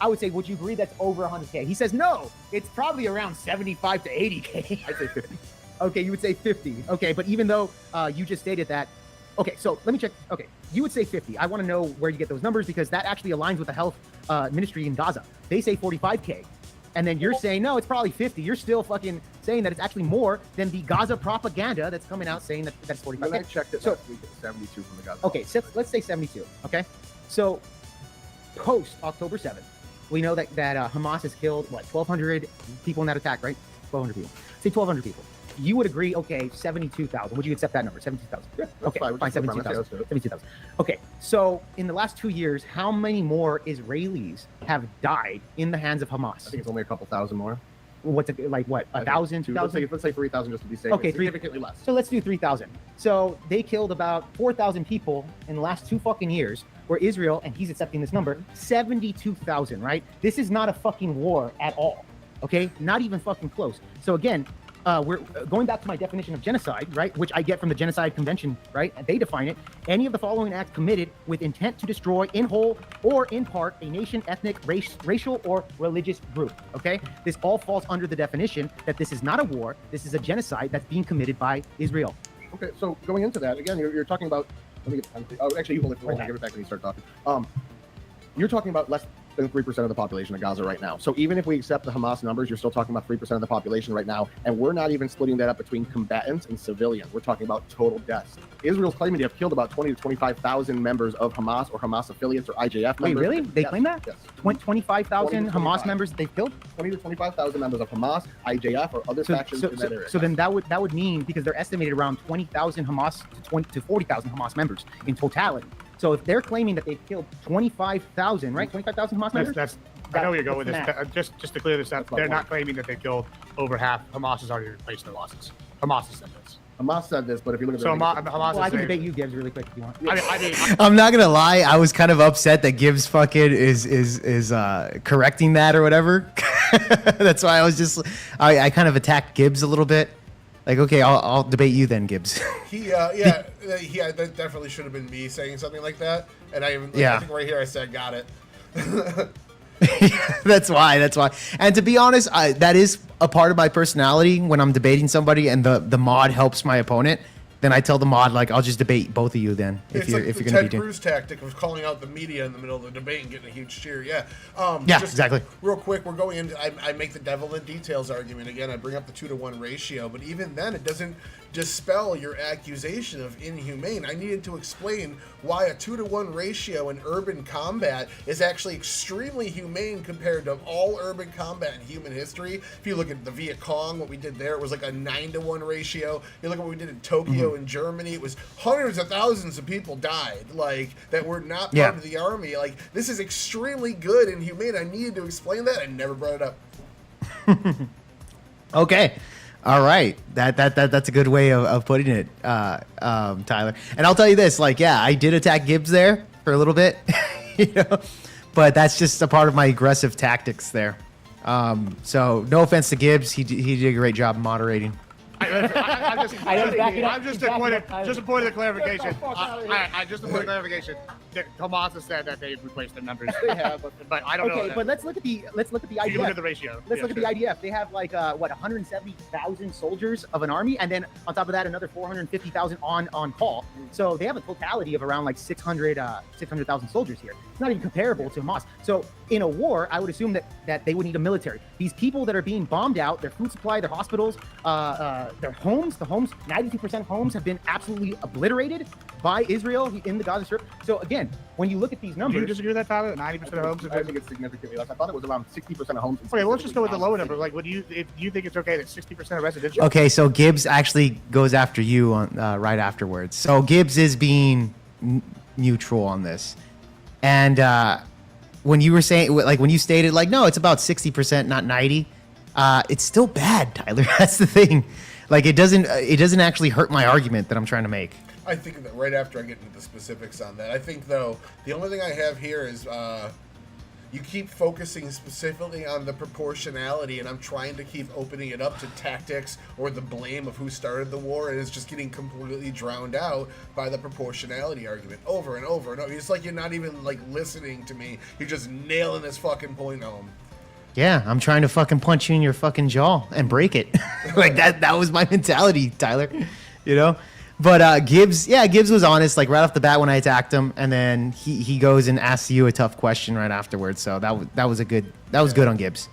I would say, would you agree that's over 100K? He says, no, it's probably around 75 to 80K. I'd say 50. Okay, you would say 50. Okay, but even though you just stated that, okay, so let me check. Okay, you would say 50. I want to know where you get those numbers because that actually aligns with the health ministry in Gaza. They say 45K. And then you're saying, no, it's probably 50. You're still fucking saying that it's actually more than the Gaza propaganda that's coming out saying that that's 45K. When I checked it last week, it was 72 from the Gaza. Okay, so let's say 72, okay? So post October 7th, we know that Hamas has killed, 1,200 people in that attack, right? 1,200 people. Say 1,200 people. You would agree, okay, 72,000. Would you accept that number, 72,000? Yeah, okay, fine 72,000. 72,000. Okay, so in the last 2 years, how many more Israelis have died in the hands of Hamas? I think it's only a couple thousand more. what's it like? What, 1,000, 2,000? Let's say 3,000 just to be safe. Okay, significantly less. So let's do 3,000. So they killed about 4,000 people in the last 2 fucking years. Where Israel, and he's accepting this number, 72,000. Right? This is not a fucking war at all. Okay, not even fucking close. So again, we're going back to my definition of genocide, right? Which I get from the Genocide Convention, right? And they define it: any of the following acts committed with intent to destroy, in whole or in part, a nation, ethnic, racial, or religious group. Okay, this all falls under the definition that this is not a war. This is a genocide that's being committed by Israel. Okay, so going into that again, you're talking about. Let me get the time. Oh, actually, you hold it for a while. Give it back when you start talking. You're talking about less than 3% of the population of Gaza right now. So even if we accept the Hamas numbers, you're still talking about 3% of the population right now, and we're not even splitting that up between combatants and civilians. We're talking about total deaths. Israel's claiming to have killed about 20 to 25,000 members of Hamas or Hamas affiliates or IJF members. Wait, really? They claim that? Yes. 25,000 Hamas members that they've killed? 20 to 25,000 members of Hamas, IJF, or other factions in that area. So then that would mean, because they're estimated around 20,000 Hamas to 40,000 Hamas members in totality. So if they're claiming that they've killed 25,000, right? 25,000 Hamas members? I know where you're going with this. Math. Just to clear this up, they're not claiming that they killed over half. Hamas has already replaced their losses. Hamas has said this. Hamas said this, but if you look at So Hamas Well, I is can saying, debate you, Gibbs, really quick if you want. I mean, I'm not gonna lie, I was kind of upset that Gibbs fucking is correcting that or whatever. That's why I was just I kind of attacked Gibbs a little bit. Like, okay, I'll debate you then, Gibbs. That definitely should have been me saying something like that. And I think right here I said, got it. That's why. And to be honest, that is a part of my personality. When I'm debating somebody and the mod helps my opponent, then I tell the mod, like, I'll just debate both of you then. If you're going to be Ted Cruz tactic of calling out the media in the middle of the debate and getting a huge cheer. Yeah. Exactly. Real quick, we're going into, I make the devil in details argument again. I bring up the 2-to-1 ratio, but even then it doesn't dispel your accusation of inhumane. I needed to explain why a 2-to-1 ratio in urban combat is actually extremely humane compared to all urban combat in human history. If you look at the Viet Cong, what we did there, it was like a 9-to-1 ratio. You look at what we did in Tokyo in Germany, it was hundreds of thousands of people died, like, that were not part of the army. Like, this is extremely good and humane. I needed to explain that. I never brought it up. Okay. All right. That's a good way of putting it, Tyler. And I'll tell you this, like, yeah, I did attack Gibbs there for a little bit, but that's just a part of my aggressive tactics there. So no offense to Gibbs. He did a great job moderating. Just a point of clarification. Just a point of clarification. Hamas has said that they've replaced their numbers. They have, but I don't know. Okay, but let's look at the IDF. You look at the ratio. Let's look at the IDF. They have like 170,000 soldiers of an army, and then on top of that, another 450,000 on call. So they have a totality of around like 600,000 soldiers here. It's not even comparable to Hamas. So in a war, I would assume that they would need a military. These people that are being bombed out, their food supply, their hospitals, their homes, 92% of homes have been absolutely obliterated by Israel in the Gaza Strip. So again, when you look at these numbers, do you disagree with that, Tyler? 90% of homes. I think it's significantly less. I thought it was around 60% of homes. Okay, well, let's just go with the lower number. Like, do you think it's okay that 60% of residential? Okay, so Gibbs actually goes after you on right afterwards. So Gibbs is being neutral on this, and when you were saying, like, when you stated, like, no, it's about 60%, not 90. It's still bad, Tyler. That's the thing. Like, it doesn't actually hurt my argument that I'm trying to make. I think that right after I get into the specifics on that, I think, though, the only thing I have here is you keep focusing specifically on the proportionality, and I'm trying to keep opening it up to tactics or the blame of who started the war, and it's just getting completely drowned out by the proportionality argument over and over and over. It's like you're not even, like, listening to me. You're just nailing this fucking point home. Yeah, I'm trying to fucking punch you in your fucking jaw and break it. Like, that was my mentality, Tyler. You know? But Gibbs was honest, like, right off the bat when I attacked him, and then he goes and asks you a tough question right afterwards. So that was good on Gibbs.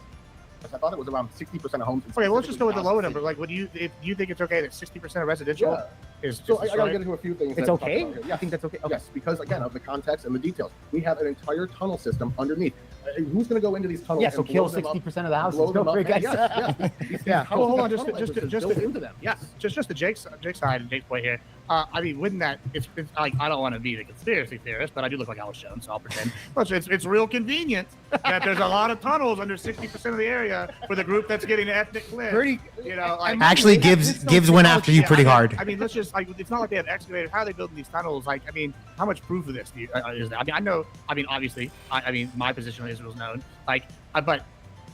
I thought it was around 60% of homes. Okay, well, let's just go with the lower number. Like, do you think it's okay that 60% of residential is? So I gotta get into a few things. It's okay. Yeah, I think that's okay. Yes, because again of the context and the details, we have an entire tunnel system underneath. Who's going to go into these tunnels? Yeah, so kill 60% of the houses. Go for it, guys. Yes. Yeah. Well, hold on, just into them. Yes. just the Jake's side and Jake's point here. I mean, wouldn't that? It's like I don't want to be the conspiracy theorist, but I do look like I was shown, so I'll pretend. Well, it's real convenient that there's a lot of tunnels under 60% of the area for the group that's getting ethnic cleansed. You know, like Actually, Gibbs went after you pretty hard. I mean, let's just like it's not like they have excavators. How are they building these tunnels? Like, I mean, how much proof of this is there? I mean, I know. I mean, obviously, I mean, my position on Israel's known. Like, but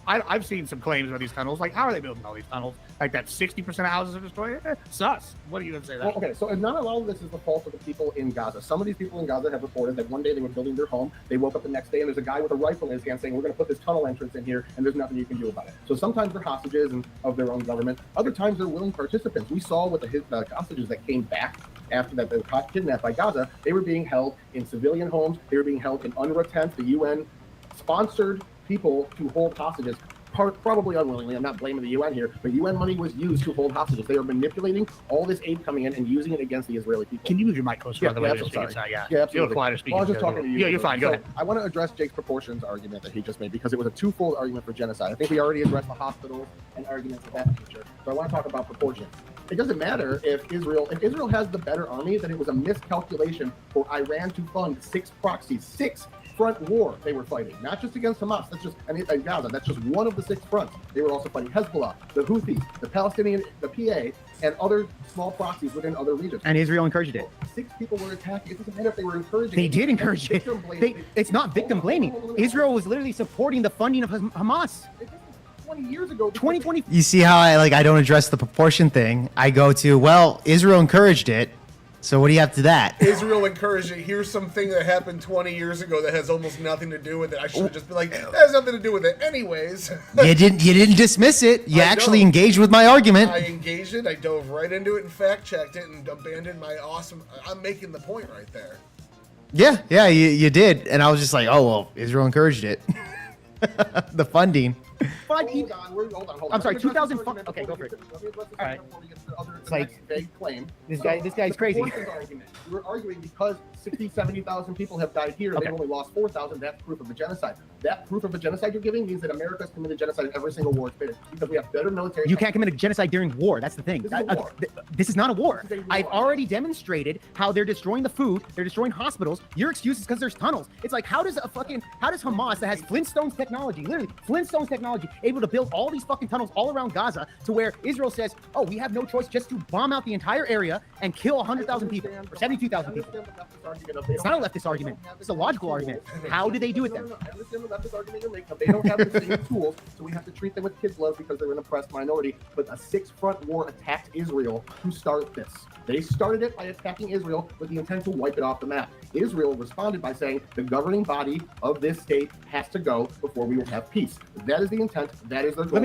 I've seen some claims about these tunnels. Like, how are they building all these tunnels? Like that 60% of houses are destroyed? Sus. What are you going to say that? Well, okay, so not all of this is the fault of the people in Gaza. Some of these people in Gaza have reported that one day they were building their home, they woke up the next day, and there's a guy with a rifle in his hand saying, we're going to put this tunnel entrance in here, and there's nothing you can do about it. So sometimes they're hostages and of their own government. Other times they're willing participants. We saw with the hostages that came back after that they were kidnapped by Gaza, they were being held in civilian homes. They were being held in UNRWA tents. The UN sponsored people to hold hostages. Probably unwillingly. I'm not blaming the UN here, but UN money was used to hold hostages. They are manipulating all this aid coming in and using it against the Israeli people. Can you move your mic closer? Yeah, by the way, absolutely. yeah, absolutely. You're quieter speaking. Well, I was just talking to you. Yeah, you're fine. Go So, ahead. I want to address Jake's proportions argument that he just made because it was a twofold argument for genocide. I think we already addressed the hospitals and arguments of that nature. So I want to talk about proportions. It doesn't matter if Israel has the better army, that it was a miscalculation for Iran to fund 6 proxies, 6 front war they were fighting, not just against Hamas. That's just and Gaza. That's just one of the 6 fronts. They were also fighting Hezbollah, the Houthis, the Palestinian, the PA, and other small proxies within other regions. And Israel encouraged it. 6 people were attacking. It doesn't matter if they were encouraging. They did encourage it. It's not victim blaming. Israel was literally supporting the funding of Hamas. 20 years ago. 2020. You see how I don't address the proportion thing. I go to, well, Israel encouraged it. So what do you have to that? Israel encouraged it. Here's something that happened 20 years ago that has almost nothing to do with it. I should have just been like, that has nothing to do with it anyways. You didn't dismiss it. You actually engaged with my argument. I engaged it. I dove right into it and fact checked it and abandoned my awesome. I'm making the point right there. Yeah, you did. And I was just like, oh, well, Israel encouraged it. The funding. But Hold on. I'm sorry, Let me address this 2005. argument Okay, go for it. Let me address this All right. before we get to the It's like- next vague claim. This guy's crazy. proportions argument. You were arguing because 60, 70,000 people have died here, Okay. they've only lost 4,000. That's proof of a genocide. That proof of a genocide you're giving means that America's committed genocide in every single war it's been in, because we have better military. You can't commit a genocide during war. That's the thing. This is a war. This is not a war. This is a war. I've already demonstrated how they're destroying the food. They're destroying hospitals. Your excuse is because there's tunnels. It's like, how does Hamas that has Flintstones technology, literally Flintstones technology, able to build all these fucking tunnels all around Gaza to where Israel says, oh, we have no choice just to bomb out the entire area and kill 100,000 people or 72,000 people. It's not a leftist argument. It's a logical argument. How do they do it then? I understand the leftist argument you're making. They don't have the same tools, so we have to treat them with kids' love because they're an oppressed minority. But a 6-front war attacked Israel to start this. They started it by attacking Israel with the intent to wipe it off the map. Israel responded by saying the governing body of this state has to go before we will have peace. That is the intent. That is their goal.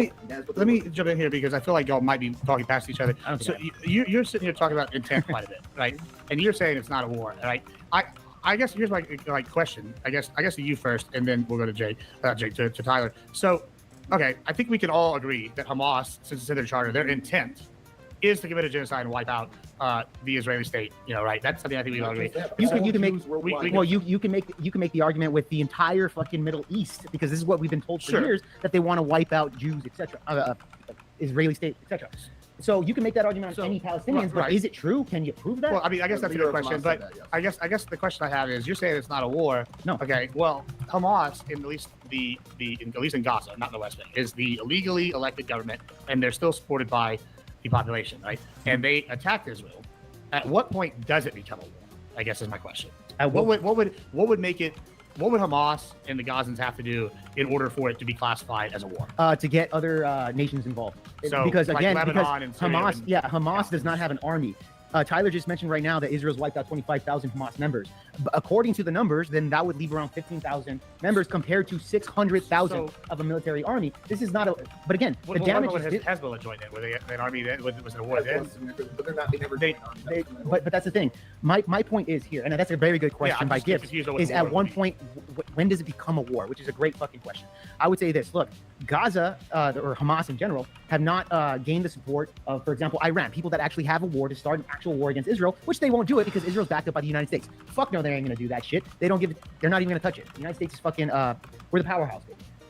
Let me jump in here because I feel like y'all might be talking past each other. So you're sitting here talking about intent quite a bit, right? And you're saying it's not a war, right? I guess here's my question. I guess to you first, and then we'll go to Jake to Tyler. So, okay, I think we can all agree that Hamas, since it's in their charter, their intent is to commit a genocide and wipe out the Israeli state. You know, right? That's something I think we all agree. You can make the argument with the entire fucking Middle East, because this is what we've been told for years, that they want to wipe out Jews, etc., Israeli state, etc. So you can make that argument on any Palestinians, but is it true? Can you prove that? Well, I mean, I guess that's a good question, but I guess the question I have is, you're saying it's not a war. No. Okay. Well, Hamas, at least in Gaza, not in the West Bank, is the illegally elected government, and they're still supported by the population, right? And they attacked Israel. At what point does it become a war? I guess is my question. What would make it? What would Hamas and the Gazans have to do in order for it to be classified as a war? To get other nations involved. So, because like again, Lebanon and Syria Hamas does not have an army. Tyler just mentioned right now that Israel's wiped out 25,000 Hamas members. But according to the numbers, then that would leave around 15,000 members compared to 600,000 of a military army. This is not a. But again, the damage is. Hezbollah joined in. Were they an army then? Was it a war then? But they're not. They never. But that's the thing. My point is here, and that's a very good question by Gibbs. Is at one point, when does it become a war? Which is a great fucking question. I would say this. Look, Gaza or Hamas in general have not gained the support of, for example, Iran. People that actually have a war to start an actual war against Israel, which they won't do it because Israel's backed up by the United States. Fuck no, they ain't gonna do that shit. They don't give it. They're not even gonna touch it. The United States is fucking. We're the powerhouse.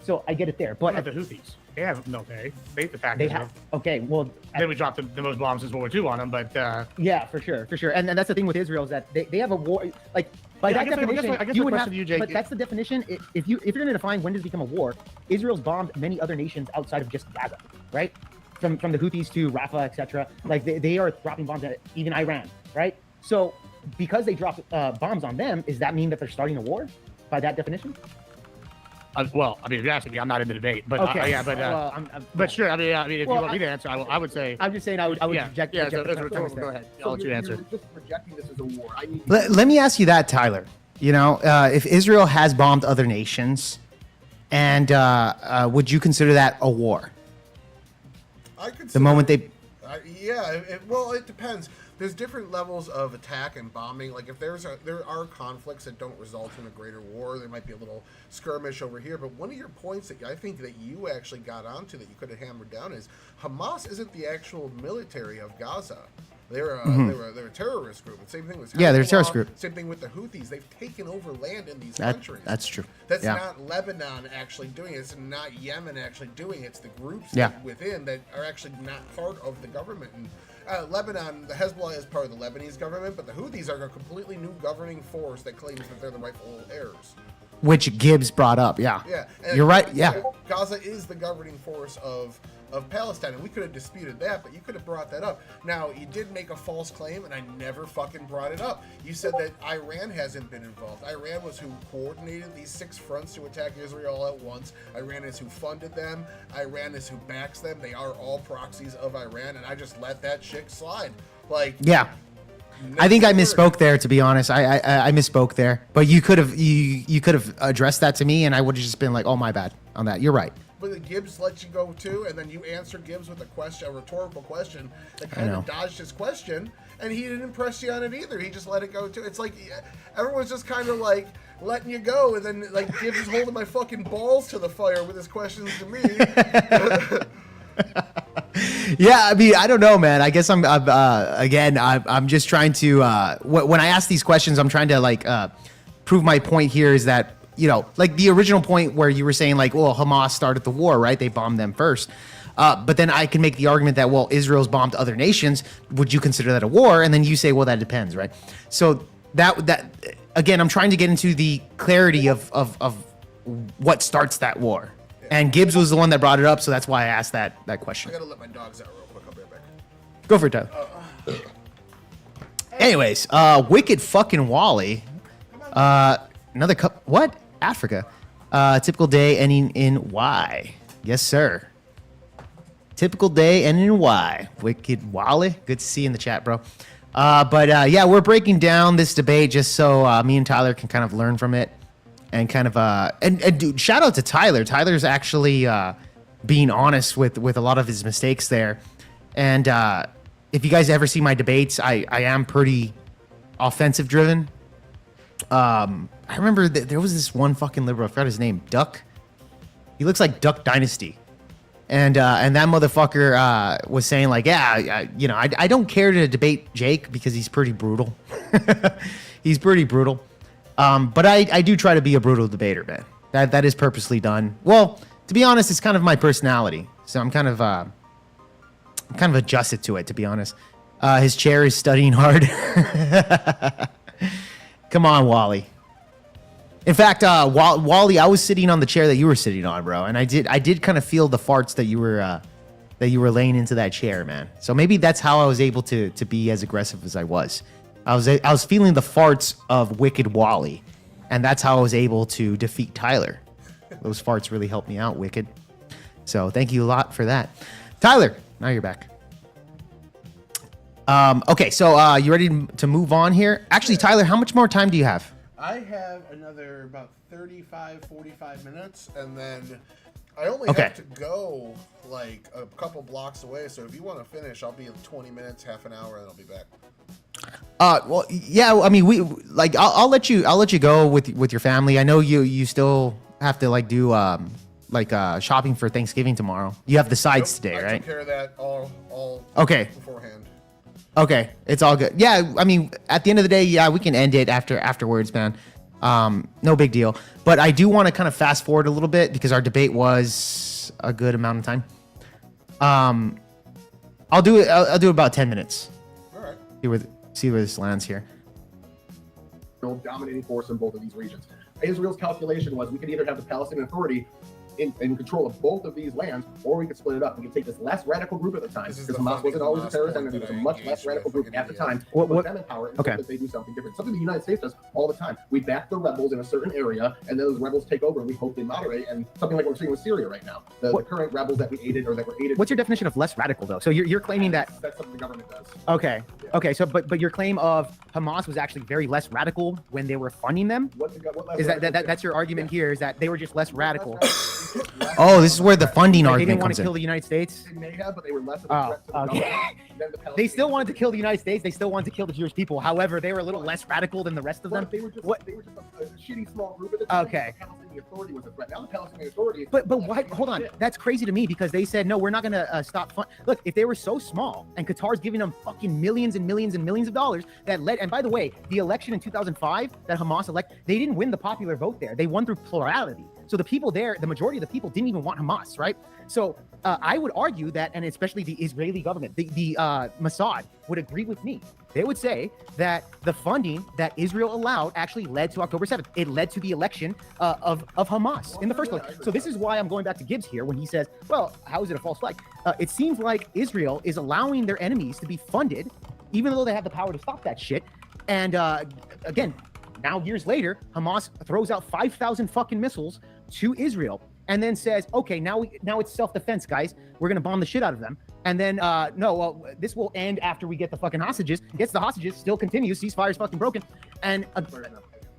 So I get it there, What but about the Houthis? They have no pay. They attacked they Israel. have. Okay, well, Then we dropped the most bombs since World War II on them, but yeah, for sure. And that's the thing with Israel is that they have a war. Like by Yeah, I that guess my- I guess definition, my- I guess you my would question have. to you, Jake, but that's the definition. If you're going to define when does it become a war, Israel's bombed many other nations outside of just Gaza, right? From the Houthis to Rafah, etc. Like they are dropping bombs at even Iran, right? So because they dropped bombs on them, does that mean that they're starting a war? By that definition? well, I mean, if you're asking me, I'm not in the debate, but Okay. yeah, but well, but sure. I mean, if Well, you want me to answer, I would say. I'm just saying I would yeah, reject. yeah. reject So, the go premise there. ahead. I'll let you answer. You're just projecting this as a war. I need Let me ask you that, Tyler. You know, if Israel has bombed other nations, and would you consider that a war? I could. The moment they Well, it depends. There's different levels of attack and bombing. Like if there are conflicts that don't result in a greater war, there might be a little skirmish over here. But one of your points that I think that you actually got onto that you could have hammered down is Hamas isn't the actual military of Gaza. They're a terrorist group. And same thing with Yeah, they're a Hezbollah, terrorist group. Same thing with the Houthis. They've taken over land in these countries. That's true. That's Yeah. not Lebanon actually doing it. It's not Yemen actually doing it. It's the groups Yeah. within that are actually not part of the government. And Lebanon, the Hezbollah is part of the Lebanese government, but the Houthis are a completely new governing force that claims that they're the rightful heirs. which Gibbs brought up. Yeah. Yeah, and You're right. Yeah. Gaza is the governing force of Palestine, and we could have disputed that, but you could have brought that up. Now, you did make a false claim, and I never fucking brought it up. You said that Iran hasn't been involved. Iran was who coordinated these 6 fronts to attack Israel at once. Iran is who funded them. Iran is who backs them. They are all proxies of Iran, and I just let that shit slide. Like, Yeah. I think I misspoke there. To be honest, I misspoke there. But you could have you could have addressed that to me, and I would have just been like, "Oh, my bad on that." You're right. But the Gibbs let you go too, and then you answer Gibbs with a rhetorical question that kind know. of dodged his question, and he didn't press you on it either. He just let it go too. It's like everyone's just kind of like letting you go, and then like Gibbs is holding my fucking balls to the fire with his questions to me. Yeah, I mean, I don't know, man. I guess I'm just trying to when I ask these questions, I'm trying to like prove my point here is that, you know, like the original point where you were saying like, well, Hamas started the war, right? They bombed them first. But then I can make the argument that, well, Israel's bombed other nations. Would you consider that a war? And then you say, well, that depends, right? So that again, I'm trying to get into the clarity of what starts that war. And Gibbs was the one that brought it up, so that's why I asked that question. I gotta let my dogs out real quick. I'll be right back. Go for it, Tyler. Anyways, Wicked fucking Wally. Another cup. What? Africa. Typical day ending in Y. Yes, sir. Typical day ending in Y. Wicked Wally. Good to see you in the chat, bro. But yeah, we're breaking down this debate just so me and Tyler can kind of learn from it. And kind of and dude, shout out to Tyler. Tyler's actually being honest with a lot of his mistakes there. And if you guys ever see my debates, I am pretty offensive driven. I remember that there was this one fucking liberal, I forgot his name, Duck. He looks like Duck Dynasty. And that motherfucker was saying like, yeah, you know, I don't care to debate Jake because he's pretty brutal. He's pretty brutal. But I do try to be a brutal debater, man. That is purposely done. Well, to be honest, it's kind of my personality. So I'm kind of adjusted to it, to be honest. His chair is studying hard. Come on, Wally. In fact, Wally, I was sitting on the chair that you were sitting on, bro, and I did kind of feel the farts that you were laying into that chair, man. So maybe that's how I was able to be as aggressive as I was. I was feeling the farts of Wicked Wally, and that's how I was able to defeat Tyler. Those farts really helped me out, Wicked. So thank you a lot for that. Tyler, now you're back. Okay, so you ready to move on here? Actually, Tyler, how much more time do you have? I have another about 35, 45 minutes, and then I only Okay. have to go like a couple blocks away. So if you want to finish, I'll be in 20 minutes, half an hour, and I'll be back. Well, yeah. I mean, we like. I'll let you go with your family. I know you still have to like do shopping for Thanksgiving tomorrow. You have the sides today, I right? took care of that all Okay. beforehand. Okay, it's all good. Yeah, I mean, at the end of the day, yeah, we can end it afterwards, man. No big deal. But I do want to kind of fast forward a little bit because our debate was a good amount of time. I'll do about 10 minutes. All right. See where this lands here. Dominating force in both of these regions. Israel's calculation was we could either have the Palestinian Authority in control of both of these lands, or we could split it up. We could take this less radical group at the time, because Hamas wasn't always a terrorist entity, it was a much less radical group at the time. Put them in power and that they do something different. Something the United States does all the time. We back the rebels in a certain area, and then those rebels take over, and we hope they moderate. And something like what we're seeing with Syria right now. The current rebels that we aided or that were aided. What's your definition of less radical, though? So you're claiming that's something the government does. Okay. Yeah. Okay. So, but your claim of Hamas was actually very less radical when they were funding them. What Is that's your argument here? Is that they were just less radical? Oh, this is where the funding Like they didn't argument want comes to in. kill the United States. They may have, but they were less of a threat to the okay. government than the They Palestinians. still wanted to kill the United States. They still wanted to kill the Jewish people. However, they were a little less radical than the rest of them. They were just What? they were just a shitty small group at the time. Okay. The Palestinian Authority was a threat. Now the Palestinian Authority. But why? Hold on. That's crazy to me because they said no, we're not gonna stop. Look, if they were so small and Qatar's giving them fucking millions and millions and millions of dollars that led. And by the way, the election in 2005 that Hamas they didn't win the popular vote there. They won through plurality. So the people there, the majority of the people didn't even want Hamas, right? So I would argue that, and especially the Israeli government, the Mossad would agree with me. They would say that the funding that Israel allowed actually led to October 7th. It led to the election of Hamas in the first place. So this is why I'm going back to Gibbs here when he says, well, how is it a false flag? It seems like Israel is allowing their enemies to be funded, even though they have the power to stop that shit. And again, now years later, Hamas throws out 5,000 fucking missiles to Israel and then says, okay, now it's self-defense, guys. We're going to bomb the shit out of them. And then, this will end after we get the fucking hostages. Gets the hostages, still continues. Ceasefire's fucking broken. And,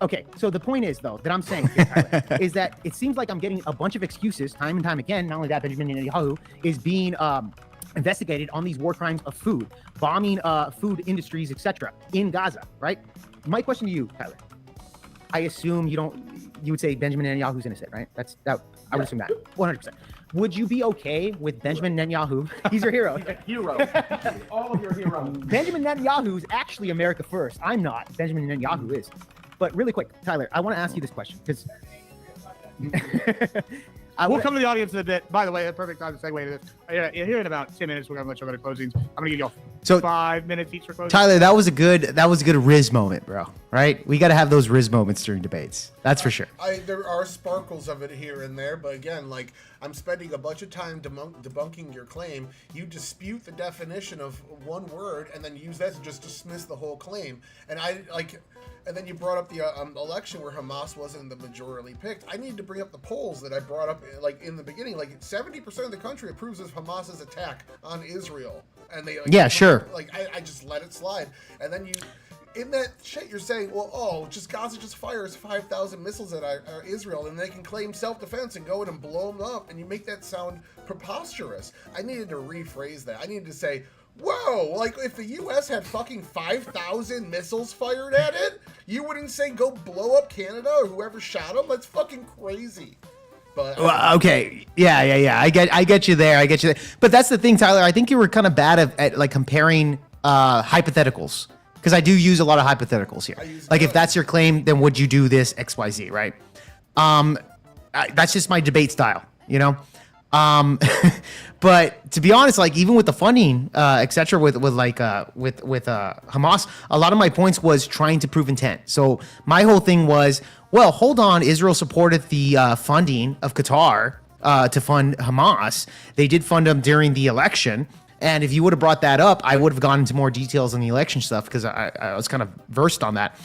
okay, so the point is, though, that I'm saying here, Tyler, is that it seems like I'm getting a bunch of excuses time and time again. Not only that, Benjamin Netanyahu is being investigated on these war crimes of food, bombing food industries, etc. in Gaza, right? My question to you, Tyler, I assume you would say Benjamin Netanyahu's innocent, right? I would assume that 100%. Would you be okay with Benjamin Netanyahu? He's your hero. He's a hero. All of your heroes. Benjamin Netanyahu is actually America first. I'm not. Benjamin Netanyahu is. But really quick, Tyler, I want to ask you this question because We'll come to the audience in a bit. By the way, a perfect time to segue to this. Here in about 10 minutes, we're gonna let you go to closings. I'm gonna give you all 5 minutes each for closing. Tyler, that was a good Riz moment, bro. Right? We got to have those Riz moments during debates. That's for sure. There are sparkles of it here and there, but again, like, I'm spending a bunch of time debunking your claim. You dispute the definition of one word and then use that to just dismiss the whole claim. And then you brought up the election where Hamas wasn't the majority picked. I need to bring up the polls that I brought up in the beginning. Like 70% of the country approves of Hamas's attack on Israel, and they sure. I just let it slide, and then you. In that shit, you're saying, well, Gaza just fires 5,000 missiles at Israel, and they can claim self-defense and go in and blow them up, and you make that sound preposterous. I needed to rephrase that. I needed to say, whoa, like if the U.S. had fucking 5,000 missiles fired at it, you wouldn't say go blow up Canada or whoever shot them? That's fucking crazy. But okay, yeah. I get you there. But that's the thing, Tyler. I think you were kind of bad at like comparing hypotheticals. Because I do use a lot of hypotheticals here. Like, if that's your claim, then would you do this X, Y, Z, right? That's just my debate style, you know? But to be honest, like, even with the funding, etc., with Hamas, a lot of my points was trying to prove intent. So my whole thing was, well, hold on, Israel supported the funding of Qatar to fund Hamas. They did fund them during the election. And if you would have brought that up, I would have gone into more details on the election stuff because I was kind of versed on that.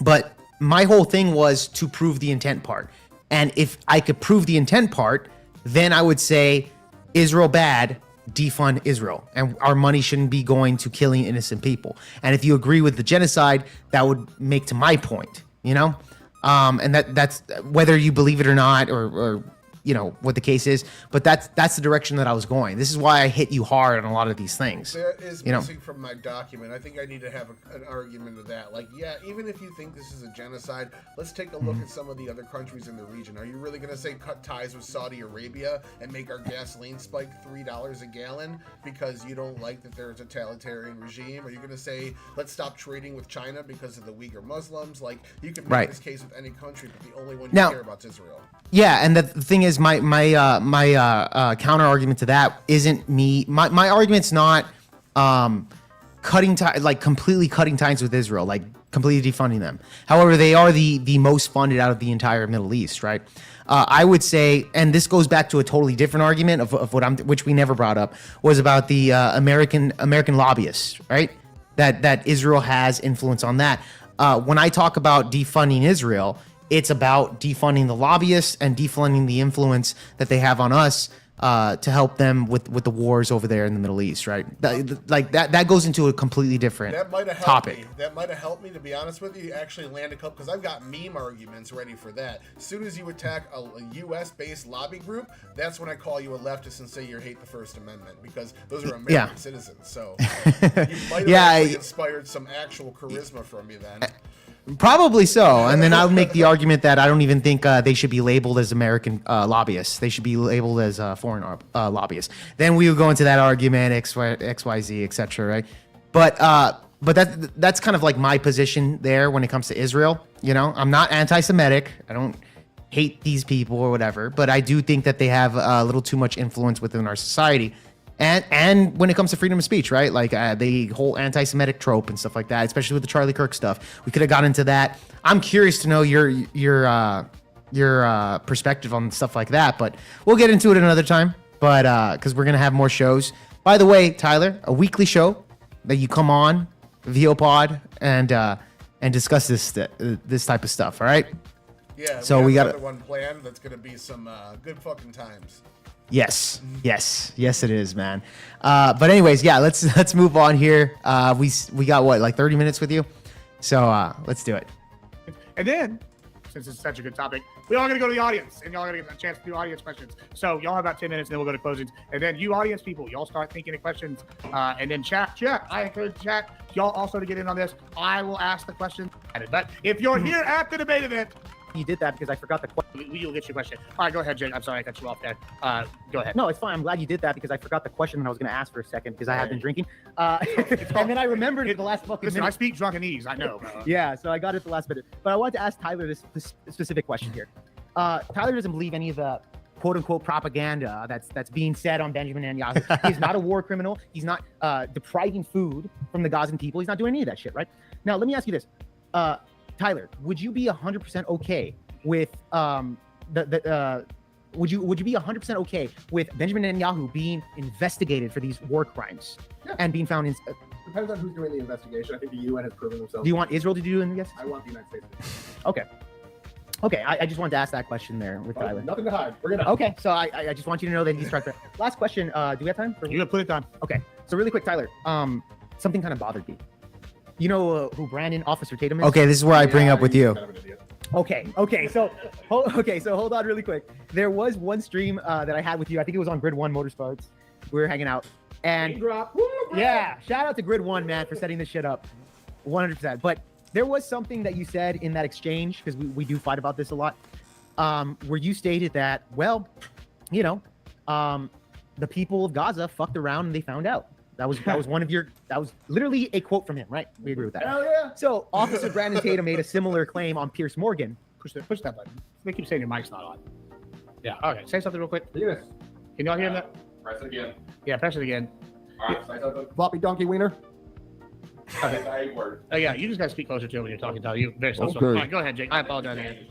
But my whole thing was to prove the intent part. And if I could prove the intent part, then I would say Israel bad, defund Israel. And our money shouldn't be going to killing innocent people. And if you agree with the genocide, that would make to my point, you know? And that's whether you believe it or not, or what the case is, but that's the direction that I was going. This is why I hit you hard on a lot of these things. There is missing from my document. I think I need to have an argument of that. Like, yeah, even if you think this is a genocide, let's take a look at some of the other countries in the region. Are you really going to say cut ties with Saudi Arabia and make our gasoline spike $3 a gallon because you don't like that they're a totalitarian regime? Are you going to say let's stop trading with China because of the Uyghur Muslims? Like, you can make this case with any country, but the only one you care about is Israel. Yeah, and the thing is, my counter argument to that isn't me. My argument's not completely cutting ties with Israel, like completely defunding them. However, they are the most funded out of the entire Middle East, right? I would say, and this goes back to a totally different argument of which we never brought up, was about the American lobbyists, right? That Israel has influence on that. When I talk about defunding Israel, it's about defunding the lobbyists and defunding the influence that they have on us to help them with the wars over there in the Middle East, right? That goes into a completely different topic. That might have helped me, to be honest with you, actually land a couple, because I've got meme arguments ready for that. As soon as you attack a U.S.-based lobby group, that's when I call you a leftist and say you hate the First Amendment, because those are American citizens. So you might have actually inspired some actual charisma from me then. Probably so. And then I would make the argument that I don't even think they should be labeled as American lobbyists. They should be labeled as foreign lobbyists. Then we would go into that argument, XYZ, etc. Right? But that's kind of like my position there when it comes to Israel. I'm not anti-Semitic. I don't hate these people or whatever. But I do think that they have a little too much influence within our society. And when it comes to freedom of speech, right? Like the whole anti-Semitic trope and stuff like that, especially with the Charlie Kirk stuff, we could have got into that. I'm curious to know your perspective on stuff like that, but we'll get into it another time. But because we're gonna have more shows. By the way, Tyler, a weekly show that you come on VOPod and discuss this type of stuff. All right? Yeah. So we got another one planned. That's gonna be some good fucking times. Yes, it is, man. But anyways, yeah, let's move on here. We got what, like 30 minutes with you, so let's do it. And then, since it's such a good topic, we all gonna go to the audience, and y'all gonna get a chance to do audience questions. So y'all have about 10 minutes, and then we'll go to closings. And then you audience people, y'all start thinking of questions, and then chat. I encourage chat. Y'all also to get in on this. I will ask the question. But if you're here at the debate event. You did that because I forgot the question. You'll get your question. All right, go ahead, Jake. I'm sorry I cut you off there. Go ahead. No, it's fine. I'm glad you did that because I forgot the question that I was going to ask for a second because I have been drinking. And then I remembered it the last fucking minute. minute. I speak drunkenese. I know. Yeah, so I got it at the last minute. But I wanted to ask Tyler this specific question here. Tyler doesn't believe any of the quote-unquote propaganda that's being said on Benjamin Netanyahu. He's not a war criminal. He's not depriving food from the Gazan people. He's not doing any of that shit, right? Now, let me ask you this. Tyler, would you be 100% okay with would you be 100% okay with Benjamin Netanyahu being investigated for these war crimes and being found in? Depends on who's doing the investigation. I think the UN has proven themselves. Do you want Israel to do it? Yes. I want the United States to do it. Okay. I just wanted to ask that question there with Tyler. Nothing to hide. Bring it up. Okay, so I just want you to know that he's trying to. Last question. Do we have time? You gotta put it on. Okay. So really quick, Tyler. Something kind of bothered me. You know who Brandon Officer Tatum is? Okay, this is where I bring up with you. Okay. So hold on really quick. There was one stream that I had with you. I think it was on Grid 1 Motorsports. We were hanging out. And yeah, shout out to Grid 1, man, for setting this shit up. 100%. But there was something that you said in that exchange, because we do fight about this a lot, where you stated that, well, the people of Gaza fucked around and they found out. That was that was literally a quote from him, right? We agree with that. Hell yeah. So Officer Brandon Tatum made a similar claim on Pierce Morgan. Push that button. They keep saying your mic's not on. Yeah. Okay. Say something real quick. Yes. Can y'all hear that? Press it again. Yeah. Press it again. All right, say something. Floppy donkey wiener. Say a word. Oh yeah. You just gotta speak closer to it when you're talking. To you very slow. Okay. All right, go ahead, Jake. I apologize again.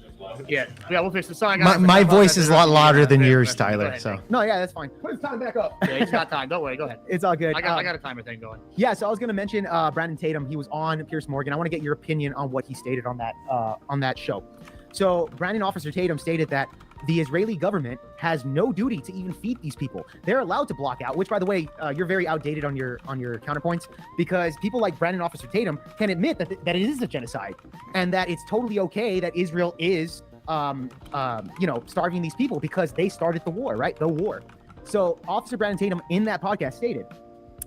Yeah. We'll fix the song. My voice is a lot louder than yours, Tyler. So No, yeah, that's fine. Put his time back up. Yeah, he's got time. Don't worry. Go ahead. It's all good. I got a timer thing going. Yeah, so I was gonna mention Brandon Tatum. He was on Pierce Morgan. I want to get your opinion on what he stated on that show. So Brandon Officer Tatum stated that the Israeli government has no duty to even feed these people. They're allowed to block out, which, by the way, you're very outdated on your counterpoints, because people like Brandon Officer Tatum can admit that it is a genocide and that it's totally okay that Israel is starving these people because they started the war, right? The war. So Officer Brandon Tatum in that podcast stated,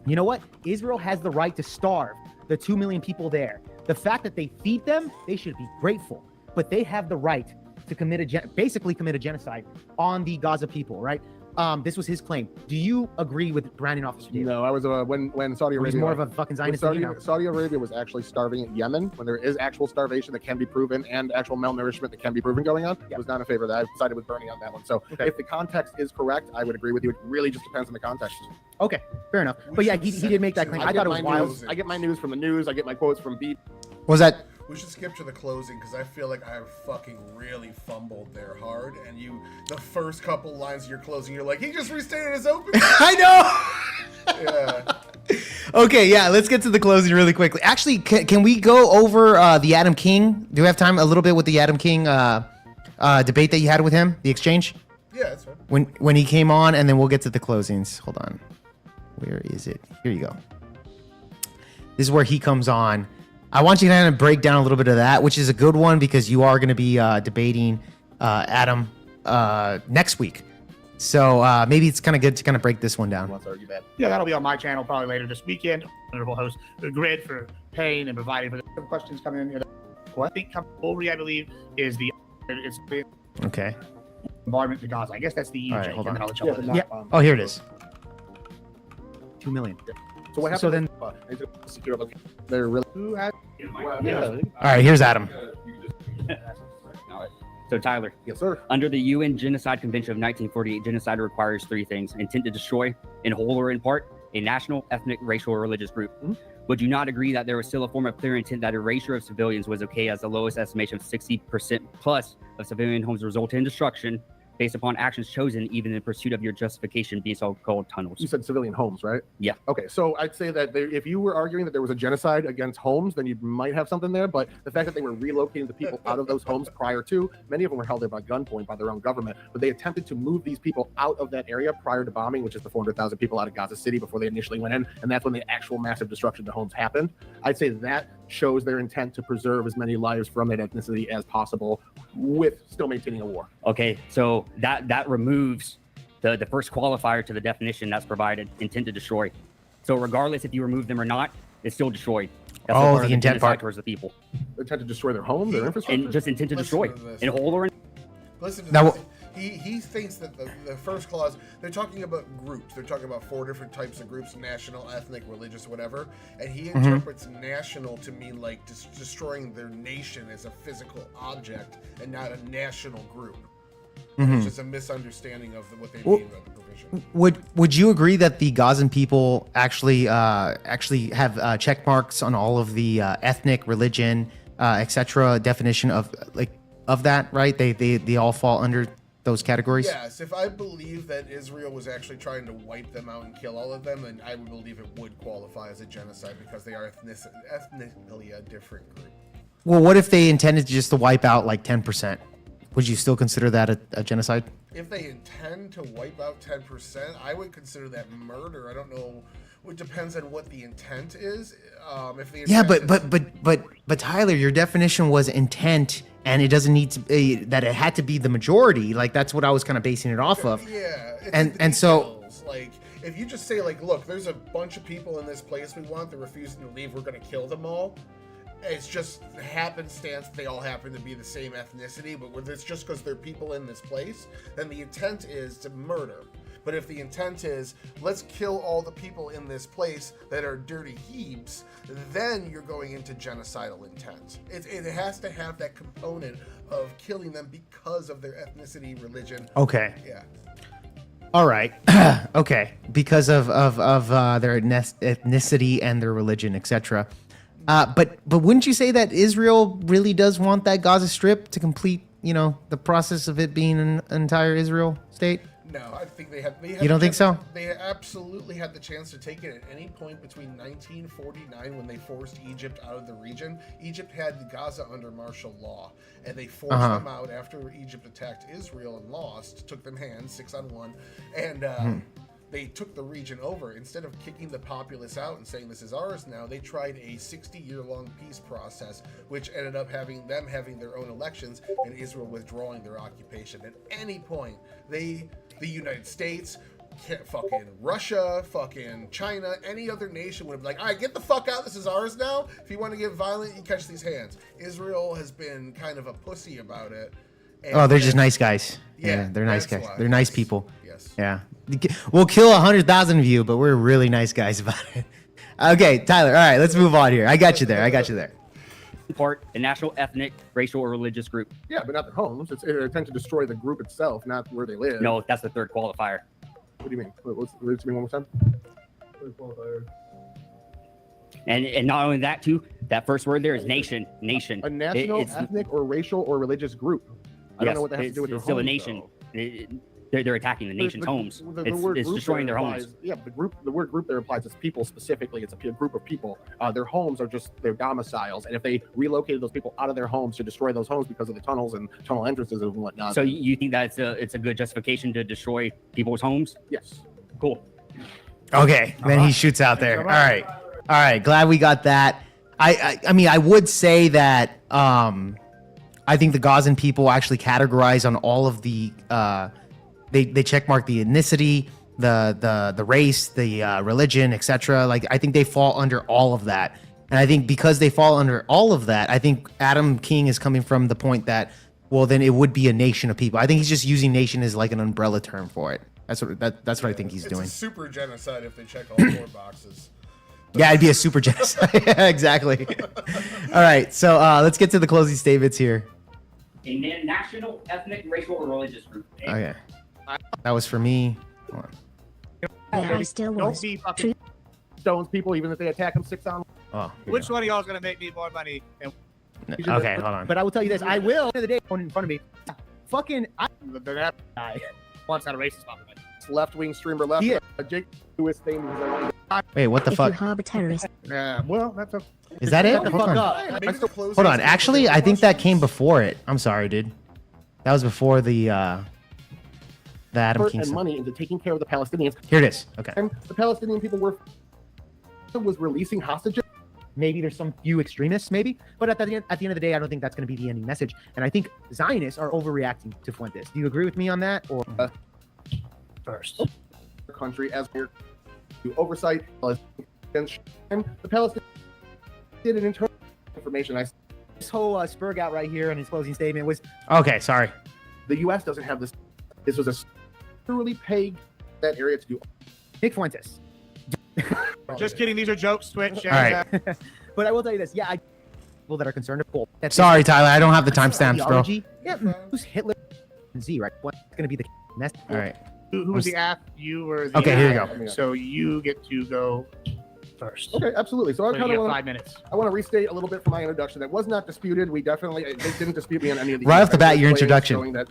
you know what? Israel has the right to starve the 2 million people there. The fact that they feed them, they should be grateful. But they have the right to basically commit a genocide on the Gaza people, right? This was his claim. Do you agree with Brandon, Officer David? No, I was when Saudi Arabia. He's more of a fucking Zionist than you know. Saudi Arabia was actually starving Yemen when there is actual starvation that can be proven and actual malnourishment that can be proven going on. I was not in favor of that. I sided with Bernie on that one. So if the context is correct, I would agree with you. It really just depends on the context. Okay, fair enough. But yeah, he did make that claim. I thought it was wild. I get my news from the news. I get my quotes from Beat. Was that? We should skip to the closing because I feel like I fucking really fumbled there hard. And the first couple lines of your closing, you're like, he just restated his opening. I know. Yeah. Okay, yeah, let's get to the closing really quickly. Actually, can we go over the Adam King? Do we have time a little bit with the Adam King debate that you had with him, the exchange? Yeah, that's right. When he came on, and then we'll get to the closings. Hold on. Where is it? Here you go. This is where he comes on. I want you to kind of break down a little bit of that, which is a good one because you are going to be debating Adam next week. So maybe it's kind of good to kind of break this one down. Yeah, that'll be on my channel probably later this weekend. Wonderful host, the grid for paying and providing for the questions coming in here. What I think Bulry, I believe, is the Okay. bombardment to Gaza. I guess that's the EJ. All right, hold on. Yeah. Oh, here it is. 2 million. So what happened? So then, they're really. Who has? All right, here's Adam. So Tyler, Yes, sir. under the UN Genocide Convention of 1948, genocide requires three things: intent to destroy, in whole or in part, a national, ethnic, racial, or religious group. Would you not agree that there was still a form of clear intent that erasure of civilians was okay, as the lowest estimation of 60% plus of civilian homes resulted in destruction based upon actions chosen even in pursuit of your justification, being so-called tunnels? You said civilian homes, right? Yeah. Okay, so I'd say that if you were arguing that there was a genocide against homes, then you might have something there. But the fact that they were relocating the people out of those homes prior to, many of them were held there by gunpoint by their own government, but they attempted to move these people out of that area prior to bombing, which is the 400,000 people out of Gaza City before they initially went in, and that's when the actual massive destruction to homes happened. I'd say that shows their intent to preserve as many lives from that ethnicity as possible with still maintaining a war. Okay, so that removes the first qualifier to the definition that's provided, intent to destroy. So regardless if you remove them or not, it's still destroyed. That's Oh, part the of intent genocide part. towards the people. Intent to destroy their home, their infrastructure? And just intent to Listen destroy, to this. in whole or in Listen to Now, this. He thinks that the first clause, they're talking about groups. They're talking about 4 different types of groups: national, ethnic, religious, whatever. And he interprets national to mean like destroying their nation as a physical object and not a national group. It's just a misunderstanding of what they mean by the provision. Would you agree that the Gazan people actually have check marks on all of the ethnic, religion, etc. definition of that, right? They all fall under those categories? Yes, if I believe that Israel was actually trying to wipe them out and kill all of them, then I would believe it would qualify as a genocide because they are ethnically a different group. Well, what if they intended just to wipe out like 10%? Would you still consider that a genocide? If they intend to wipe out 10%, I would consider that murder. I don't know. It depends on what the intent is. If the Yeah, intent but Tyler, your definition was intent, and it doesn't need to be that it had to be the majority. Like that's what I was kind of basing it off of. Yeah, it's And- the and so- details. Like if you just say like, look, there's a bunch of people in this place we want. They're refusing to leave. We're gonna kill them all. It's just happenstance they all happen to be the same ethnicity, but when it's just because they're people in this place, then the intent is to murder. But if the intent is, let's kill all the people in this place that are dirty heaps, then you're going into genocidal intent. It has to have that component of killing them because of their ethnicity, religion. Okay. Yeah. All right. Okay. Because of their ethnicity and their religion, etc. But wouldn't you say that Israel really does want that Gaza Strip to complete, the process of it being an entire Israel state? No, I think they had. You don't think so? They absolutely had the chance to take it at any point between 1949, when they forced Egypt out of the region. Egypt had Gaza under martial law, and they forced them out after Egypt attacked Israel and lost. Took them hands 6-on-1, and they took the region over. Instead of kicking the populace out and saying this is ours now, they tried a 60-year-long peace process, which ended up having them having their own elections and Israel withdrawing their occupation. At any point, the United States, fucking Russia, fucking China, any other nation would have been like, all right, get the fuck out, this is ours now. If you want to get violent, you catch these hands. Israel has been kind of a pussy about it. Oh, they're just nice guys. Yeah, they're nice that's guys. why. They're nice people. Yes. Yeah. We'll kill 100,000 of you, but we're really nice guys about it. Okay, Tyler. All right, let's move on here. I got you there. Part a national, ethnic, racial, or religious group. Yeah, but not their homes. It's an attempt to destroy the group itself, not where they live. No, that's the third qualifier. What do you mean? What's the mean one more time? Third qualifier. And not only that, too, that first word there is nation. Nation. A national, ethnic, or racial or religious group. I don't know what that has to do with their it's still homes, a nation. though. They're attacking the nation's homes. It's destroying their homes. Yeah, the word group there applies to people specifically. It's a group of people. Their homes are just their domiciles, and if they relocated those people out of their homes to destroy those homes because of the tunnels and tunnel entrances and whatnot. So you think that it's a good justification to destroy people's homes? Yes. Cool. Okay, then he shoots out there. All right. Glad we got that. I mean, I would say that I think the Gazan people actually categorize on all of the they checkmark the ethnicity, the race, the religion, etc. Like, I think they fall under all of that. And I think because they fall under all of that, I think Adam King is coming from the point that, well, then it would be a nation of people. I think he's just using nation as like an umbrella term for it. That's what I think he's doing. It's a super genocide if they check all 4 boxes. Yeah, it'd be a super genocide. Yeah, exactly. All right, so let's get to the closing statements here. A national, ethnic, racial, or religious group. Okay. That was for me. Hold on. Yeah, I still Don't was. be fucking stones people, even if they attack them 6 on. Oh, Which one of y'all is gonna make me more money? And okay, hold on. But I will tell you this: I will. At the end of the day, one in front of me, fucking that guy wants out of racist population. Left-wing streamer left. Yeah. Jake Lewis thing. Wait, what the If you fuck? harbor terrorists, Yeah, well, that's a. Is that it? Shut the Hold fuck on. up. Hold on. Actually, I think that came before it. I'm sorry, dude. That was before the Adam Effort King and stuff. money into taking care of the Palestinians. Here it is. Okay. And the Palestinian people was releasing hostages. maybe there's some few extremists, maybe. But at the end of the day, I don't think that's going to be the ending message. And I think Zionists are overreacting to Fuentes. Do you agree with me on that? Or First, country as we're to oversight and the Palestinians did an internal information. this whole Spurg out right here in his closing statement was Okay, sorry. The U.S. doesn't have this. This was a thoroughly paid that area to do. Nick Fuentes. just kidding. These are jokes. Twitch. All right. But I will tell you this. Yeah, people that are concerned of Paul. Sorry, Tyler. I don't have the timestamps, bro. Ideology. Yeah, who's Hitler? Z, right? What's going to be the message? All right. Who was the app? You were the Okay, here you app, go. So you get to go first. Okay, absolutely. So I So kind you of get want 5 minutes. I want to restate a little bit from my introduction. That was not disputed. We definitely they didn't dispute me on any of these. Right off the bat, your ways, introduction. showing that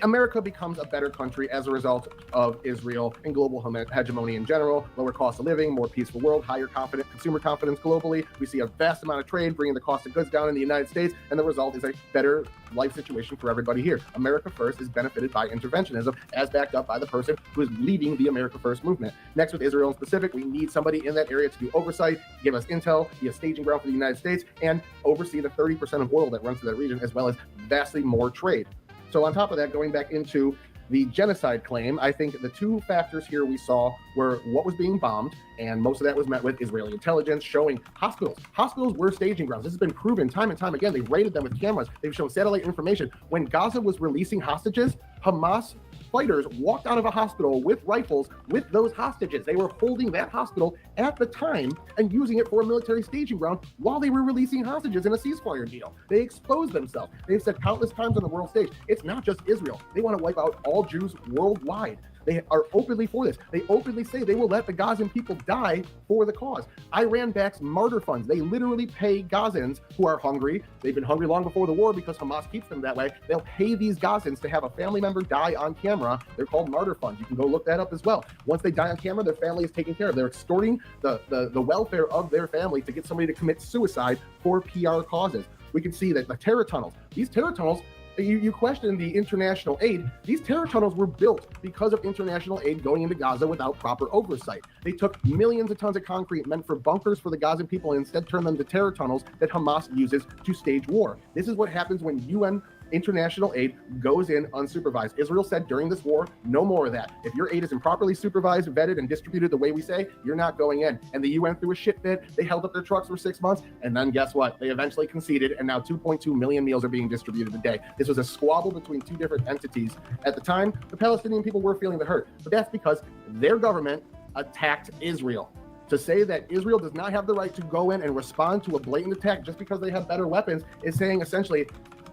America becomes a better country as a result of Israel and global hegemony in general. Lower cost of living, more peaceful world, higher consumer confidence globally. We see a vast amount of trade, bringing the cost of goods down in the United States, and the result is a better life situation for everybody here. America First is benefited by interventionism, as backed up by the person who is leading the America First movement. Next, with Israel in specific, we need somebody in that area to do oversight, give us intel, be a staging ground for the United States, and oversee the 30% of oil that runs through that region, as well as vastly more trade. So on top of that, going back into the genocide claim, I think the two factors here we saw were what was being bombed, and most of that was met with Israeli intelligence showing hospitals. Hospitals were staging grounds. This has been proven time and time again. They've raided them with cameras. They've shown satellite information. When Gaza was releasing hostages, Hamas fighters walked out of a hospital with rifles with those hostages. They were holding that hospital at the time and using it for a military staging ground while they were releasing hostages in a ceasefire deal. They exposed themselves. They've said countless times on the world stage, it's not just Israel. They want to wipe out all Jews worldwide. They are openly for this. They openly say they will let the Gazan people die for the cause. Iran backs martyr funds. They literally pay Gazans who are hungry. They've been hungry long before the war because Hamas keeps them that way. They'll pay these Gazans to have a family member die on camera. They're called martyr funds. You can go look that up as well. Once they die on camera, their family is taken care of. They're extorting the welfare of their family to get somebody to commit suicide for PR causes. We can see that the terror tunnels, these terror tunnels You question the international aid. These terror tunnels were built because of international aid going into Gaza without proper oversight. They took millions of tons of concrete meant for bunkers for the Gazan people and instead turned them to terror tunnels that Hamas uses to stage war. This is what happens when UN international aid goes in unsupervised. Israel said during this war, no more of that. If your aid isn't properly supervised, vetted, and distributed the way we say, you're not going in. And the UN threw a shit fit. They held up their trucks for 6 months, and then guess what? They eventually conceded, and now 2.2 million meals are being distributed a day. This was a squabble between two different entities. At the time, the Palestinian people were feeling the hurt, but that's because their government attacked Israel. To say that Israel does not have the right to go in and respond to a blatant attack just because they have better weapons is saying essentially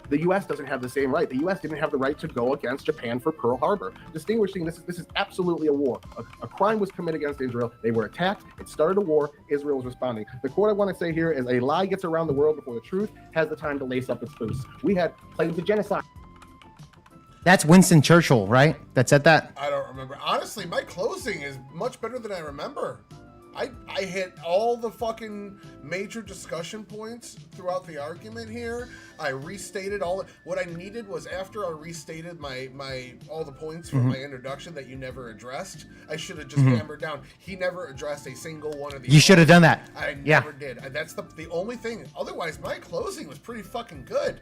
the U.S. doesn't have the same right. The U.S. didn't have the right to go against Japan for Pearl Harbor. Distinguishing this is absolutely a war. A crime was committed against Israel. They were attacked. It started a war. Israel was responding. The quote I want to say here is a lie gets around the world before the truth has the time to lace up its boots. We had claims of genocide. That's Winston Churchill, right? That said that? I don't remember. Honestly, my closing is much better than I remember. I hit all the fucking major discussion points throughout the argument here. I restated what I needed was after I restated my all the points from my introduction that you never addressed. I should have just hammered down. He never addressed a single one of these. You should have done that. I never did. That's the only thing. Otherwise, my closing was pretty fucking good.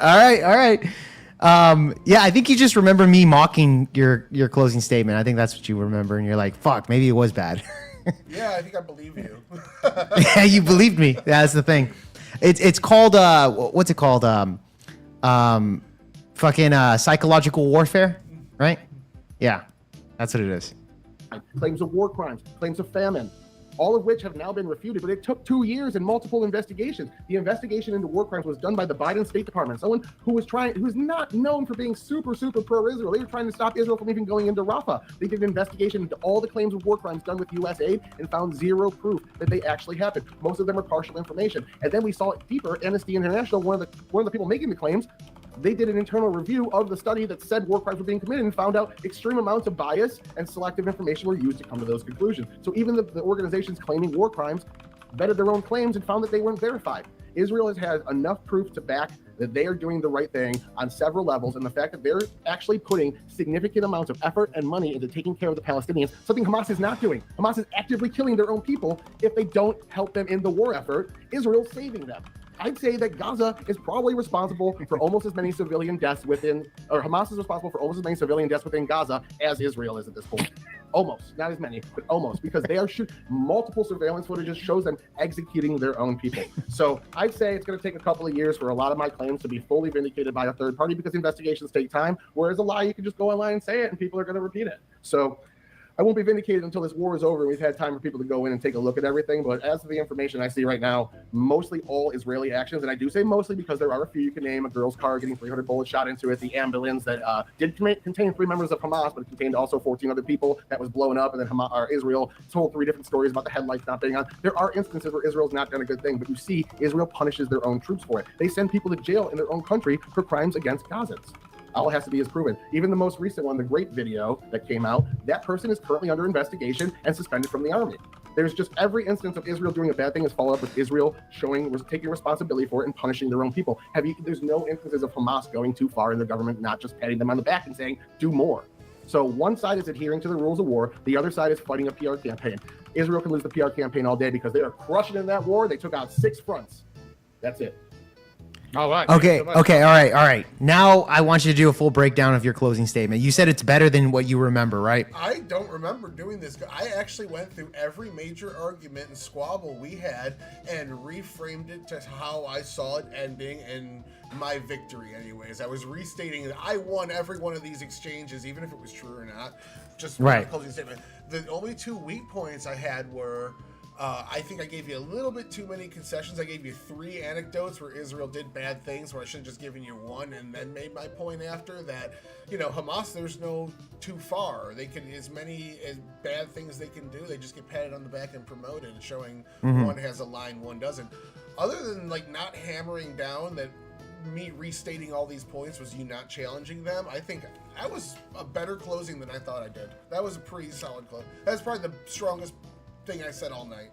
All right. Yeah, I think you just remember me mocking your closing statement. I think that's what you remember, and you're like, "Fuck, maybe it was bad." Yeah, I think I believe you. Yeah, you believed me. That's the thing. It's called what's it called? Fucking psychological warfare, right? Yeah, that's what it is. Claims of war crimes, claims of famine, all of which have now been refuted, but it took 2 years and multiple investigations. The investigation into war crimes was done by the Biden State Department, someone who's not known for being super pro-Israel. They were trying to stop Israel from even going into Rafah. They did an investigation into all the claims of war crimes done with U.S. aid and found zero proof that they actually happened. Most of them are partial information. And then we saw it deeper. Amnesty International, one of the people making the claims, they did an internal review of the study that said war crimes were being committed and found out extreme amounts of bias and selective information were used to come to those conclusions. So even the organizations claiming war crimes vetted their own claims and found that they weren't verified. Israel has had enough proof to back that they are doing the right thing on several levels, and the fact that they're actually putting significant amounts of effort and money into taking care of the Palestinians, something Hamas is not doing. Hamas is actively killing their own people. If they don't help them in the war effort, Israel's saving them. I'd say that Gaza is probably responsible for almost as many civilian deaths Hamas is responsible for almost as many civilian deaths within Gaza as Israel is at this point. Almost, not as many, but almost, because they are multiple surveillance footages shows them executing their own people. So I'd say it's going to take a couple of years for a lot of my claims to be fully vindicated by a third party because investigations take time, whereas a lie, you can just go online and say it and people are going to repeat it. So I won't be vindicated until this war is over and we've had time for people to go in and take a look at everything. But as of the information I see right now, mostly all Israeli actions, and I do say mostly because there are a few you can name: a girl's car getting 300 bullets shot into it, the ambulance that did contain 3 members of Hamas, but it contained also 14 other people that was blown up, and then Israel told 3 different stories about the headlights not being on. There are instances where Israel's not done a good thing, but you see Israel punishes their own troops for it. They send people to jail in their own country for crimes against Gazans. All it has to be is proven. Even the most recent one, the Great video that came out, that person is currently under investigation and suspended from the army. There's just every instance of Israel doing a bad thing is followed up with Israel taking responsibility for it and punishing their own people. There's no instances of Hamas going too far in the government, not just patting them on the back and saying, do more. So one side is adhering to the rules of war. The other side is fighting a PR campaign. Israel can lose the PR campaign all day because they are crushing in that war. They took out 6 fronts. That's it. All right. Okay. All right. Now I want you to do a full breakdown of your closing statement. You said it's better than what you remember, right? I don't remember doing this. I actually went through every major argument and squabble we had and reframed it to how I saw it ending and my victory anyways. I was restating that I won every one of these exchanges, even if it was true or not. Just my closing statement. The only 2 weak points I had were I think I gave you a little bit too many concessions. I gave you 3 anecdotes where Israel did bad things, where I should have just given you 1 and then made my point after that. Hamas, there's no too far. They can, as many as bad things they can do, they just get patted on the back and promoted, showing one has a line, one doesn't. Other than not hammering down that me restating all these points was you not challenging them, I think that was a better closing than I thought I did. That was a pretty solid close. That's probably the strongest thing I said all night.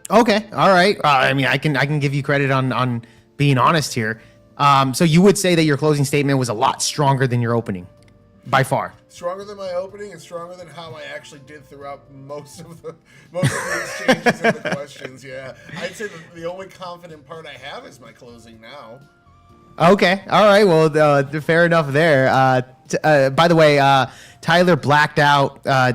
Okay, all right. I mean, I can give you credit on being honest here. So you would say that your closing statement was a lot stronger than your opening, by far. Stronger than my opening and stronger than how I actually did throughout most of the exchanges and the questions. Yeah, I'd say the only confident part I have is my closing now. Okay, all right. Well, fair enough there. By the way, Tyler backed out. I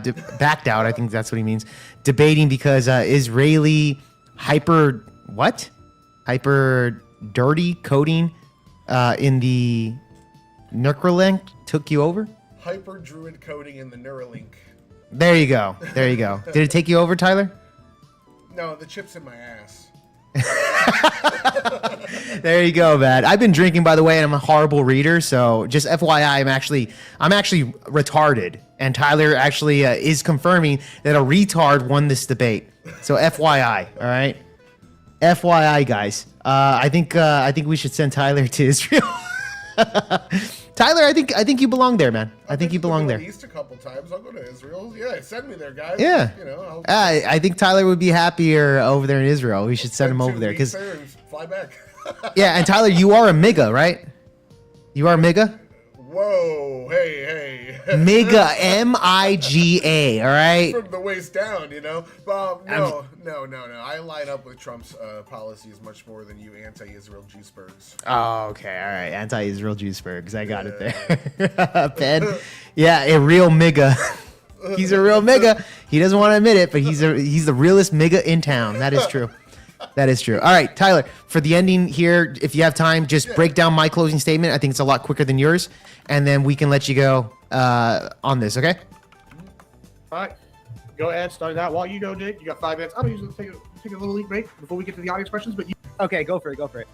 think that's what he means. Debating because Israeli hyper dirty coding in the Neuralink took you over. Hyper druid coding in the Neuralink. There you go. Did it take you over, Tyler? No, the chip's in my ass. There you go, man. I've been drinking, by the way, and I'm a horrible reader. So just FYI, I'm actually retarded, and Tyler actually is confirming that a retard won this debate. So FYI, all right. FYI, guys. I think we should send Tyler to Israel. Tyler, I think you belong there, man. I think you belong there. East a couple times. I'll go to Israel. Yeah, send me there, guys. Yeah. You know, I think Tyler would be happier over there in Israel. We should send him over there because. Fly back. Yeah, and Tyler, you are a MIGA, right? You are MIGA. Whoa, hey. MIGA, M-I-G-A, all right? From the waist down, you know? No. I line up with Trump's policies much more than you anti-Israel juicebergs. Oh, okay, all right. Anti-Israel juicebergs. I got it there. Ben, yeah, a real MIGA. He's a real MIGA. He doesn't want to admit it, but he's the realest MIGA in town. That is true. That is true. All right, Tyler, for the ending here, if you have time, just break down my closing statement. I think it's a lot quicker than yours, and then we can let you go on this, okay? All right. Go ahead, start that. While you go, Jake, you got 5 minutes. I'm going to take a little break before we get to the audience questions, but you... Okay, go for it.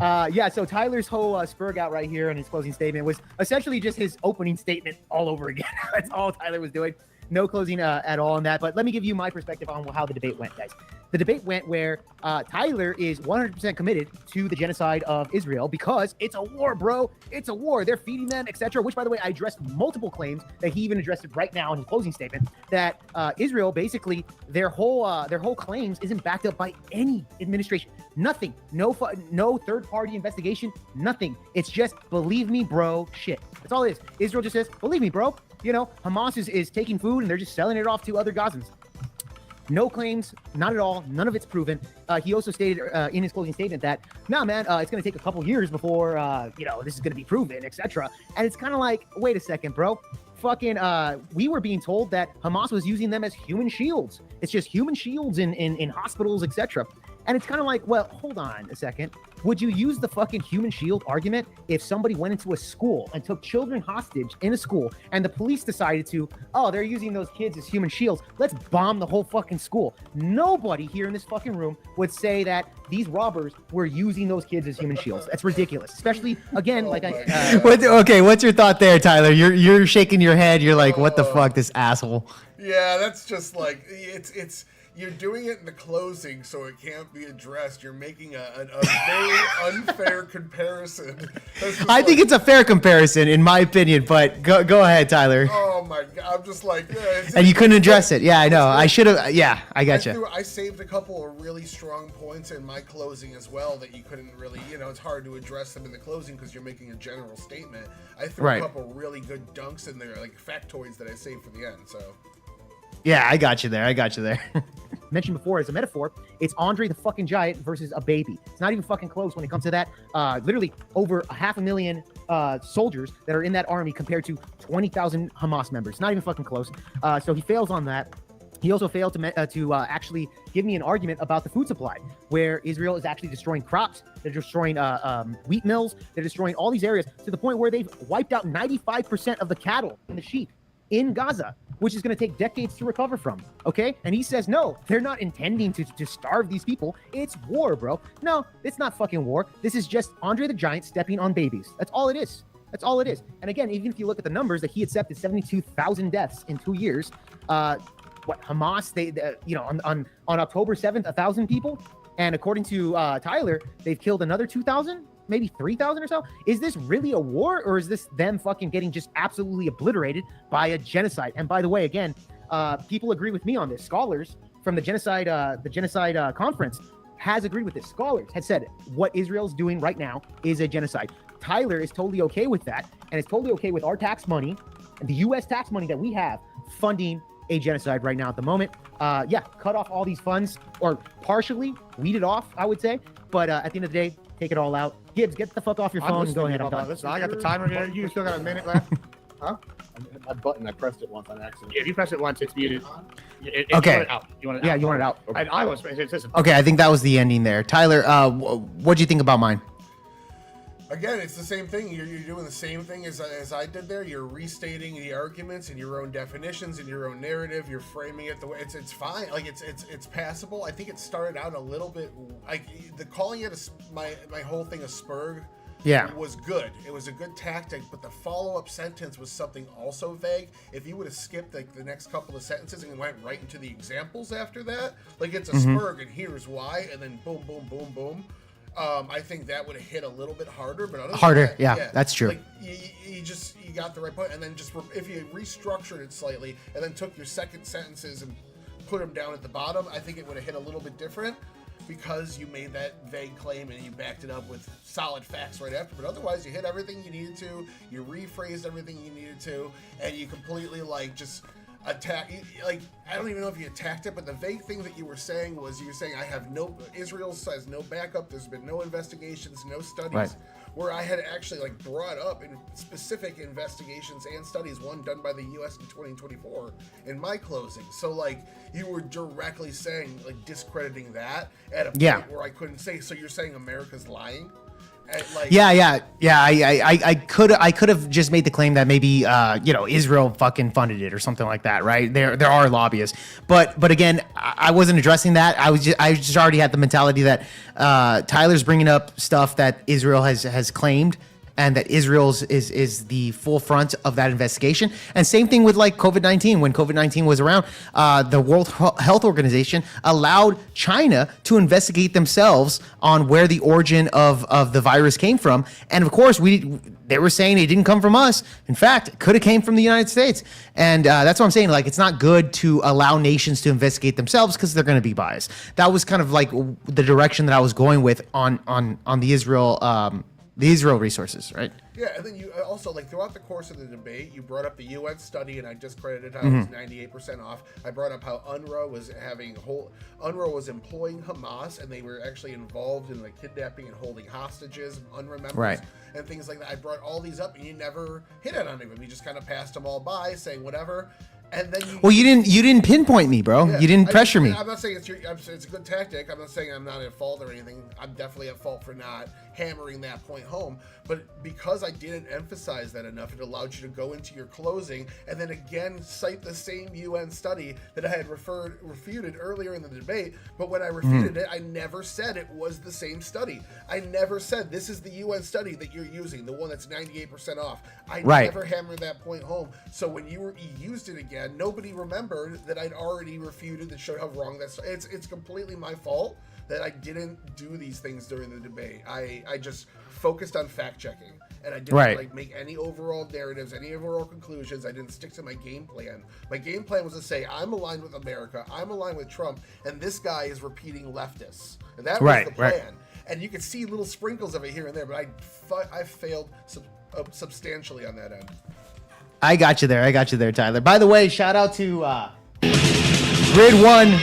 Yeah, so Tyler's whole spurg out right here in his closing statement was essentially just his opening statement all over again. That's all Tyler was doing. No closing at all on that. But let me give you my perspective on how the debate went, guys. The debate went where Tyler is 100% committed to the genocide of Israel because it's a war, bro. It's a war. They're feeding them, etc. Which, by the way, I addressed multiple claims that he even addressed it right now in his closing statement that Israel basically their whole claims isn't backed up by any administration. Nothing. No third-party investigation. Nothing. It's just believe me, bro. Shit. That's all it is. Israel just says believe me, bro. You know, Hamas is taking food and they're just selling it off to other Gazans. No claims, not at all. None of it's proven. He also stated in his closing statement that, nah, man, it's going to take a couple years before, this is going to be proven, etc. And it's kind of like, wait a second, bro. Fucking, we were being told that Hamas was using them as human shields. It's just human shields in hospitals, etc. And it's kind of like, well, hold on a second. Would you use the fucking human shield argument if somebody went into a school and took children hostage in a school and the police decided to, oh, they're using those kids as human shields. Let's bomb the whole fucking school. Nobody here in this fucking room would say that these robbers were using those kids as human shields. That's ridiculous. Especially, again, Okay, what's your thought there, Tyler? You're shaking your head. You're like, what the fuck, this asshole? Yeah, that's just like, it's you're doing it in the closing, so it can't be addressed. You're making a very unfair comparison. I think it's a fair comparison, in my opinion, but go ahead, Tyler. Oh my God, I'm just like... and you couldn't address it. Yeah, I know. I should have... Yeah, I got you. I saved a couple of really strong points in my closing as well that you couldn't really... it's hard to address them in the closing because you're making a general statement. I threw a couple really good dunks in there, like factoids that I saved for the end, so... Yeah, I got you there. Mentioned before as a metaphor, it's Andre the fucking Giant versus a baby. It's not even fucking close when it comes to that. Literally over 500,000 soldiers that are in that army compared to 20,000 Hamas members. Not even fucking close. So he fails on that. He also failed to actually give me an argument about the food supply, where Israel is actually destroying crops. They're destroying wheat mills. They're destroying all these areas to the point where they've wiped out 95% of the cattle and the sheep in Gaza, which is going to take decades to recover from, okay? And he says, no, they're not intending to starve these people. It's war, bro. No, it's not fucking war. This is just Andre the Giant stepping on babies. That's all it is. That's all it is. And again, even if you look at the numbers that he accepted 72,000 deaths in 2 years, Hamas, on October 7th, 1,000 people. And according to Tyler, they've killed another 2,000, maybe 3,000 or so. Is this really a war, or is this them fucking getting just absolutely obliterated by a genocide? And by the way, again, people agree with me on this. Scholars from the genocide conference has agreed with this. Scholars had said what Israel's doing right now is a genocide. Tyler is totally okay with that, and is totally okay with our tax money, and the U.S. tax money that we have funding a genocide right now at the moment. Yeah, cut off all these funds, or partially weed it off, I would say. But at the end of the day, take it all out. Gibbs, get the fuck off your phone and go ahead. I'm done. Listen, I got the timer here. You still got a minute left. Huh? My button, I pressed it once on accident. If you press it once, it's muted. Okay. You want it out. You want it out. Yeah, you want it out. And I was. Listen. Okay, I think that was the ending there. Tyler, what do you think about mine? Again, it's the same thing. You're doing the same thing as I did there. You're restating the arguments in your own definitions, in your own narrative. You're framing it the way it's fine. Like it's passable. I think it started out a little bit like the calling it my whole thing a spurg. Yeah. Was good. It was a good tactic, but the follow-up sentence was something also vague. If you would have skipped like the next couple of sentences and went right into the examples after that, like it's a spurg and here's why, and then boom, boom, boom, boom. I think that would have hit a little bit harder, but other than that, yeah, that's true. Like you got the right point, and then just if you restructured it slightly, and then took your second sentences and put them down at the bottom, I think it would have hit a little bit different because you made that vague claim and you backed it up with solid facts right after. But otherwise, you hit everything you needed to, you rephrased everything you needed to, and you completely like just attack. Like I don't even know if you attacked it, but the vague thing that you were saying was I have Israel has no backup. There's been no investigations, no studies. Right. Where I had actually like brought up in specific investigations and studies, one done by the U.S. in 2024 in my closing. So like you were directly saying like discrediting that at a point where I couldn't say. So you're saying America's lying? Like, I could have just made the claim that maybe Israel fucking funded it or something like that, right? There are lobbyists, but again, I wasn't addressing that. I just already had the mentality that Tyler's bringing up stuff that Israel has claimed, and that Israel's is the full front of that investigation. And same thing with like COVID-19. When COVID-19 was around, the World Health Organization allowed China to investigate themselves on where the origin of the virus came from. And of course, they were saying it didn't come from us. In fact, it could have came from the United States. And that's what I'm saying. Like, it's not good to allow nations to investigate themselves because they're going to be biased. That was kind of like the direction that I was going with on the Israel resources, right? Yeah, and then you also, like, throughout the course of the debate, you brought up the UN study, and I discredited how it was 98% off. I brought up how UNRWA was employing Hamas, and they were actually involved in, like, kidnapping and holding hostages, UNRWA members, and things like that. I brought all these up, and you never hit on any of them. You just kind of passed them all by, saying whatever. And then you didn't pinpoint me, bro. Yeah, you didn't pressure me. I'm not saying it's a good tactic. I'm not saying I'm not at fault or anything. I'm definitely at fault for not hammering that point home. But because I didn't emphasize that enough, it allowed you to go into your closing and then again cite the same UN study that I had refuted earlier in the debate. But when I refuted it, I never said it was the same study. I never said this is the UN study that you're using, the one that's 98% off. I never hammered that point home. So when you used it again, nobody remembered that I'd already refuted that showed how wrong that's. It's completely my fault that I didn't do these things during the debate. I just focused on fact checking, and I didn't like make any overall narratives, any overall conclusions. I didn't stick to my game plan. My game plan was to say I'm aligned with America, I'm aligned with Trump, and this guy is repeating leftists. And that was the plan. And you could see little sprinkles of it here and there, but I failed substantially on that end. I got you there, Tyler. By the way, shout out to Grid One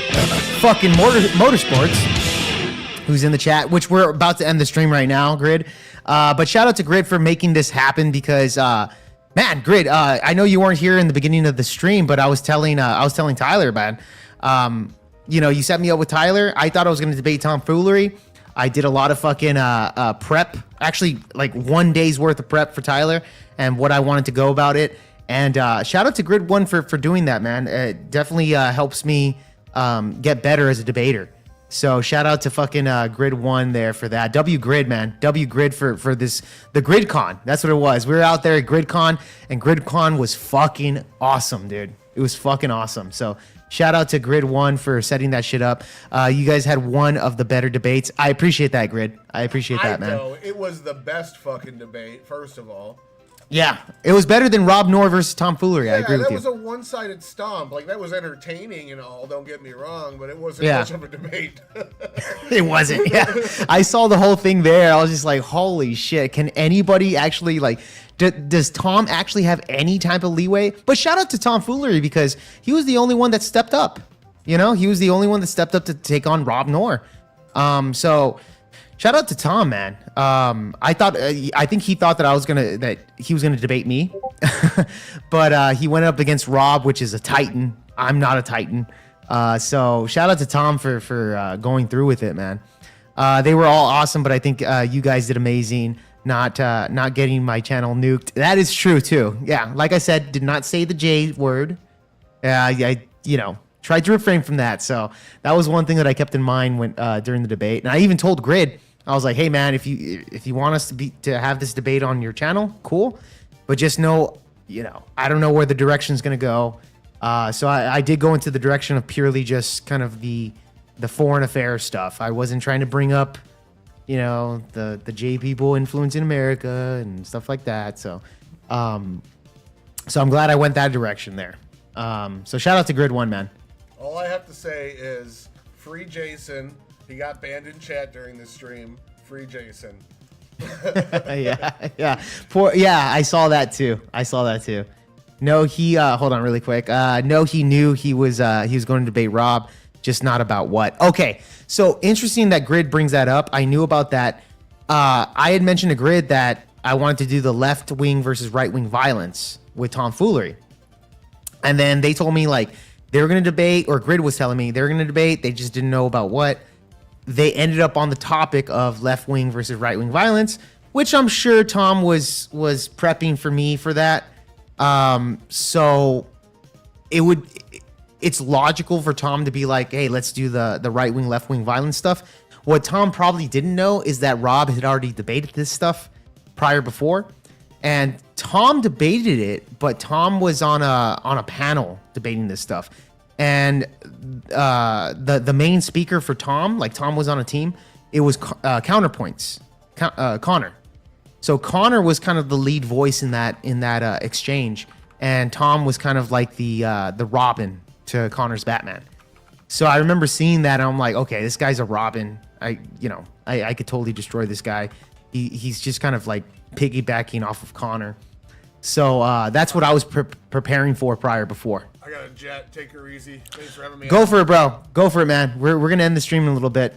fucking Motorsports, who's in the chat, which we're about to end the stream right now, Grid. But shout out to Grid for making this happen because, man, Grid, I know you weren't here in the beginning of the stream, but I was telling Tyler, man, you set me up with Tyler. I thought I was going to debate tomfoolery. I did a lot of fucking prep, actually like 1 day's worth of prep for Tyler and what I wanted to go about it. And shout out to Grid One for doing that, man. It definitely helps me get better as a debater. So shout out to fucking Grid One there for that. W Grid, man. W Grid for this, the GridCon. That's what it was. We were out there at GridCon, and GridCon was fucking awesome, dude. It was fucking awesome. So shout out to Grid One for setting that shit up. You guys had one of the better debates. I appreciate that, Grid. I appreciate that, man. I know. It was the best fucking debate, first of all. Yeah, it was better than Rob Noor versus tomfoolery. I agree with that you. was a one-sided stomp. Like, that was entertaining and all, don't get me wrong, but it wasn't Yeah. much of a debate. It wasn't. Yeah, I saw the whole thing there. I was just like, holy shit! Can anybody actually like? Does Tom actually have any type of leeway? But shout out to tomfoolery because he was the only one that stepped up. You know, he was the only one that stepped up to take on Rob Noor. So shout out to Tom, man. I think he thought that he was gonna debate me, but he went up against Rob, which is a Titan. I'm not a Titan. So shout out to Tom for going through with it, man. They were all awesome, but I think you guys did amazing. Not getting my channel nuked. That is true too. Yeah, like I said, did not say the J word. I tried to refrain from that. So that was one thing that I kept in mind when during the debate. And I even told Grid, I was like, hey man, if you want us to have this debate on your channel, cool. But just know, I don't know where the direction's gonna go. So I did go into the direction of purely just kind of the foreign affairs stuff. I wasn't trying to bring up, the J people influencing America and stuff like that. So I'm glad I went that direction there. So shout out to Grid One, man. All I have to say is free Jason. He got banned in chat during the stream. Free Jason. Yeah. I saw that too. No, he hold on really quick. No, he knew he was going to debate Rob, just not about what. Okay, so interesting that Grid brings that up. I knew about that. I had mentioned to Grid that I wanted to do the left wing versus right wing violence with tomfoolery, and then they told me like they were going to debate, or Grid was telling me they were going to debate. They just didn't know about what. They ended up on the topic of left wing versus right wing violence, which I'm sure Tom was prepping for me for that. So it's logical for Tom to be like, hey, let's do the right wing, left wing violence stuff. What Tom probably didn't know is that Rob had already debated this stuff before, and Tom debated it, but Tom was on a panel debating this stuff. And the main speaker for Tom, like Tom was on a team, it was Counterpoints, Connor. So Connor was kind of the lead voice in that exchange, and Tom was kind of like the Robin to Connor's Batman. So I remember seeing that, and I'm like, okay, this guy's a Robin. I could totally destroy this guy. He's just kind of like piggybacking off of Connor. So that's what I was preparing for before. I got a jet. Take her easy. Thanks for having me. Go for it, bro. Go for it, man. We're gonna end the stream in a little bit.